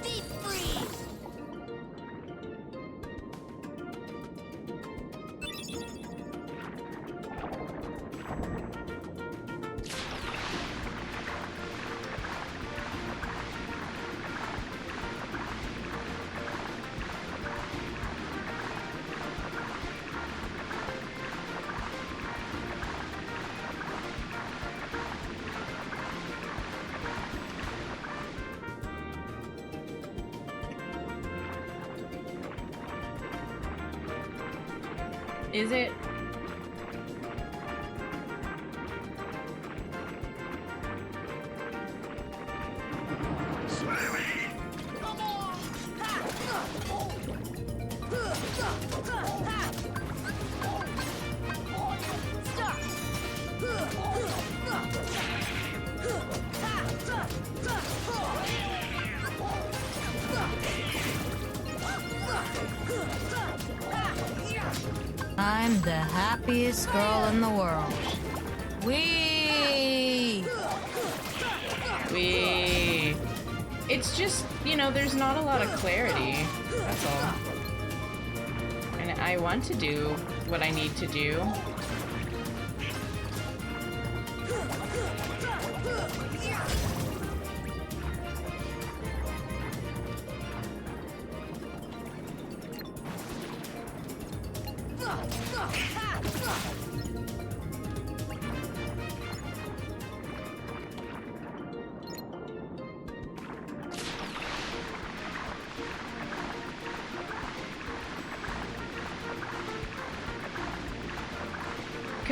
Deep freeze! Is it? I'm the happiest girl in the world. Wee! It's just, you know, there's not a lot of clarity. That's all. And I want to do what I need to do.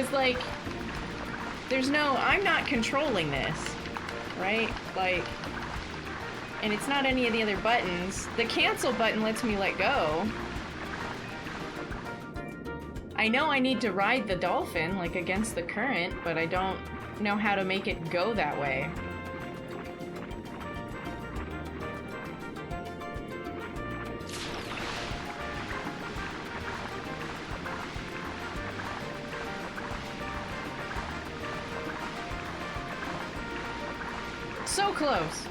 Because, like, I'm not controlling this, right? Like, and it's not any of the other buttons. The cancel button lets me let go. I know I need to ride the dolphin, like, against the current, but I don't know how to make it go that way. So close.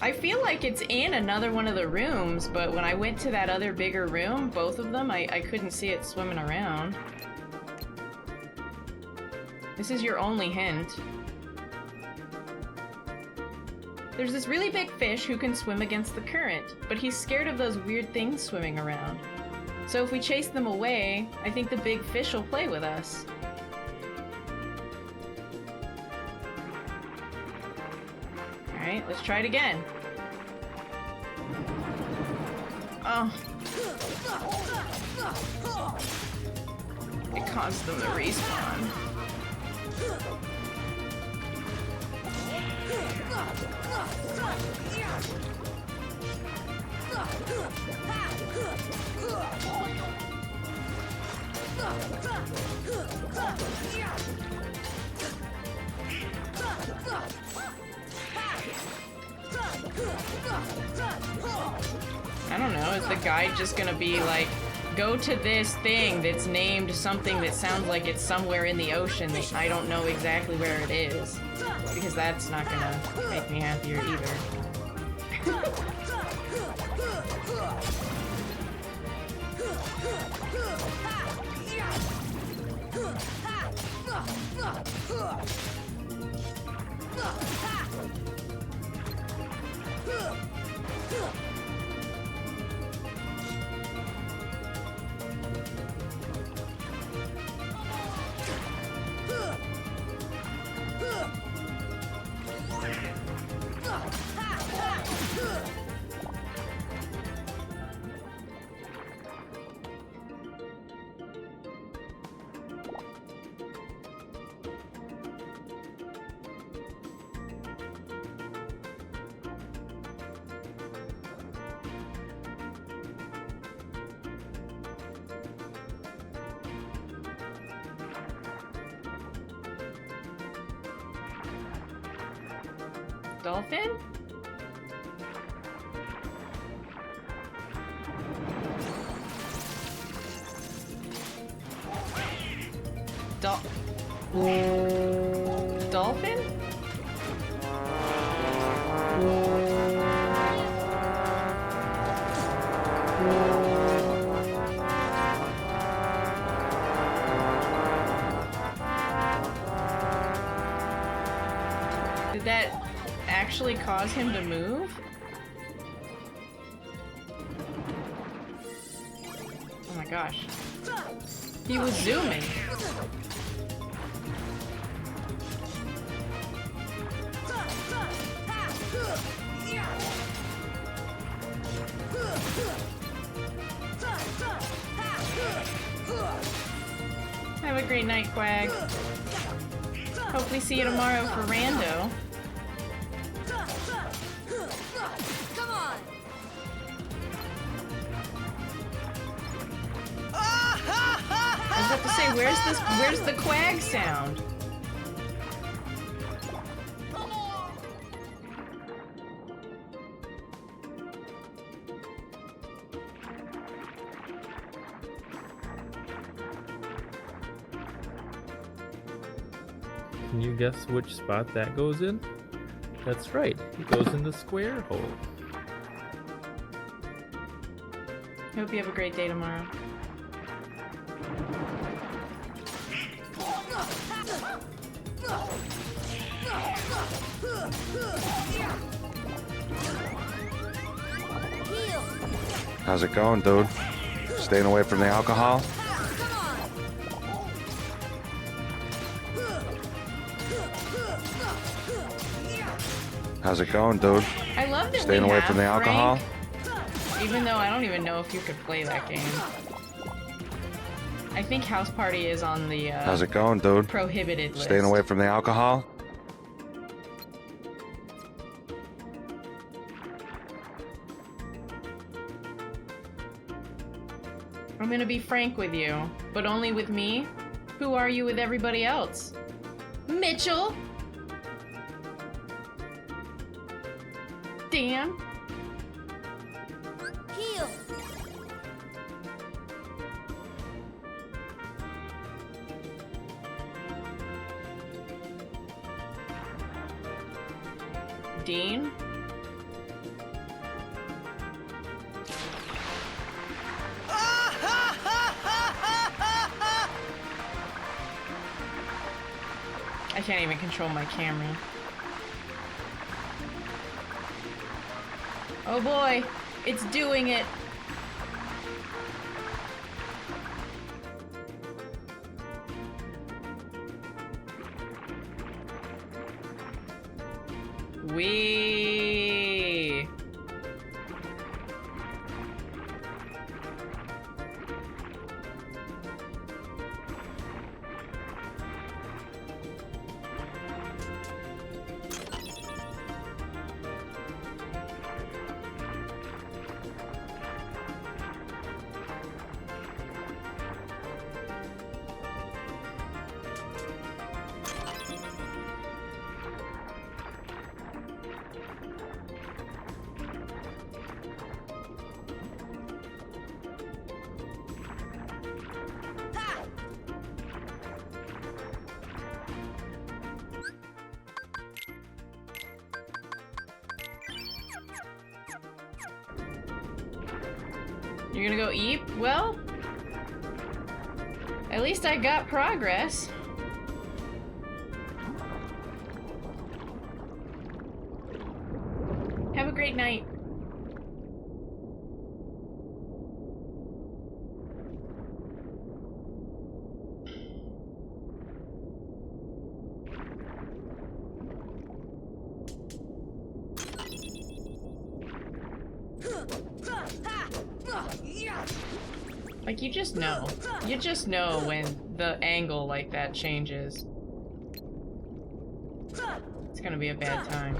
I feel like it's in another one of the rooms, but when I went to that other bigger room, both of them, I couldn't see it swimming around. This is your only hint. There's this really big fish who can swim against the current, but he's scared of those weird things swimming around. So if we chase them away, I think the big fish will play with us. Alright, let's try it again. Oh. It caused them to respawn. I don't know, is the guide just gonna be like, go to this thing that's named something that sounds like it's somewhere in the ocean that I don't know exactly where it is? Because that's not gonna make me happier either. Dolphin? Dolphin? Did that actually cause him to move? Oh my gosh. He was zooming. Have a great night, Quag. Hope we see you tomorrow for Rando. I was about to say, where's the Quag sound? Can you guess which spot that goes in? That's right, it goes in the square hole. Hope you have a great day tomorrow. How's it going, dude? Staying away from the alcohol? How's it going, dude? I love that Staying we away have from the alcohol? Frank, even though I don't even know if you could play that game. I think House Party is on the How's it going, dude? prohibited list. Staying away from the alcohol? I'm gonna be frank with you, but only with me. Who are you with everybody else? Mitchell! Dan? Heal! Dean? I can't even control my camera. Oh boy, it's doing it. Wee. You're gonna go eat? Well, at least I got progress. Have a great night. Like, you just know. You just know when the angle like that changes. It's gonna be a bad time.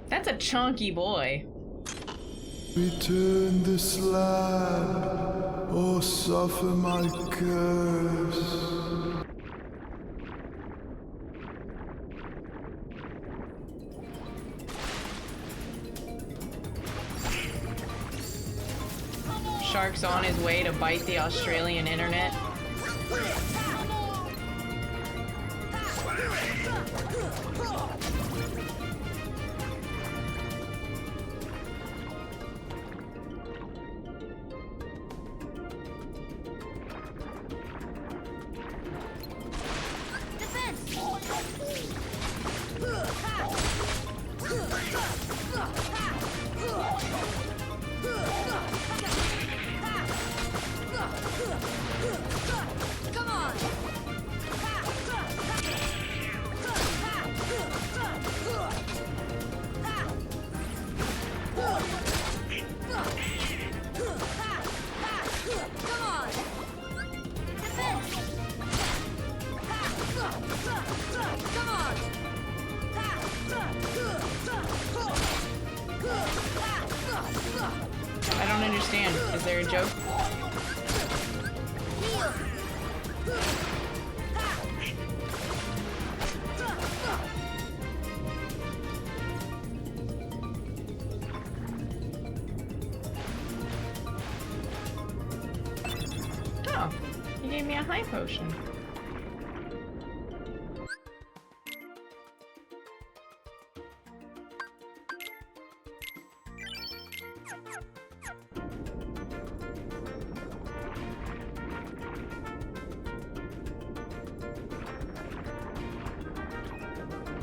That's a chunky boy. Return the slab, or suffer my curse. Shark's on his way to bite the Australian internet. Come on! I don't understand. Is there a joke? Oh, he gave me a high potion.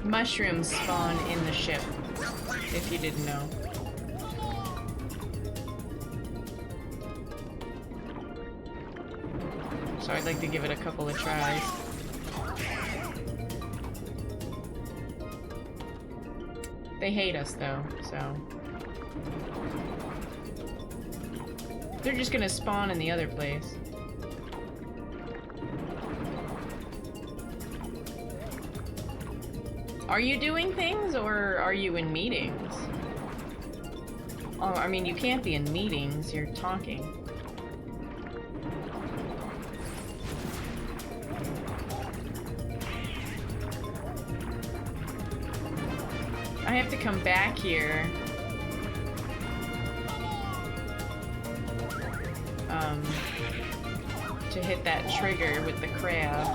Mushrooms spawn in the ship, if you didn't know. So I'd like to give it a couple of tries. They hate us though, so... They're just gonna spawn in the other place. Are you doing things, or are you in meetings? Oh, I mean, you can't be in meetings, you're talking. I have to come back here. To hit that trigger with the crab.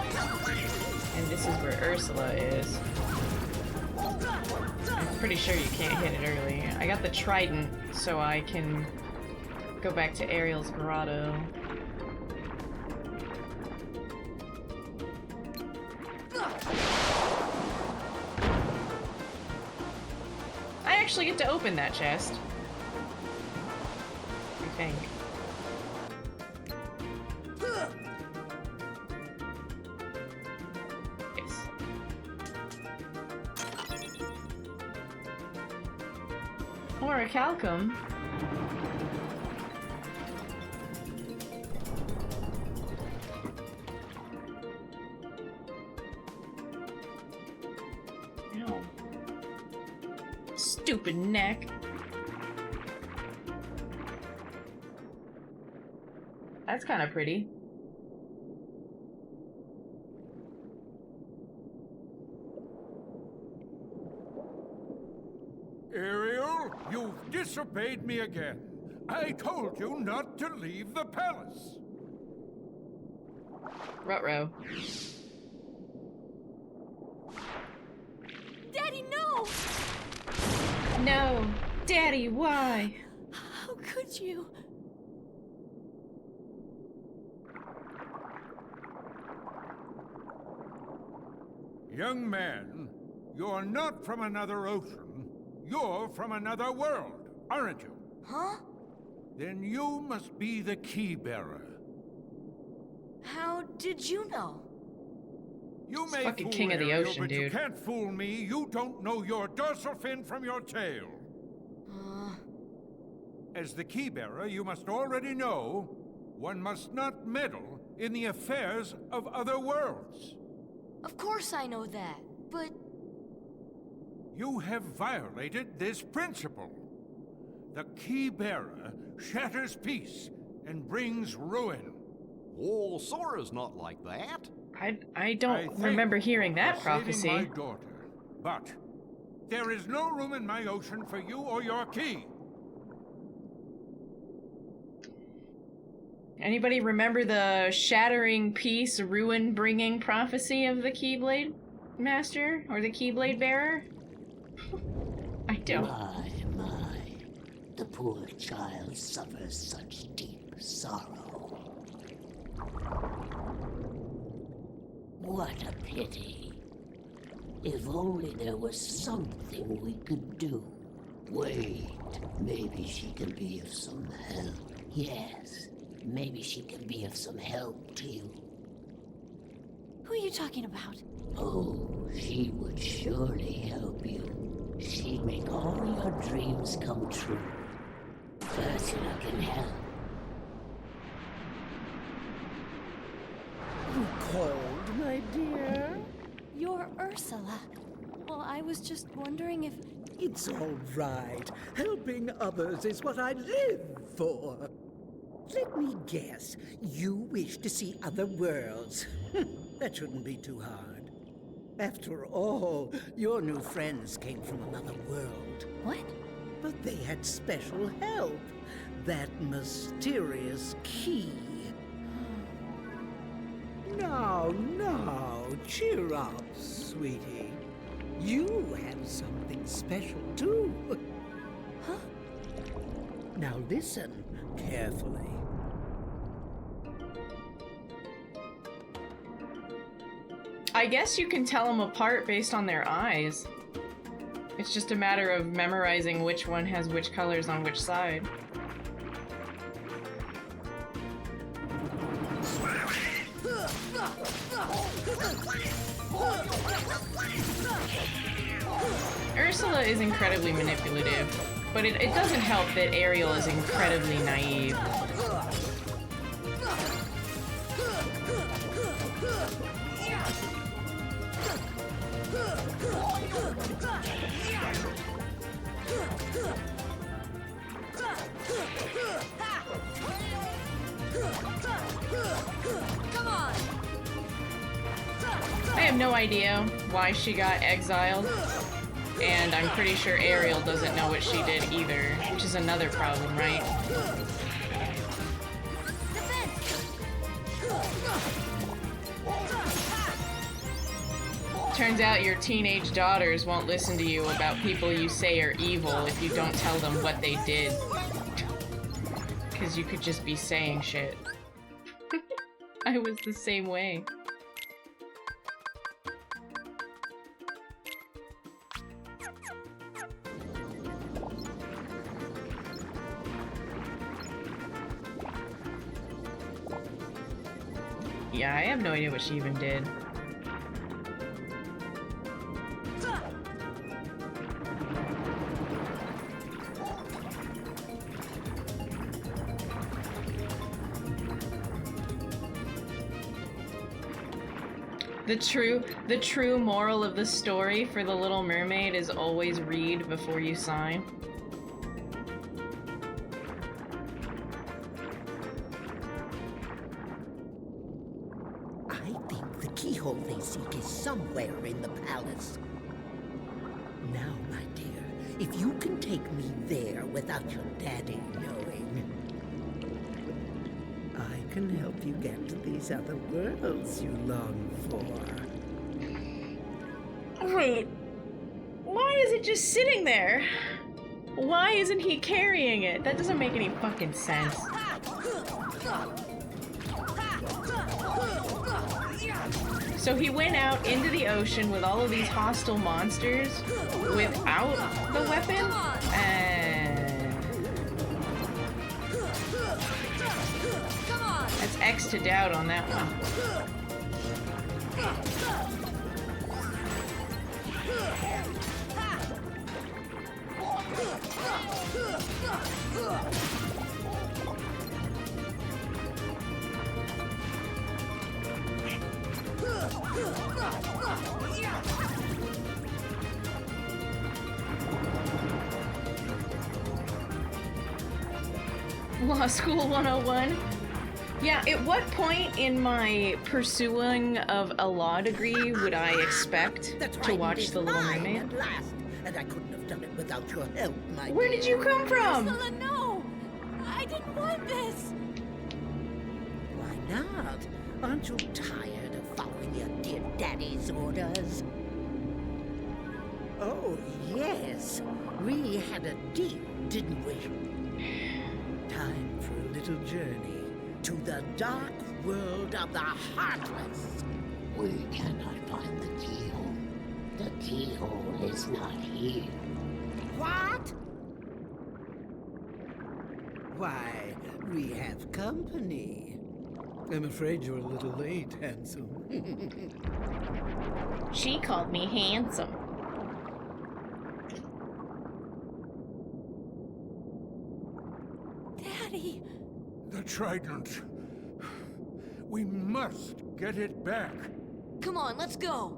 And this is where Ursula is. I'm pretty sure you can't hit it early. I got the trident so I can go back to Ariel's grotto. I actually get to open that chest. I think. Or a calcum. Ow. Stupid neck. That's kind of pretty. Ariel, you've disobeyed me again. I told you not to leave the palace. Ruh-roh. Daddy, no! No! Daddy, why? How could you? Young man, you're not from another ocean. You're from another world, aren't you? Huh? Then you must be the key bearer. How did you know? You may fucking fool king of the Ariel, ocean, but dude. you can't fool me. You don't know your dorsal fin from your tail. As the key bearer, you must already know one must not meddle in the affairs of other worlds. Of course I know that, but... You have violated this principle. The key bearer shatters peace and brings ruin. Oh, Sora's not like that. I don't remember hearing that prophecy. Saving my daughter, but there is no room in my ocean for you or your key. Anybody remember the shattering peace, ruin-bringing prophecy of the Keyblade Master? Or the Keyblade Bearer? I don't. My. The poor child suffers such deep sorrow. What a pity. If only there was something we could do. Wait, maybe she can be of some help. Yes, maybe she can be of some help to you. Who are you talking about? Oh, she would surely help you. She'd make all your dreams come true. Ursula can help. You called, my dear? You're Ursula. Well, I was just wondering if... It's all right. Helping others is what I live for. Let me guess. You wish to see other worlds. That shouldn't be too hard. After all, your new friends came from another world. What? But they had special help. That mysterious key. Now, cheer up, sweetie. You have something special, too. Huh? Now listen carefully. I guess you can tell them apart based on their eyes. It's just a matter of memorizing which one has which colors on which side. Ursula is incredibly manipulative, but it doesn't help that Ariel is incredibly naive. Come on! I have no idea why she got exiled, and I'm pretty sure Ariel doesn't know what she did either, which is another problem, right? Turns out your teenage daughters won't listen to you about people you say are evil if you don't tell them what they did. Because you could just be saying shit. I was the same way. Yeah, I have no idea what she even did. The true moral of the story for The Little Mermaid is always read before you sign. I think the keyhole they seek is somewhere in the palace. Now, my dear, if you can take me there without your daddy knowing, I can help you get to these other worlds you long for. Wait, why is it just sitting there? Why isn't he carrying it? That doesn't make any fucking sense. So he went out into the ocean with all of these hostile monsters without the weapon? That's X to doubt on that one. Law School 101? Yeah, at what point in my pursuing of a law degree would I expect to watch The Little Mermaid? And I couldn't have done it without your help, my Where did you come from? Ursula, no! I didn't want this! Why not? Aren't you tired of following your dear daddy's orders? Oh, yes. We had a deal, didn't we? Time for a little journey to the dark world of the Heartless. We cannot find the keyhole. The keyhole is not here. What? Why, we have company. I'm afraid you're a little late, handsome. She called me handsome. Daddy! The trident. We must get it back. Come on, let's go.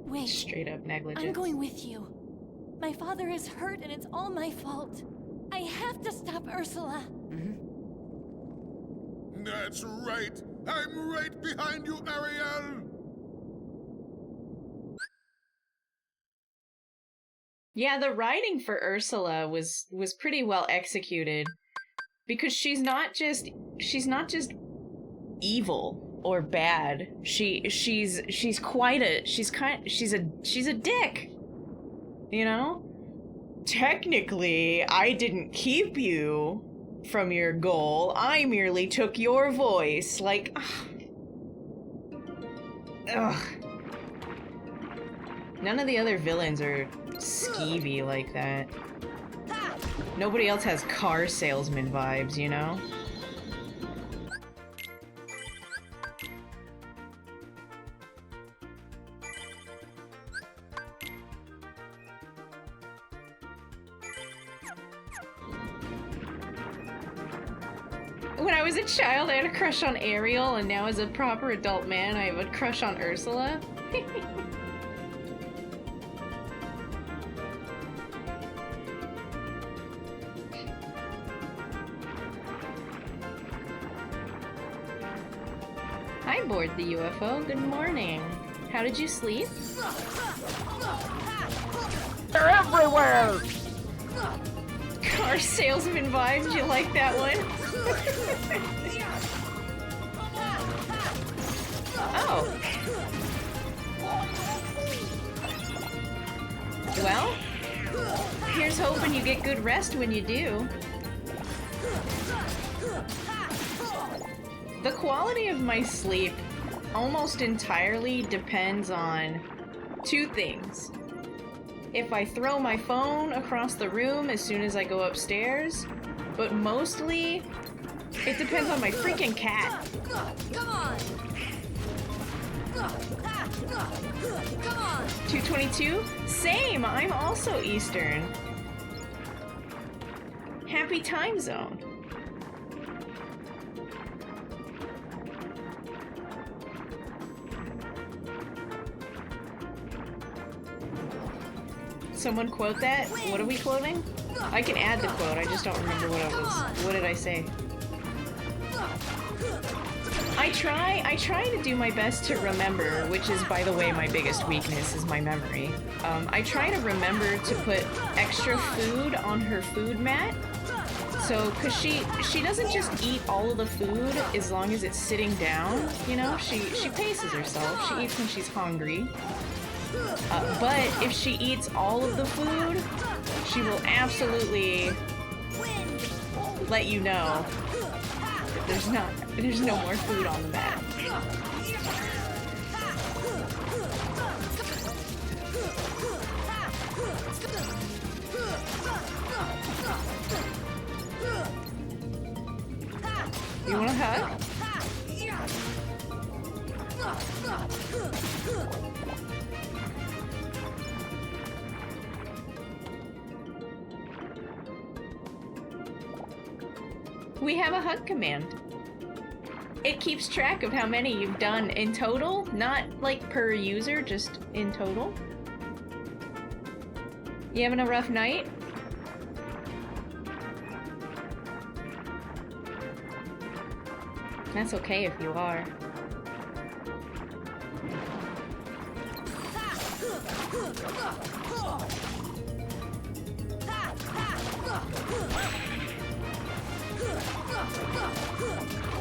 Wait. Straight up negligence. I'm going with you. My father is hurt and it's all my fault. I have to stop Ursula. That's right. I'm right behind you, Ariel. Yeah, the writing for Ursula was pretty well executed, because she's not just evil or bad. She's a dick. You know? Technically, I didn't keep you from your goal. I merely took your voice. Like, Ugh. None of the other villains are skeevy like that. Nobody else has car salesman vibes, you know? When I was a child, I had a crush on Ariel, and now as a proper adult man, I have a crush on Ursula. Hi, aboard the UFO. Good morning. How did you sleep? They're everywhere! Car salesman vibes, you like that one? Oh. Well, here's hoping you get good rest when you do. The quality of my sleep almost entirely depends on two things. If I throw my phone across the room as soon as I go upstairs, but mostly it depends on my freaking cat. Come on! Come on! 222? Same! I'm also Eastern. Happy time zone. Someone quote that? What are we quoting? I can add the quote, I just don't remember what it was. What did I say? I try to do my best to remember, which is, by the way, my biggest weakness is my memory. I try to remember to put extra food on her food mat. So, cause she doesn't just eat all of the food as long as it's sitting down, you know? She paces herself, she eats when she's hungry. But if she eats all of the food, she will absolutely let you know that there's no more food on the mat. You want a hug? We have a hug command. It keeps track of how many you've done in total, not like per user, just in total. You having a rough night? That's okay if you are.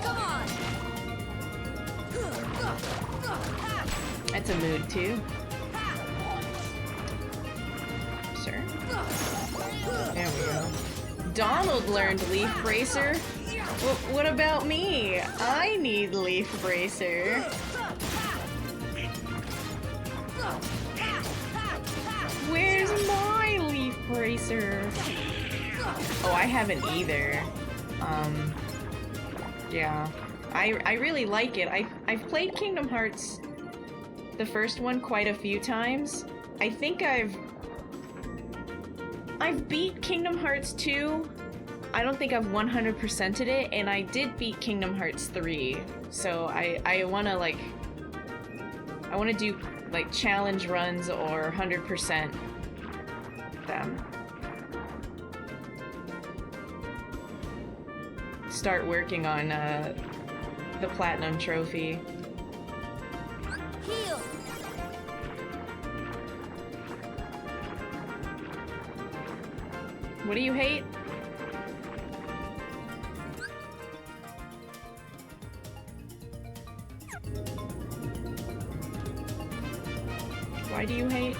Come on! That's a mood too. Sir? There we go. Donald learned Leaf Bracer. What about me? I need Leaf Bracer. Where's my Leaf Bracer? Oh, I haven't either. Yeah. I really like it. I've played Kingdom Hearts, the first one, quite a few times. I think I've beat Kingdom Hearts 2. I don't think I've 100%ed it, and I did beat Kingdom Hearts 3. So I wanna do like challenge runs or 100% them. Start working on the Platinum Trophy. Heal. What do you hate? Why do you hate?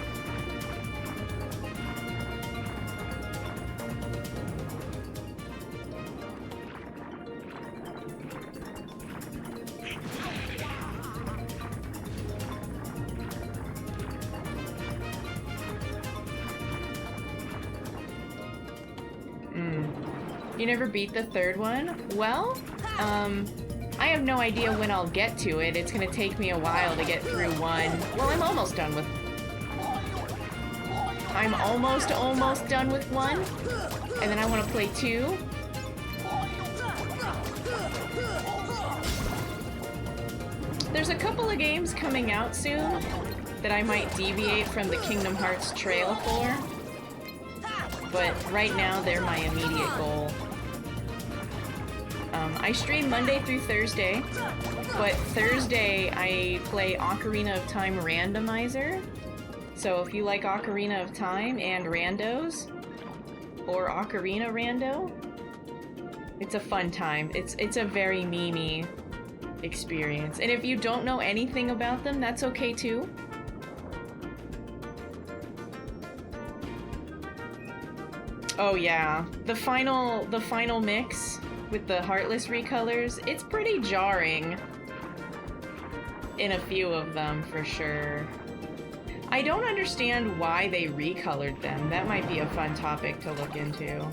You never beat the third one? Well, I have no idea when I'll get to it. It's gonna take me a while to get through one. Well, I'm almost done with... I'm almost done with one. And then I want to play 2. There's a couple of games coming out soon that I might deviate from the Kingdom Hearts trail for. But right now, they're my immediate goal. I stream Monday through Thursday, but Thursday I play Ocarina of Time Randomizer. So if you like Ocarina of Time and randos, or Ocarina Rando, it's a fun time. It's a very memey experience. And if you don't know anything about them, that's okay too. Oh yeah, the final mix with the Heartless recolors, it's pretty jarring in a few of them for sure. I don't understand why they recolored them. That might be a fun topic to look into.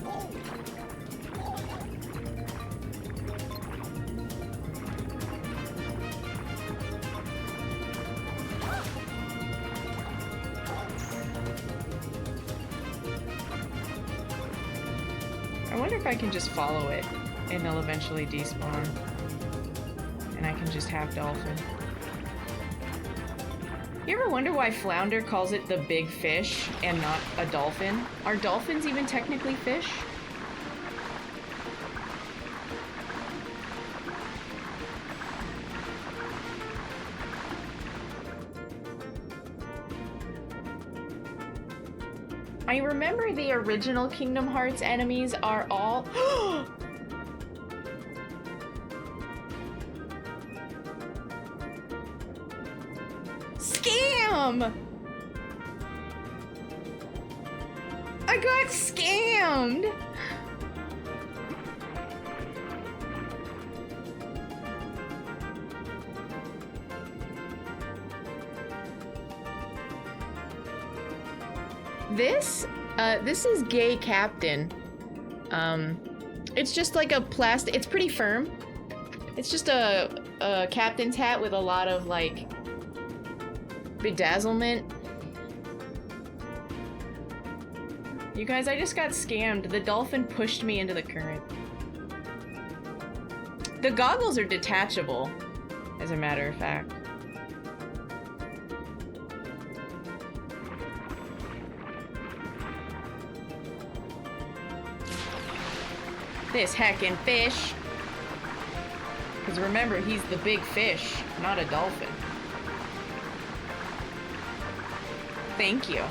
I wonder if I can just follow it and they'll eventually despawn. And I can just have Dolphin. You ever wonder why Flounder calls it the big fish and not a dolphin? Are dolphins even technically fish? I remember the original Kingdom Hearts enemies are all... Scam! I got scammed! This is Gay Captain. It's just like a plastic, it's pretty firm. It's just a captain's hat with a lot of like bedazzlement. You guys, I just got scammed. The dolphin pushed me into the current. The goggles are detachable, as a matter of fact. This heckin' fish. Because remember, he's the big fish, not a dolphin. Thank you.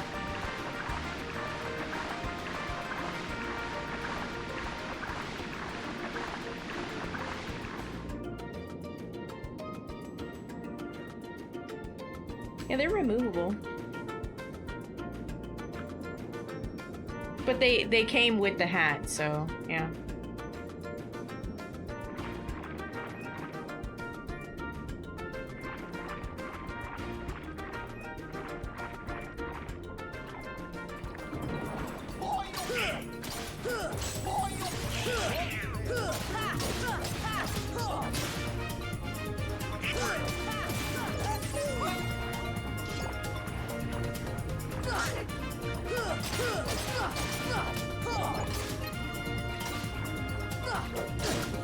Yeah, they're removable. But they came with the hat, so yeah.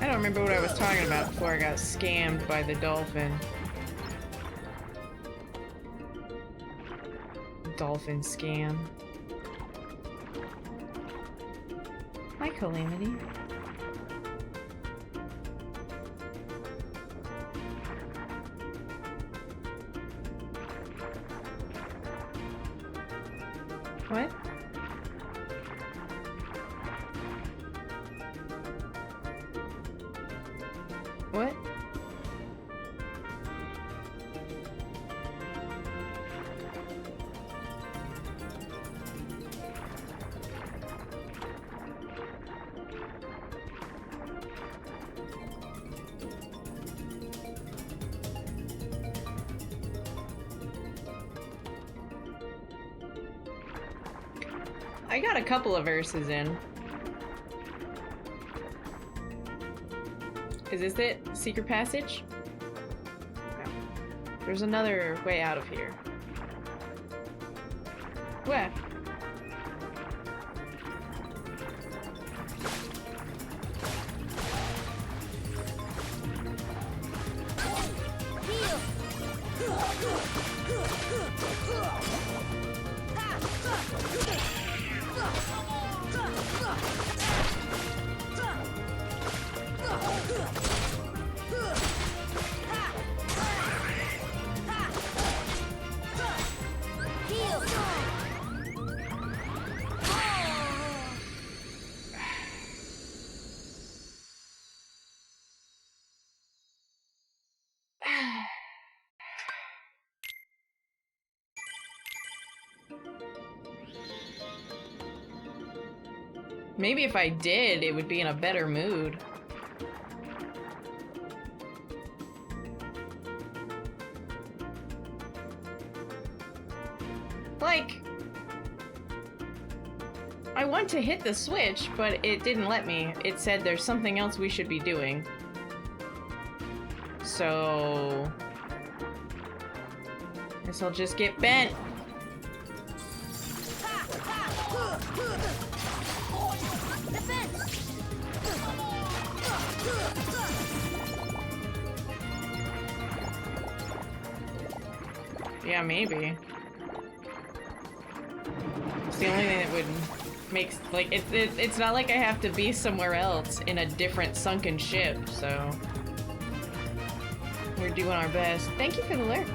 I don't remember what I was talking about before I got scammed by the dolphin. Dolphin scam. Hi, Calamity. What? What? I got a couple of verses in. Is this it? Secret passage? No. There's another way out of here. Where? Maybe if I did, it would be in a better mood. Like, I want to hit the switch, but it didn't let me. It said there's something else we should be doing. So, guess I'll just get bent. Yeah, maybe. It's the only thing that would make, like, it's not like I have to be somewhere else in a different sunken ship, so we're doing our best. Thank you for the lurk.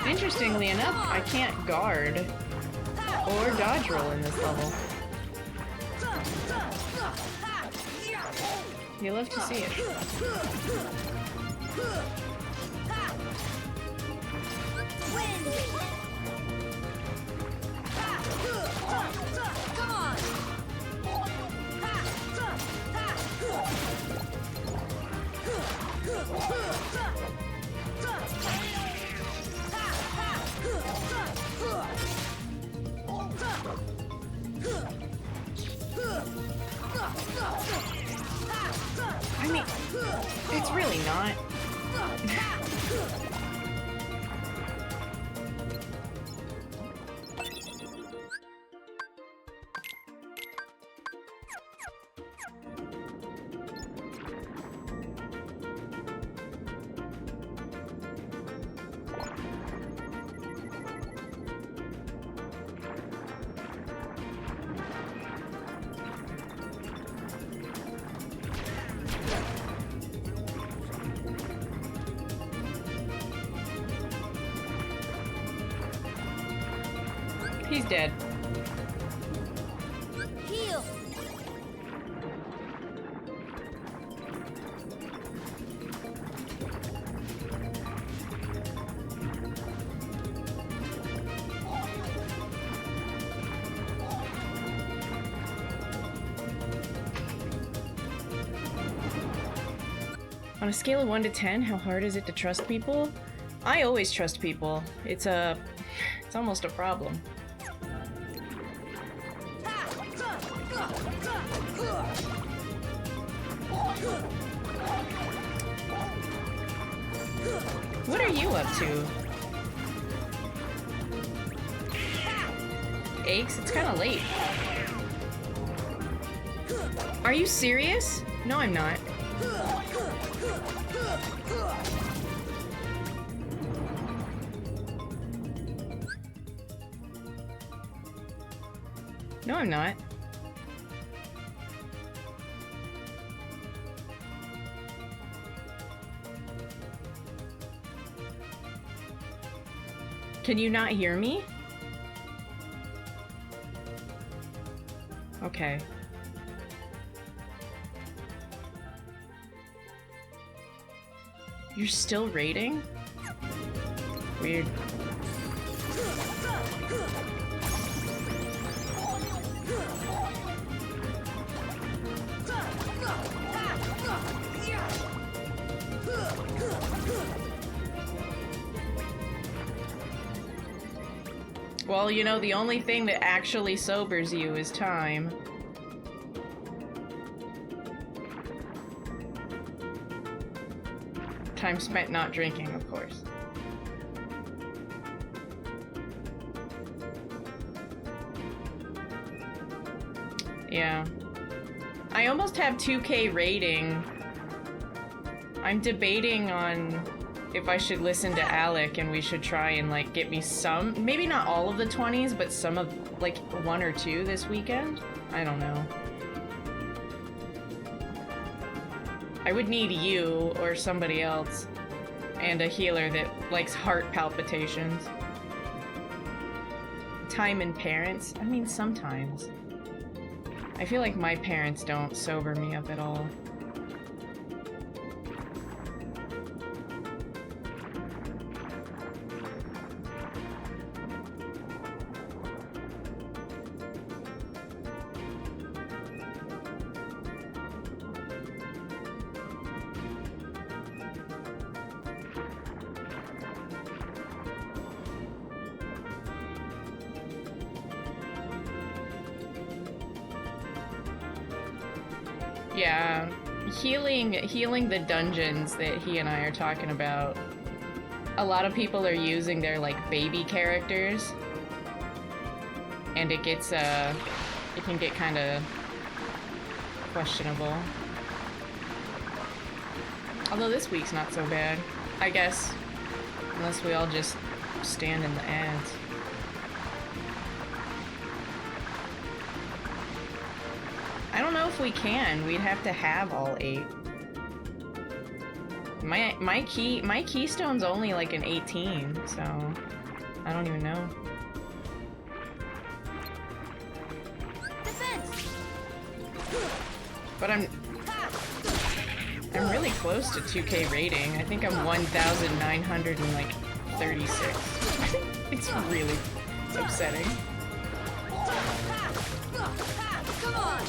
Interestingly enough, I can't guard or dodge roll in this level. You love to see it. I mean, it's really not. He's dead. Heal. On a scale of 1 to 10, how hard is it to trust people? I always trust people. It's almost a problem. What are you up to? Aches? It's kind of late. Are you serious? No, I'm not. No, I'm not. Can you not hear me? Okay. You're still raiding? Weird. Well, you know, the only thing that actually sobers you is time. Time spent not drinking, of course. Yeah. I almost have 2K rating. I'm debating on if I should listen to Alec and we should try and like get me some, maybe not all of the 20s, but some of like 1 or 2 this weekend. I don't know. I would need you or somebody else and a healer that likes heart palpitations. Time and parents? I mean, sometimes. I feel like my parents don't sober me up at all. Yeah, healing the dungeons that he and I are talking about. A lot of people are using their like baby characters, and it gets it can get kind of questionable. Although this week's not so bad, I guess, unless we all just stand in the ads. I don't know if we can. We'd have to have all 8. My keystone's only like an 18, so I don't even know. Defense. But I'm really close to 2K rating. I think I'm 1,936. It's really upsetting. Come on. Come on.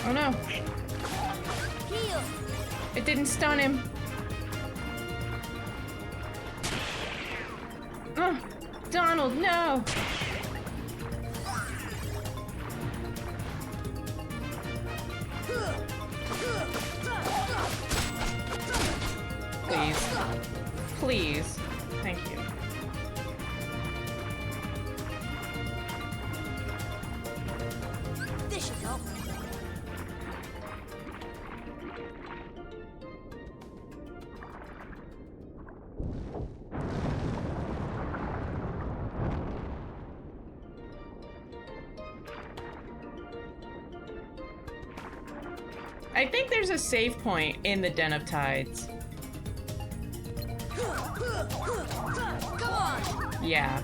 Oh no. Heal. It didn't stun him. Oh, Donald, no. Please. Please. Thank you. This should help. I think there's a save point in the Den of Tides. Come on. Yeah.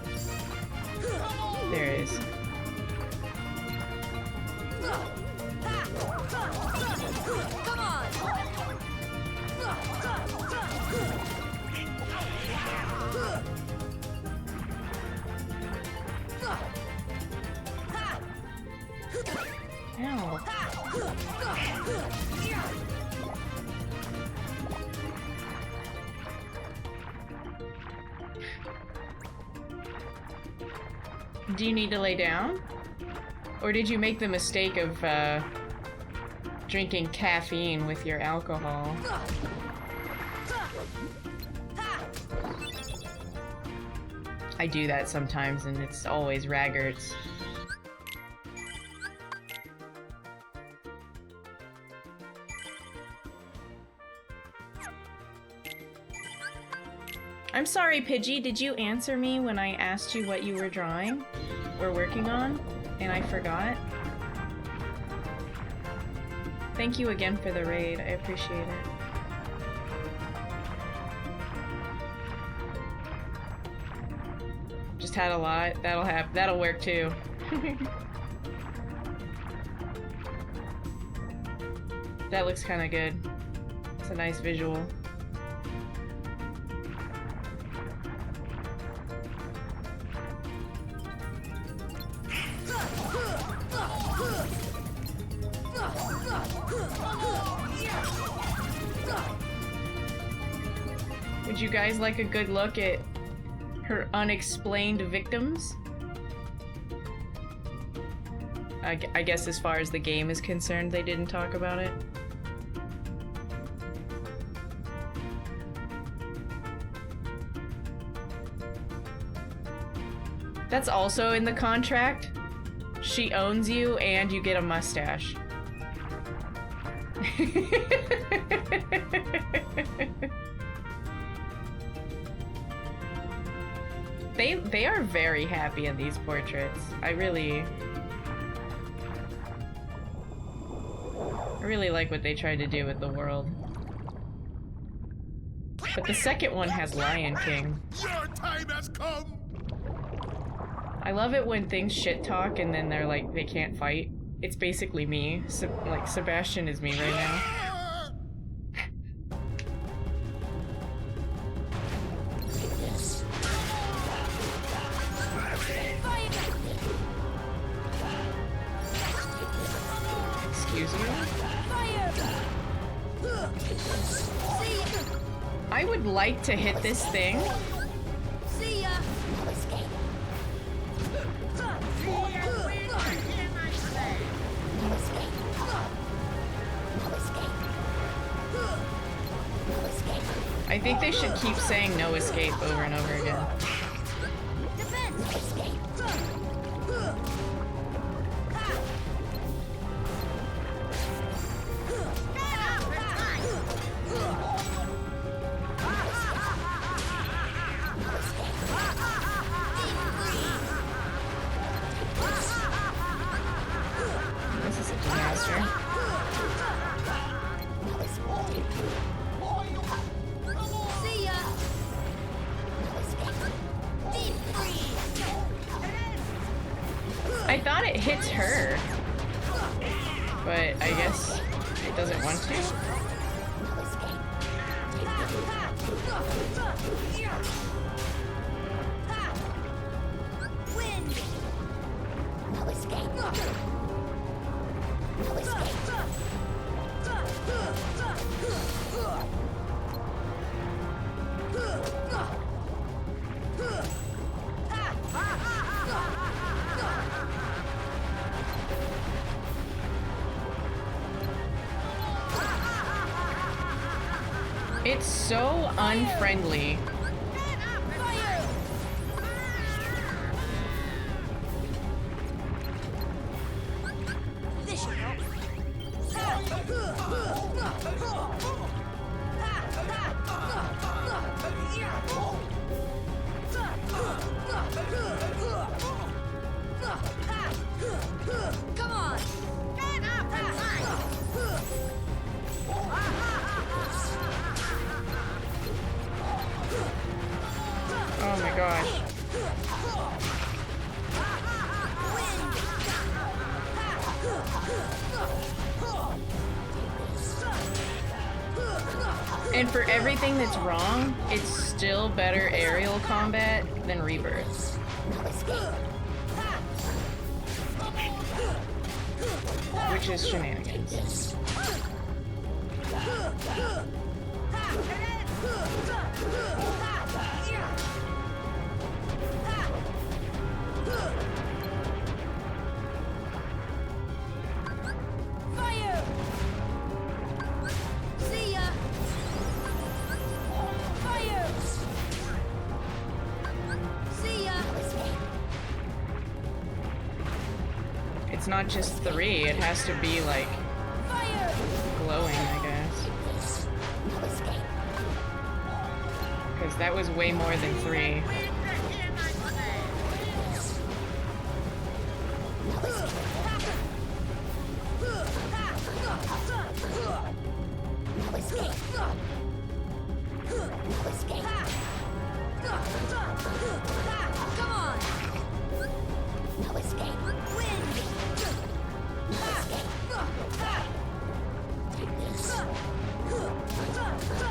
There is. Come on. Ow. Do you need to lay down? Or did you make the mistake of drinking caffeine with your alcohol? I do that sometimes and it's always raggarts. I'm sorry, Pidgey, did you answer me when I asked you what you were drawing or working on, and I forgot? Thank you again for the raid, I appreciate it. Just had a lot, that'll work too. That looks kinda good. It's a nice visual. Would you guys like a good look at her unexplained victims? I guess as far as the game is concerned, they didn't talk about it. That's also in the contract. She owns you and you get a mustache. They are very happy in these portraits. I really like what they tried to do with the world. But the second one has Lion King. Your time has come. I love it when things shit talk and then they're like, they can't fight. It's basically me. Like, Sebastian is me right now. Excuse me? I would like to hit this thing. See ya. I think they should keep saying no escape over and over again. This is a disaster. See ya. I thought it hits her, but I guess it doesn't want to. It's so unfriendly. This should help. Come on. Oh my gosh. And for everything that's wrong, it's still better aerial combat than Rebirth. Which is shenanigans. Fire! See ya! Fire! See ya! It's not just 3, it has to be like glowing, I guess. Because that was way more than 3. Come on! No escape. Win! Take this.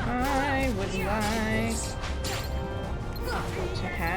I would like to have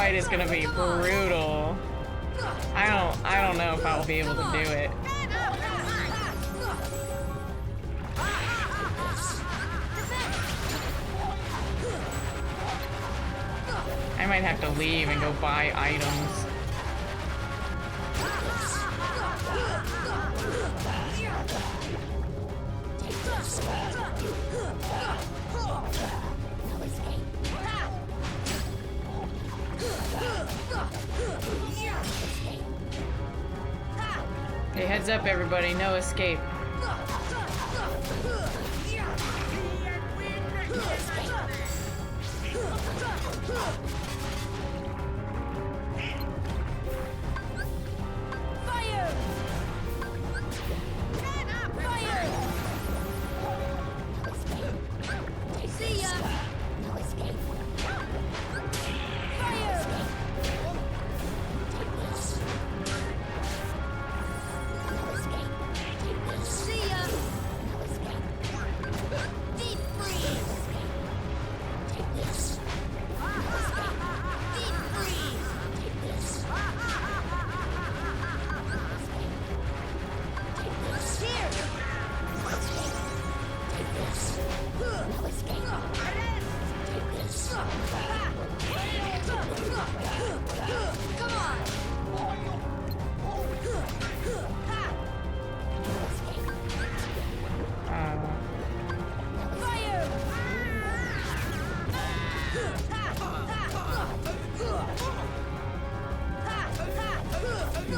fight is gonna be brutal. I don't know if I'll be able to do it. I might have to leave and go buy items. Hey, heads up everybody, no escape.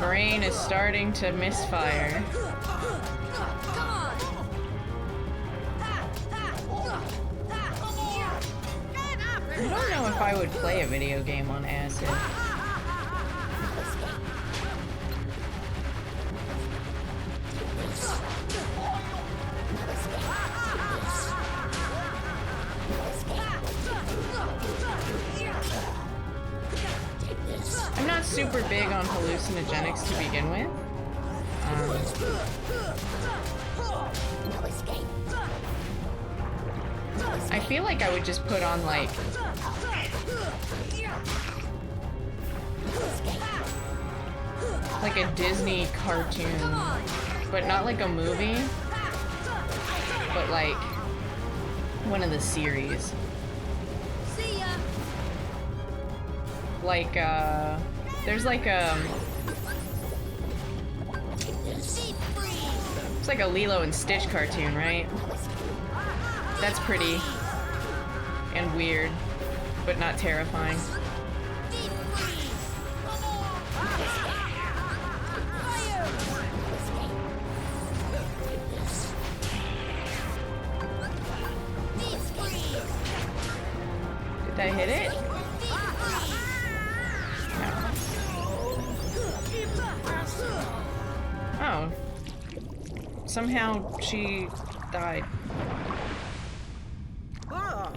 Brain is starting to misfire. I don't know if I would play a video game on acid. I'm not super big on hallucinogenics to begin with. I feel like I would just put on like a Disney cartoon, but not like a movie, but like one of the series. Like there's like it's like a Lilo and Stitch cartoon, right? That's pretty and weird, but not terrifying. Did I hit it? Oh. Somehow she died. Ah.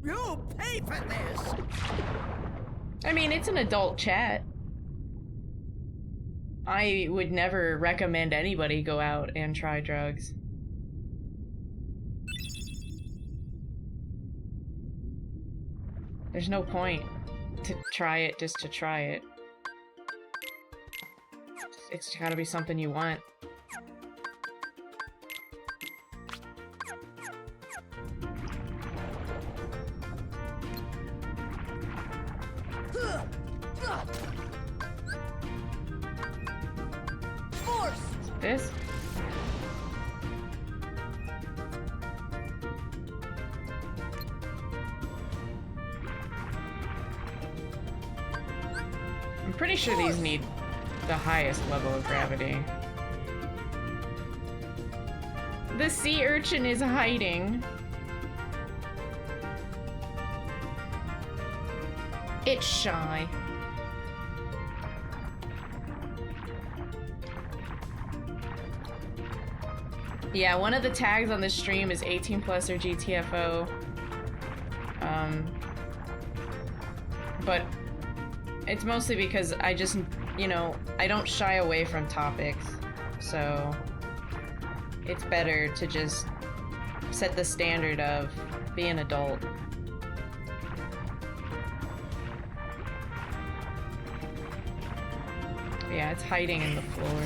You'll pay for this! I mean, it's an adult chat. I would never recommend anybody go out and try drugs. There's no point to try it just to try it. It's gotta be something you want. This? I'm pretty sure these need the highest level of gravity. The sea urchin is hiding. It's shy. Yeah, one of the tags on this stream is 18 plus or GTFO. But it's mostly because I just, you know, I don't shy away from topics. So it's better to just set the standard of be an adult. Yeah, it's hiding in the floor.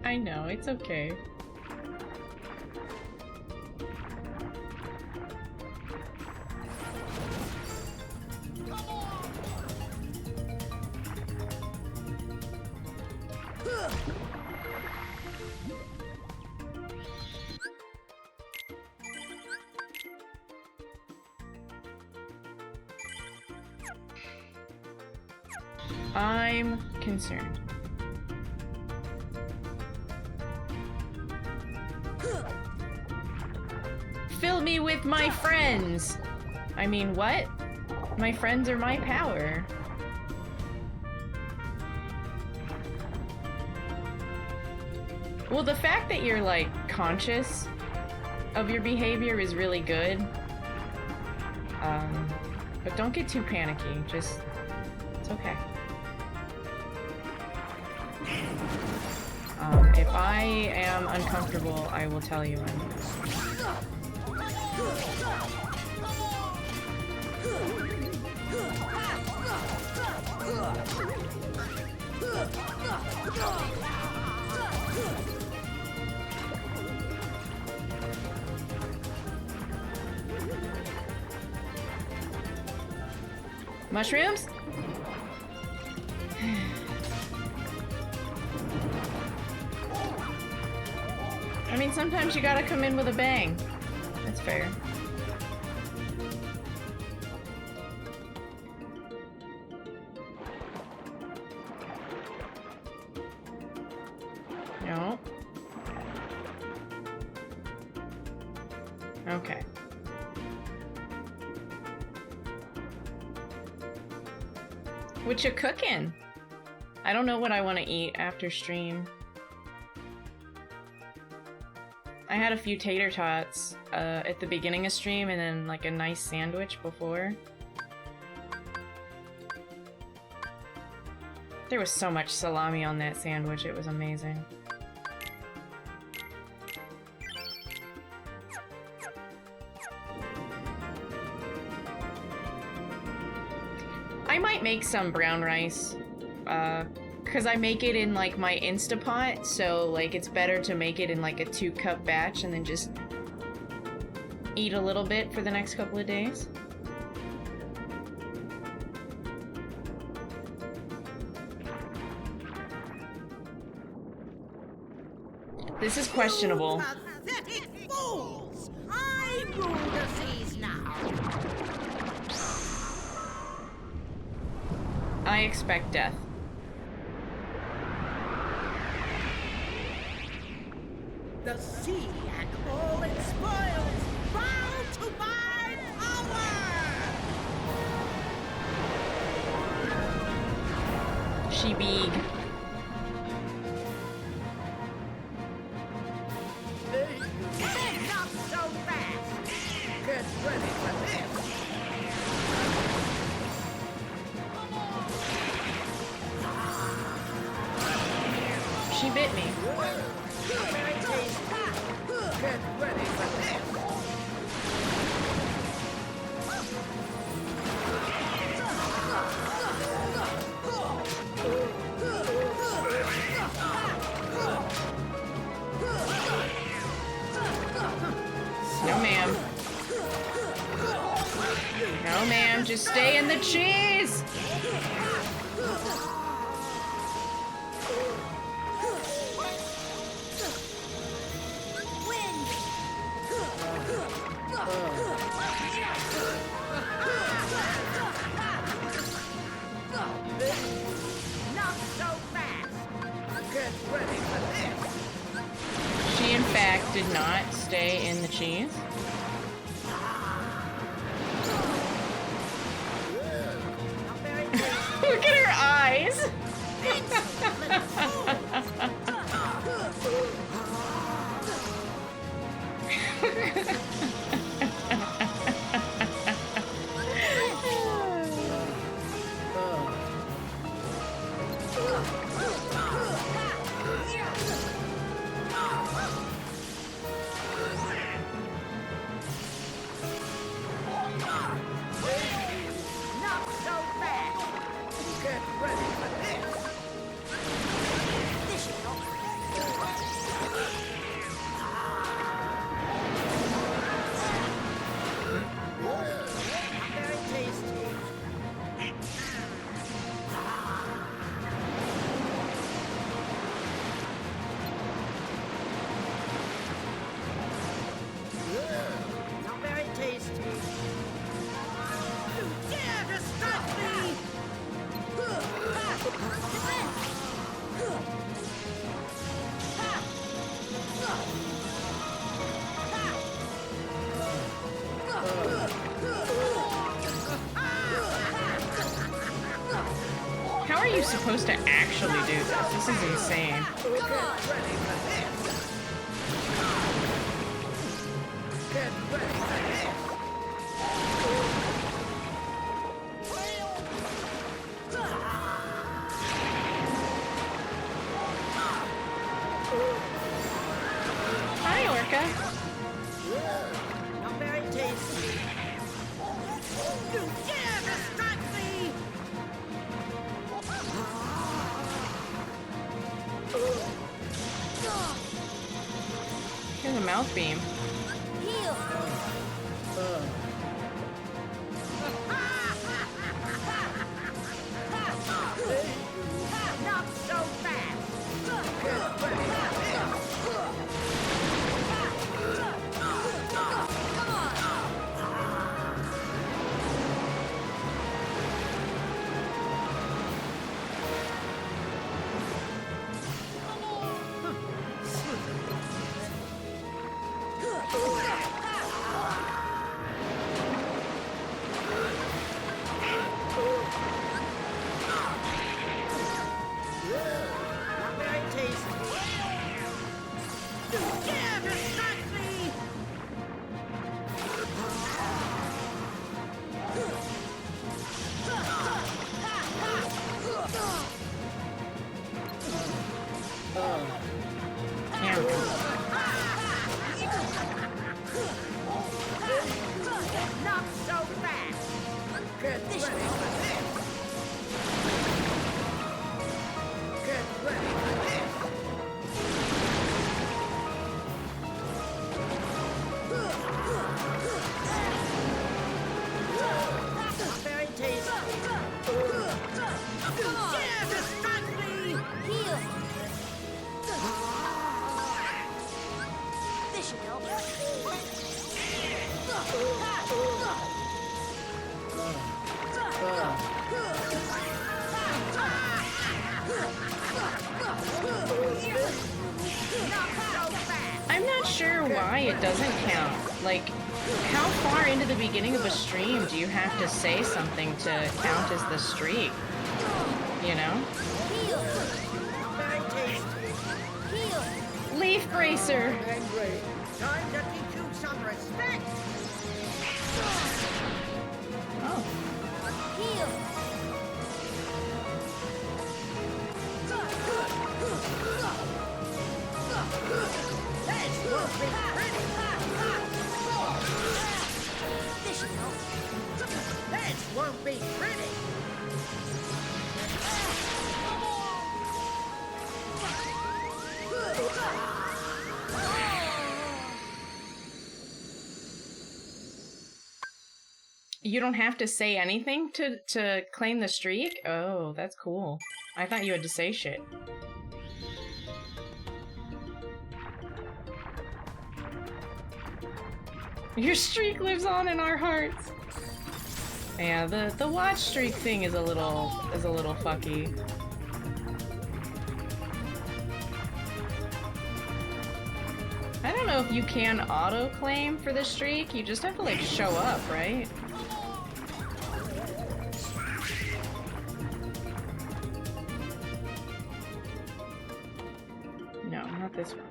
I know, it's okay. I'm concerned. Fill me with my friends! I mean, what? My friends are my power. Well, the fact that you're, like, conscious of your behavior is really good. But don't get too panicky. Just... it's okay. If I am uncomfortable, I will tell you. Mushrooms? I mean, sometimes you gotta come in with a bang. That's fair. No. Okay. What you cooking? I don't know what I want to eat after stream. I had a few tater tots at the beginning of stream and then like a nice sandwich before. There was so much salami on that sandwich, it was amazing. I might make some brown rice, because I make it in like my Instapot, so like it's better to make it in like a 2-cup batch and then just eat a little bit for the next couple of days. This is questionable. Pathetic fools! I rule the seas now. I expect death. The sea and all its spoils bow to my power! She big. Not so fast! Get ready for this! She bit me. Get ready for this! No, ma'am. No, ma'am. Just stay in the cheese! Not so fast! Get ready for this! She, in fact, did not stay in the cheese. Look at her eyes! you supposed to actually do this? This is insane. Hi, Orca. Not very tasty. You dare distract me! Here's a mouth beam. Not so fast! Not very tasty. You dare distract me! Not so fast! Get ready for this! Get ready for this! Not very tasty. You dare distract me! This should help. I'm not sure why it doesn't count. Like, how far into the beginning of a stream do you have to say something to count as the streak? You know? Leaf Bracer! Time to teach you some respect! Oh. This won't be pretty! This should help. This won't be pretty! You don't have to say anything to claim the streak? Oh, that's cool. I thought you had to say shit. Your streak lives on in our hearts. Yeah, the watch streak thing is a little fucky. I don't know if you can auto claim for the streak. You just have to like show up, right? No, not this one.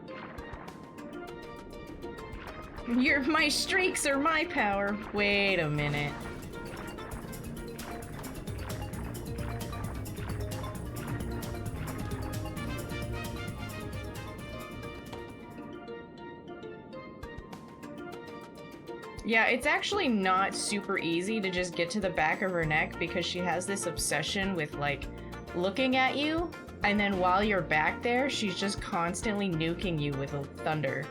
My streaks are my power. Wait a minute. Yeah, it's actually not super easy to just get to the back of her neck because she has this obsession with, like, looking at you, and then while you're back there, she's just constantly nuking you with thunder.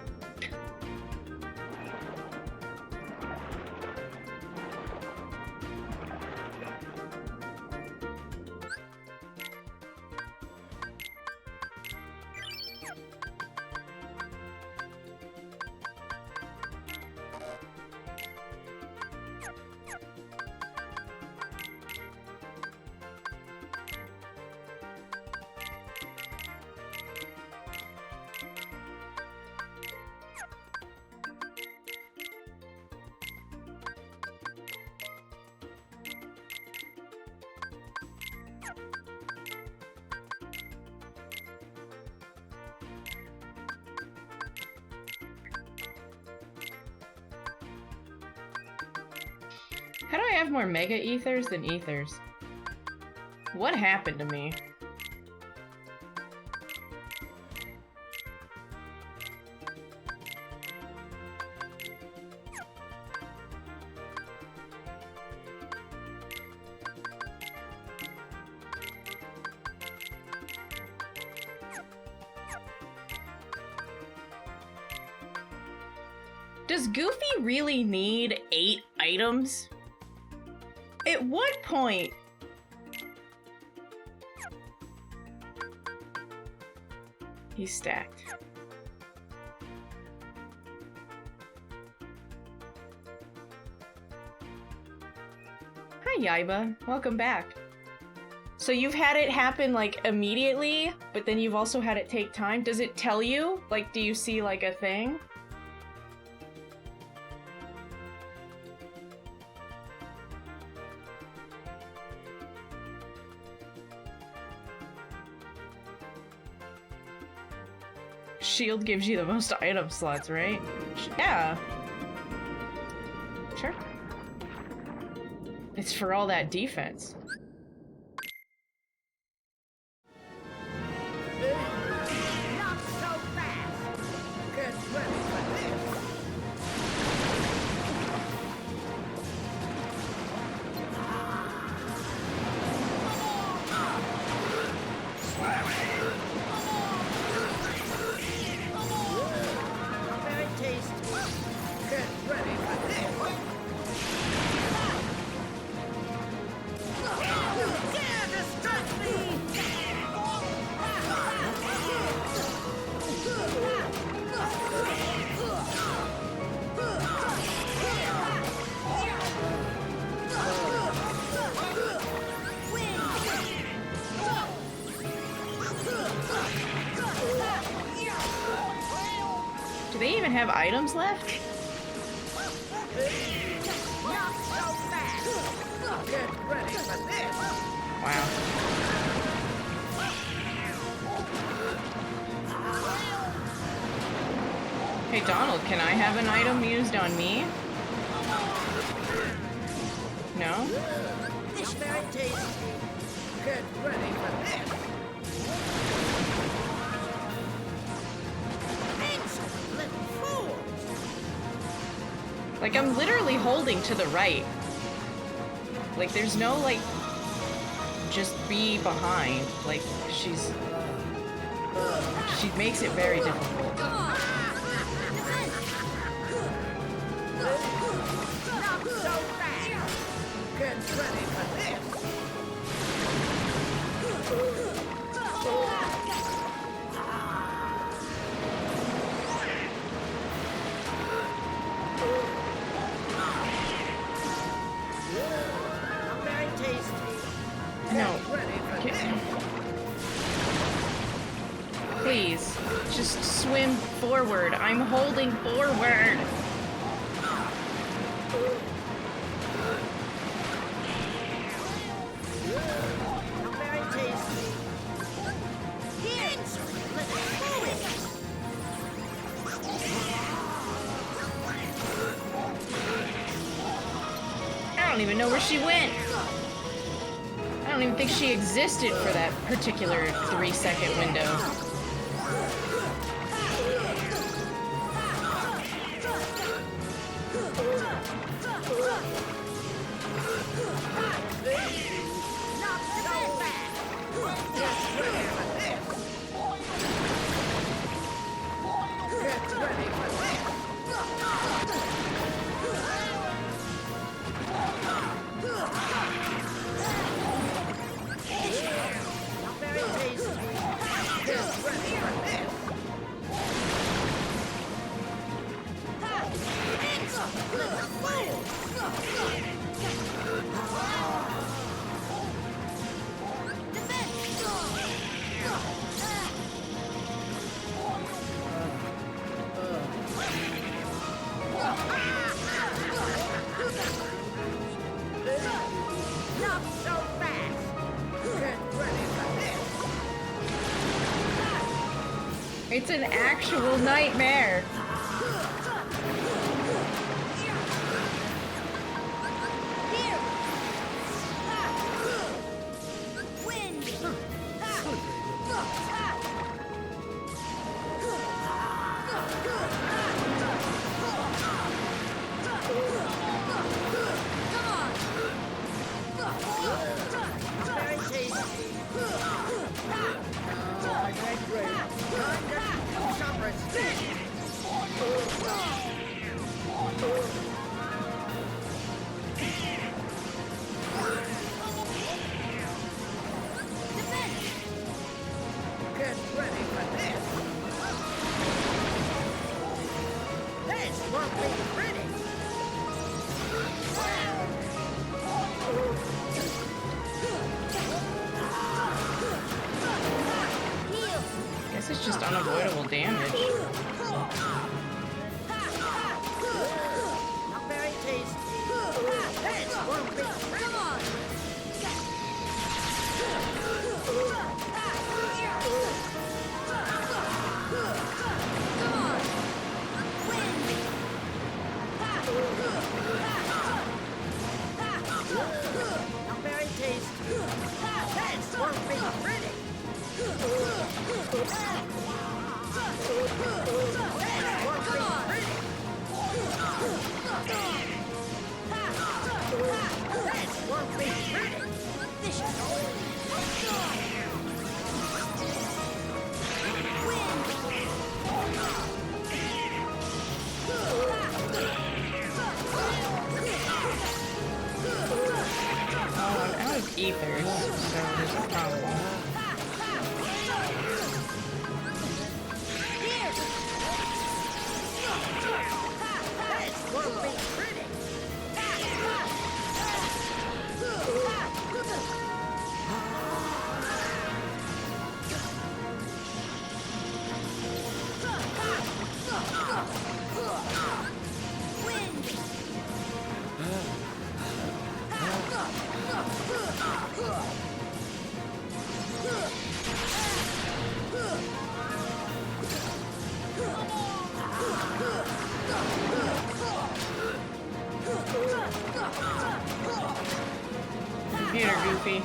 How do I have more mega ethers than ethers? What happened to me? Does Goofy really need 8 items? At what point? He's stacked. Hi, Yaiba. Welcome back. So you've had it happen, like, immediately, but then you've also had it take time? Does it tell you? Like, do you see, like, a thing? Shield gives you the most item slots, right? Yeah. Sure. It's for all that defense. Not so fast! Get ready for this! Very tasty. Get ready for this! You dare distract me! Do they even have items left? Not so fast! Get ready for this! Wow. Hey Donald, can I have an item used on me? No? This very tasty. Get ready for this! Instant little fools! Like, I'm literally holding to the right. Like, there's no, like, just be behind. Like, she makes it very difficult. Not so fast! Get ready for this! Very tasty. No. Get ready for this! Please, just swim forward. I'm holding forward. Very tasty. Instant little fools! I don't even know where she went. I don't even think she existed for that particular 3-second window. Not so fast! Get ready for this! Get ready for this! Very tasty. Get ready for this! Instant little fools! Not so fast! Get ready for this! It's an actual nightmare. Here! won't be pretty. Guess it's just unavoidable damage. Not very tasty. This won't be pretty. Come on. Not very tasty. This won't be pretty. This won't be pretty. This Oh, I'm out of ethers, so there's a problem. This won't be pretty. Computer goofy.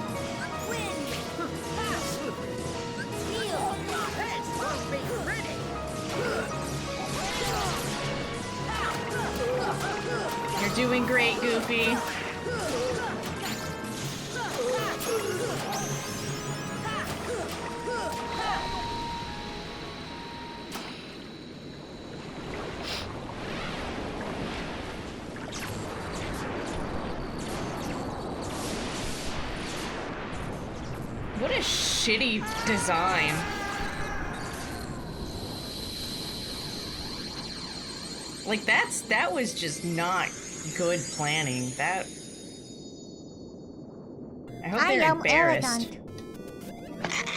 You're doing great, Goofy. What a shitty design. Like that was just not good planning. That I hope they're embarrassed.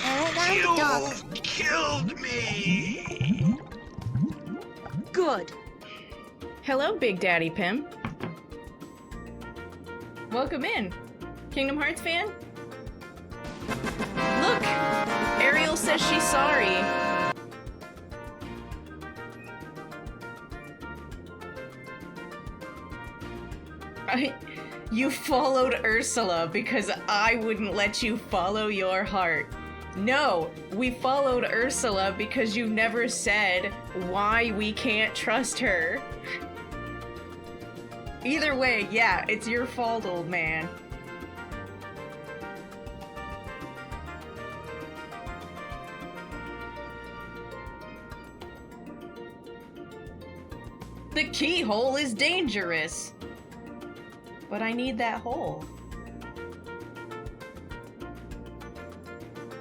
Elegant dog. Killed me! Good. Hello, Big Daddy Pim. Welcome in. Kingdom Hearts fan? Look! Ariel says she's sorry. You followed Ursula because I wouldn't let you follow your heart. No, we followed Ursula because you never said why we can't trust her. Either way, yeah, it's your fault, old man. The keyhole is dangerous. But I need that hole.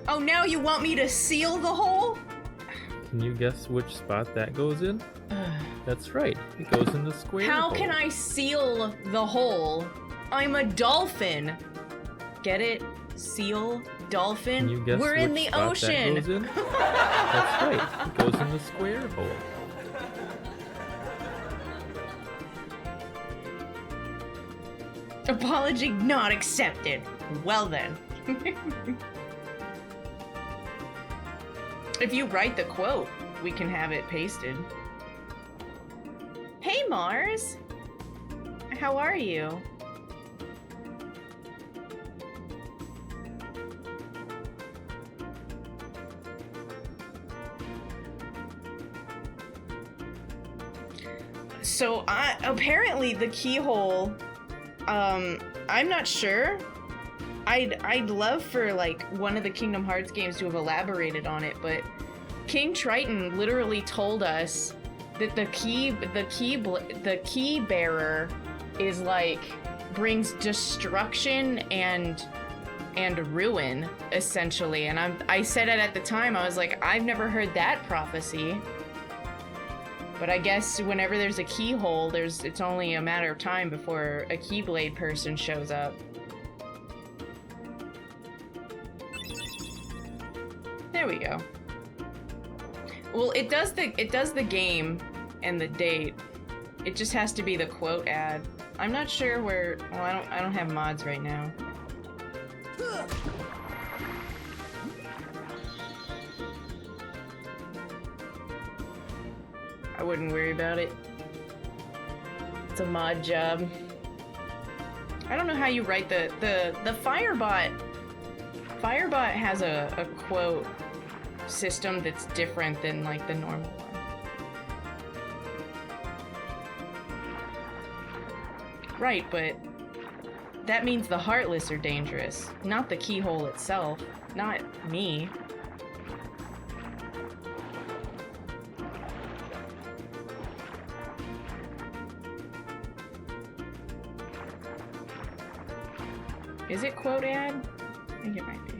Oh, now you want me to seal the hole? Can you guess which spot that goes in? That's right, it goes in the square How hole. can I seal the hole? I'm a dolphin. Get it? Seal, dolphin. Can you guess We're in which the spot ocean. That goes in? That's right, it goes in the square hole. Apology not accepted. Well then. If you write the quote, we can have it pasted. Hey Mars! How are you? So apparently the keyhole, I'm not sure. I'd love for like one of the Kingdom Hearts games to have elaborated on it, but King Triton literally told us that the key bearer is like brings destruction and ruin essentially. And I said it at the time. I was like, I've never heard that prophecy. But I guess whenever there's a keyhole, it's only a matter of time before a Keyblade person shows up. There we go. Well, it does the game and the date. It just has to be the quote ad. I'm not sure where. Well, I don't have mods right now. I wouldn't worry about it. It's a mod job. I don't know how you write the Firebot. Firebot has a quote system that's different than like the normal one. Right, but that means the Heartless are dangerous, not the keyhole itself, not me. Is it quote ad? I think it might be.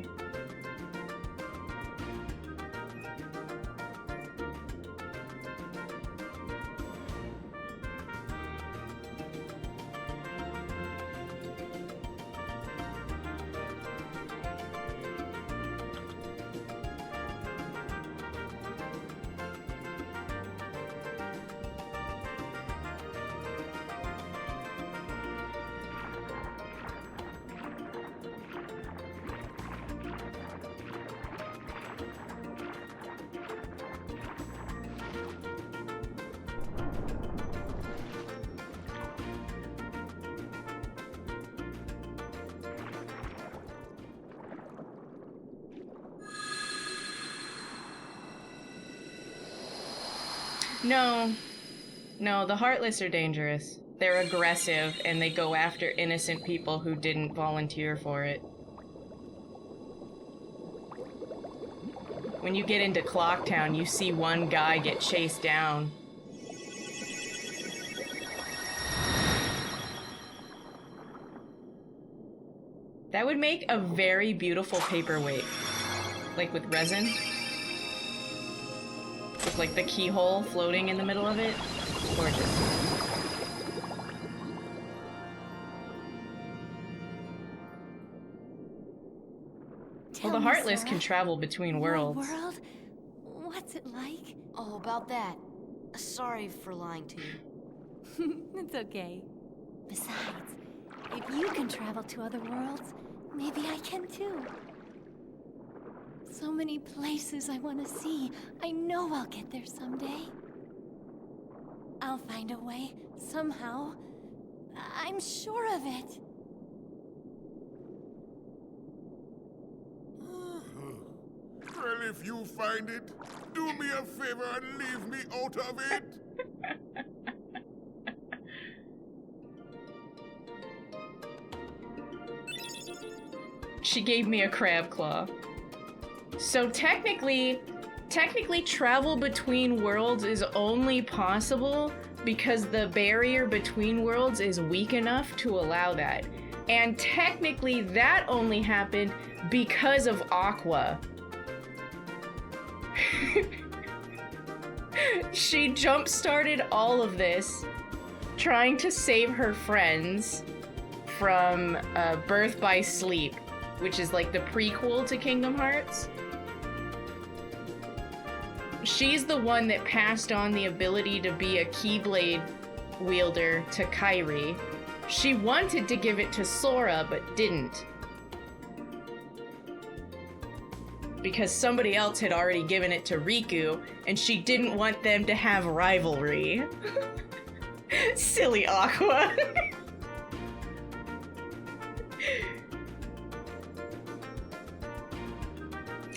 No, the Heartless are dangerous. They're aggressive, and they go after innocent people who didn't volunteer for it. When you get into Clocktown, you see one guy get chased down. That would make a very beautiful paperweight. Like with resin. With like the keyhole floating in the middle of it. Gorgeous. Well, the Heartless Sora, can travel between worlds. Your world? What's it like? Oh, about that. Sorry for lying to you. It's okay. Besides, if you can travel to other worlds, maybe I can too. So many places I want to see. I know I'll get there someday. I'll find a way, somehow. I'm sure of it. Well, if you find it, do me a favor and leave me out of it. She gave me a crab claw. So technically travel between worlds is only possible because the barrier between worlds is weak enough to allow that. And technically that only happened because of Aqua. She jump-started all of this trying to save her friends from Birth by Sleep, which is like the prequel to Kingdom Hearts. She's the one that passed on the ability to be a Keyblade wielder to Kairi. She wanted to give it to Sora, but didn't. Because somebody else had already given it to Riku, and she didn't want them to have rivalry. Silly Aqua.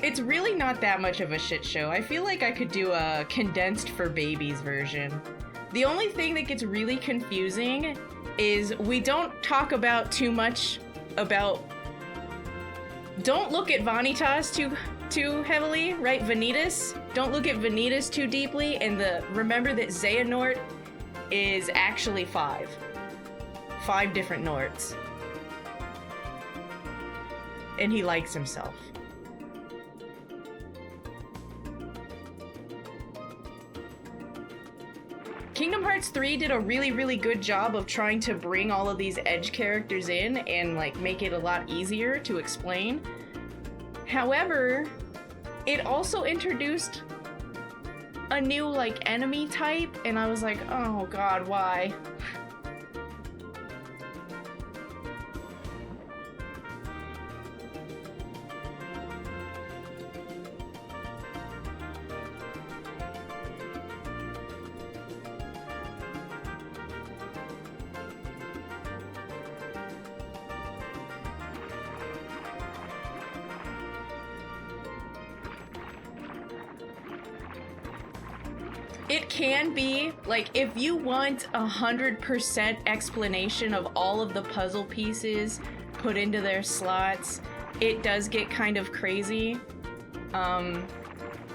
It's really not that much of a shit show. I feel like I could do a condensed for babies version. The only thing that gets really confusing is we don't talk about too much about... Don't look at Vanitas too heavily, right? Vanitas? Don't look at Vanitas too deeply, and remember that Xehanort is actually 5. 5 different Norts. And he likes himself. Kingdom Hearts 3 did a really, really good job of trying to bring all of these edge characters in and like make it a lot easier to explain. However, it also introduced a new like enemy type, and I was like, oh god, why? It can be, like, if you want 100% explanation of all of the puzzle pieces put into their slots, it does get kind of crazy.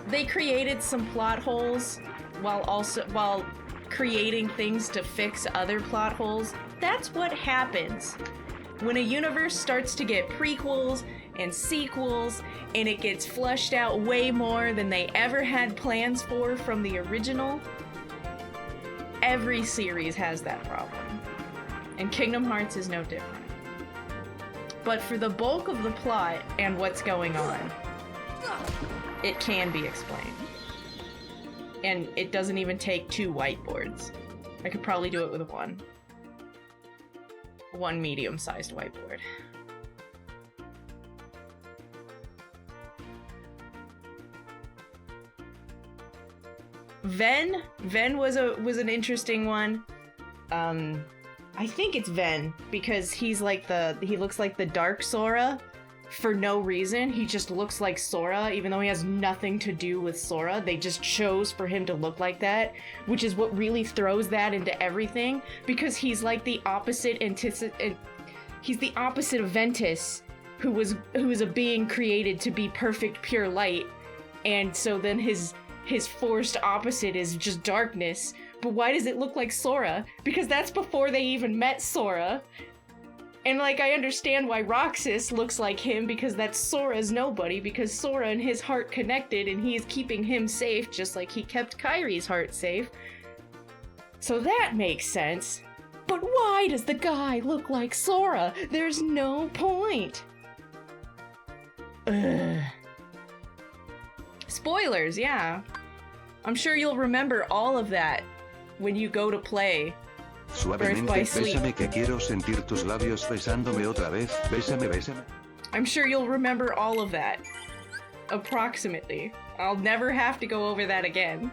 They created some plot holes while creating things to fix other plot holes. That's what happens when a universe starts to get prequels and sequels, and it gets flushed out way more than they ever had plans for from the original. Every series has that problem, and Kingdom Hearts is no different. But for the bulk of the plot and what's going on, it can be explained. And it doesn't even take 2 whiteboards. I could probably do it with one. One medium-sized whiteboard. Ven was an interesting one. I think it's Ven because he looks like the Dark Sora for no reason. He just looks like Sora, even though he has nothing to do with Sora. They just chose for him to look like that, which is what really throws that into everything, because he's like the opposite he's the opposite of Ventus, who was a being created to be perfect pure light, and so then his forced opposite is just darkness. But why does it look like Sora? Because that's before they even met Sora. And like, I understand why Roxas looks like him, because that's Sora's nobody, because Sora and his heart connected and he is keeping him safe just like he kept Kairi's heart safe. So that makes sense. But why does the guy look like Sora? There's no point. Ugh. Spoilers, yeah. I'm sure you'll remember all of that when you go to play Birth by Sleep. Bésame que quiero sentir tus labios besándome otra vez. Bésame, bésame. I'm sure you'll remember all of that. Approximately. I'll never have to go over that again.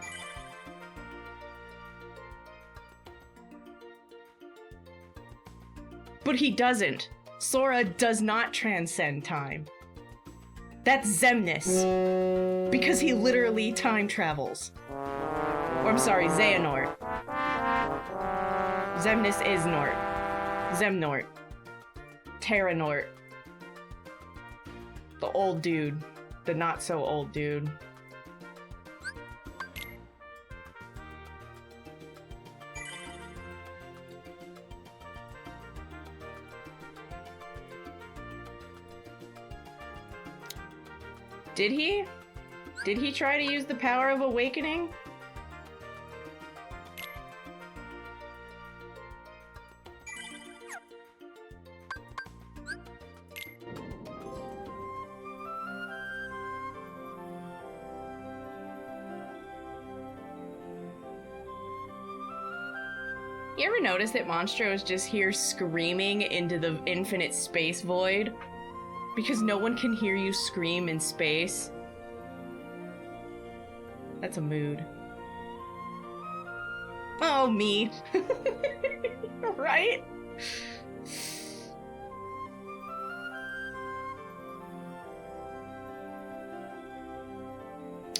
But he doesn't. Sora does not transcend time. That's Xemnas. Because he literally time travels. Or I'm sorry, Xehanort. Xemnas is Nort. Xemnort. Terranort. The old dude. The not so old dude. Did he? Did he try to use the power of awakening? You ever notice that Monstro is just here screaming into the infinite space void? Because no one can hear you scream in space. That's a mood. Oh, me. Right?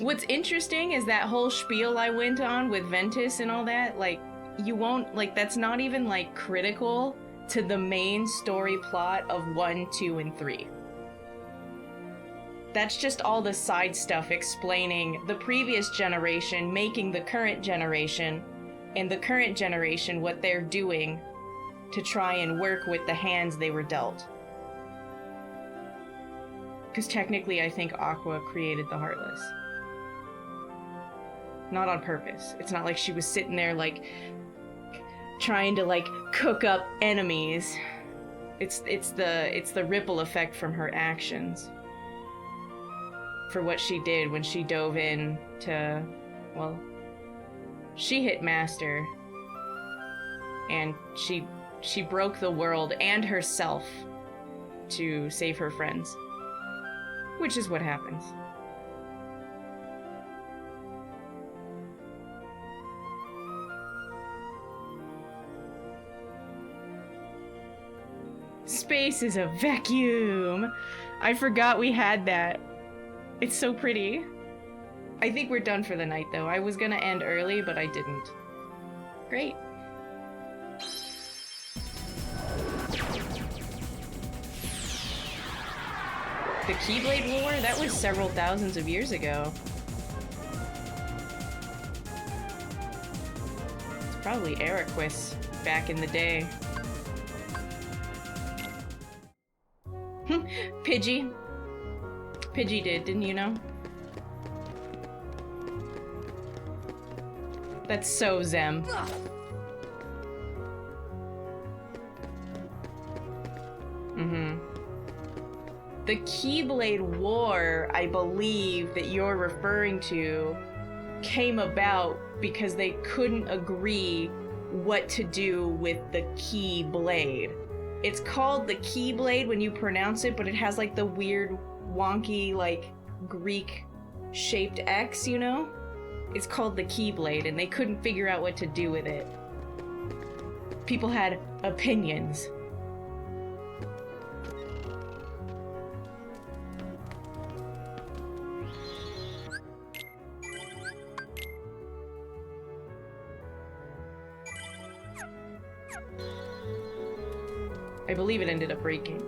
What's interesting is that whole spiel I went on with Ventus and all that, like, you won't, like, that's not even, like, critical to the main story plot of 1, 2, and 3. That's just all the side stuff explaining the previous generation making the current generation, and the current generation what they're doing to try and work with the hands they were dealt. Because technically I think Aqua created the Heartless. Not on purpose. It's not like she was sitting there, like, trying to, like, cook up enemies. It's the ripple effect from her actions. For what she did when she dove in to, well, she hit Master. And she broke the world and herself to save her friends. Which is what happens. Space is a vacuum. I forgot we had that. It's so pretty. I think we're done for the night, though. I was gonna end early, but I didn't. Great. The Keyblade War? That was several thousands of years ago. It's probably Eriquis back in the day. Pidgey. Pidgey didn't you know? That's so Zem. The Keyblade War, I believe, that you're referring to, came about because they couldn't agree what to do with the Keyblade. It's called the Keyblade when you pronounce it, but it has like the weird, wonky, like, Greek-shaped X, you know? It's called the Keyblade, and they couldn't figure out what to do with it. People had opinions. I believe it ended up breaking.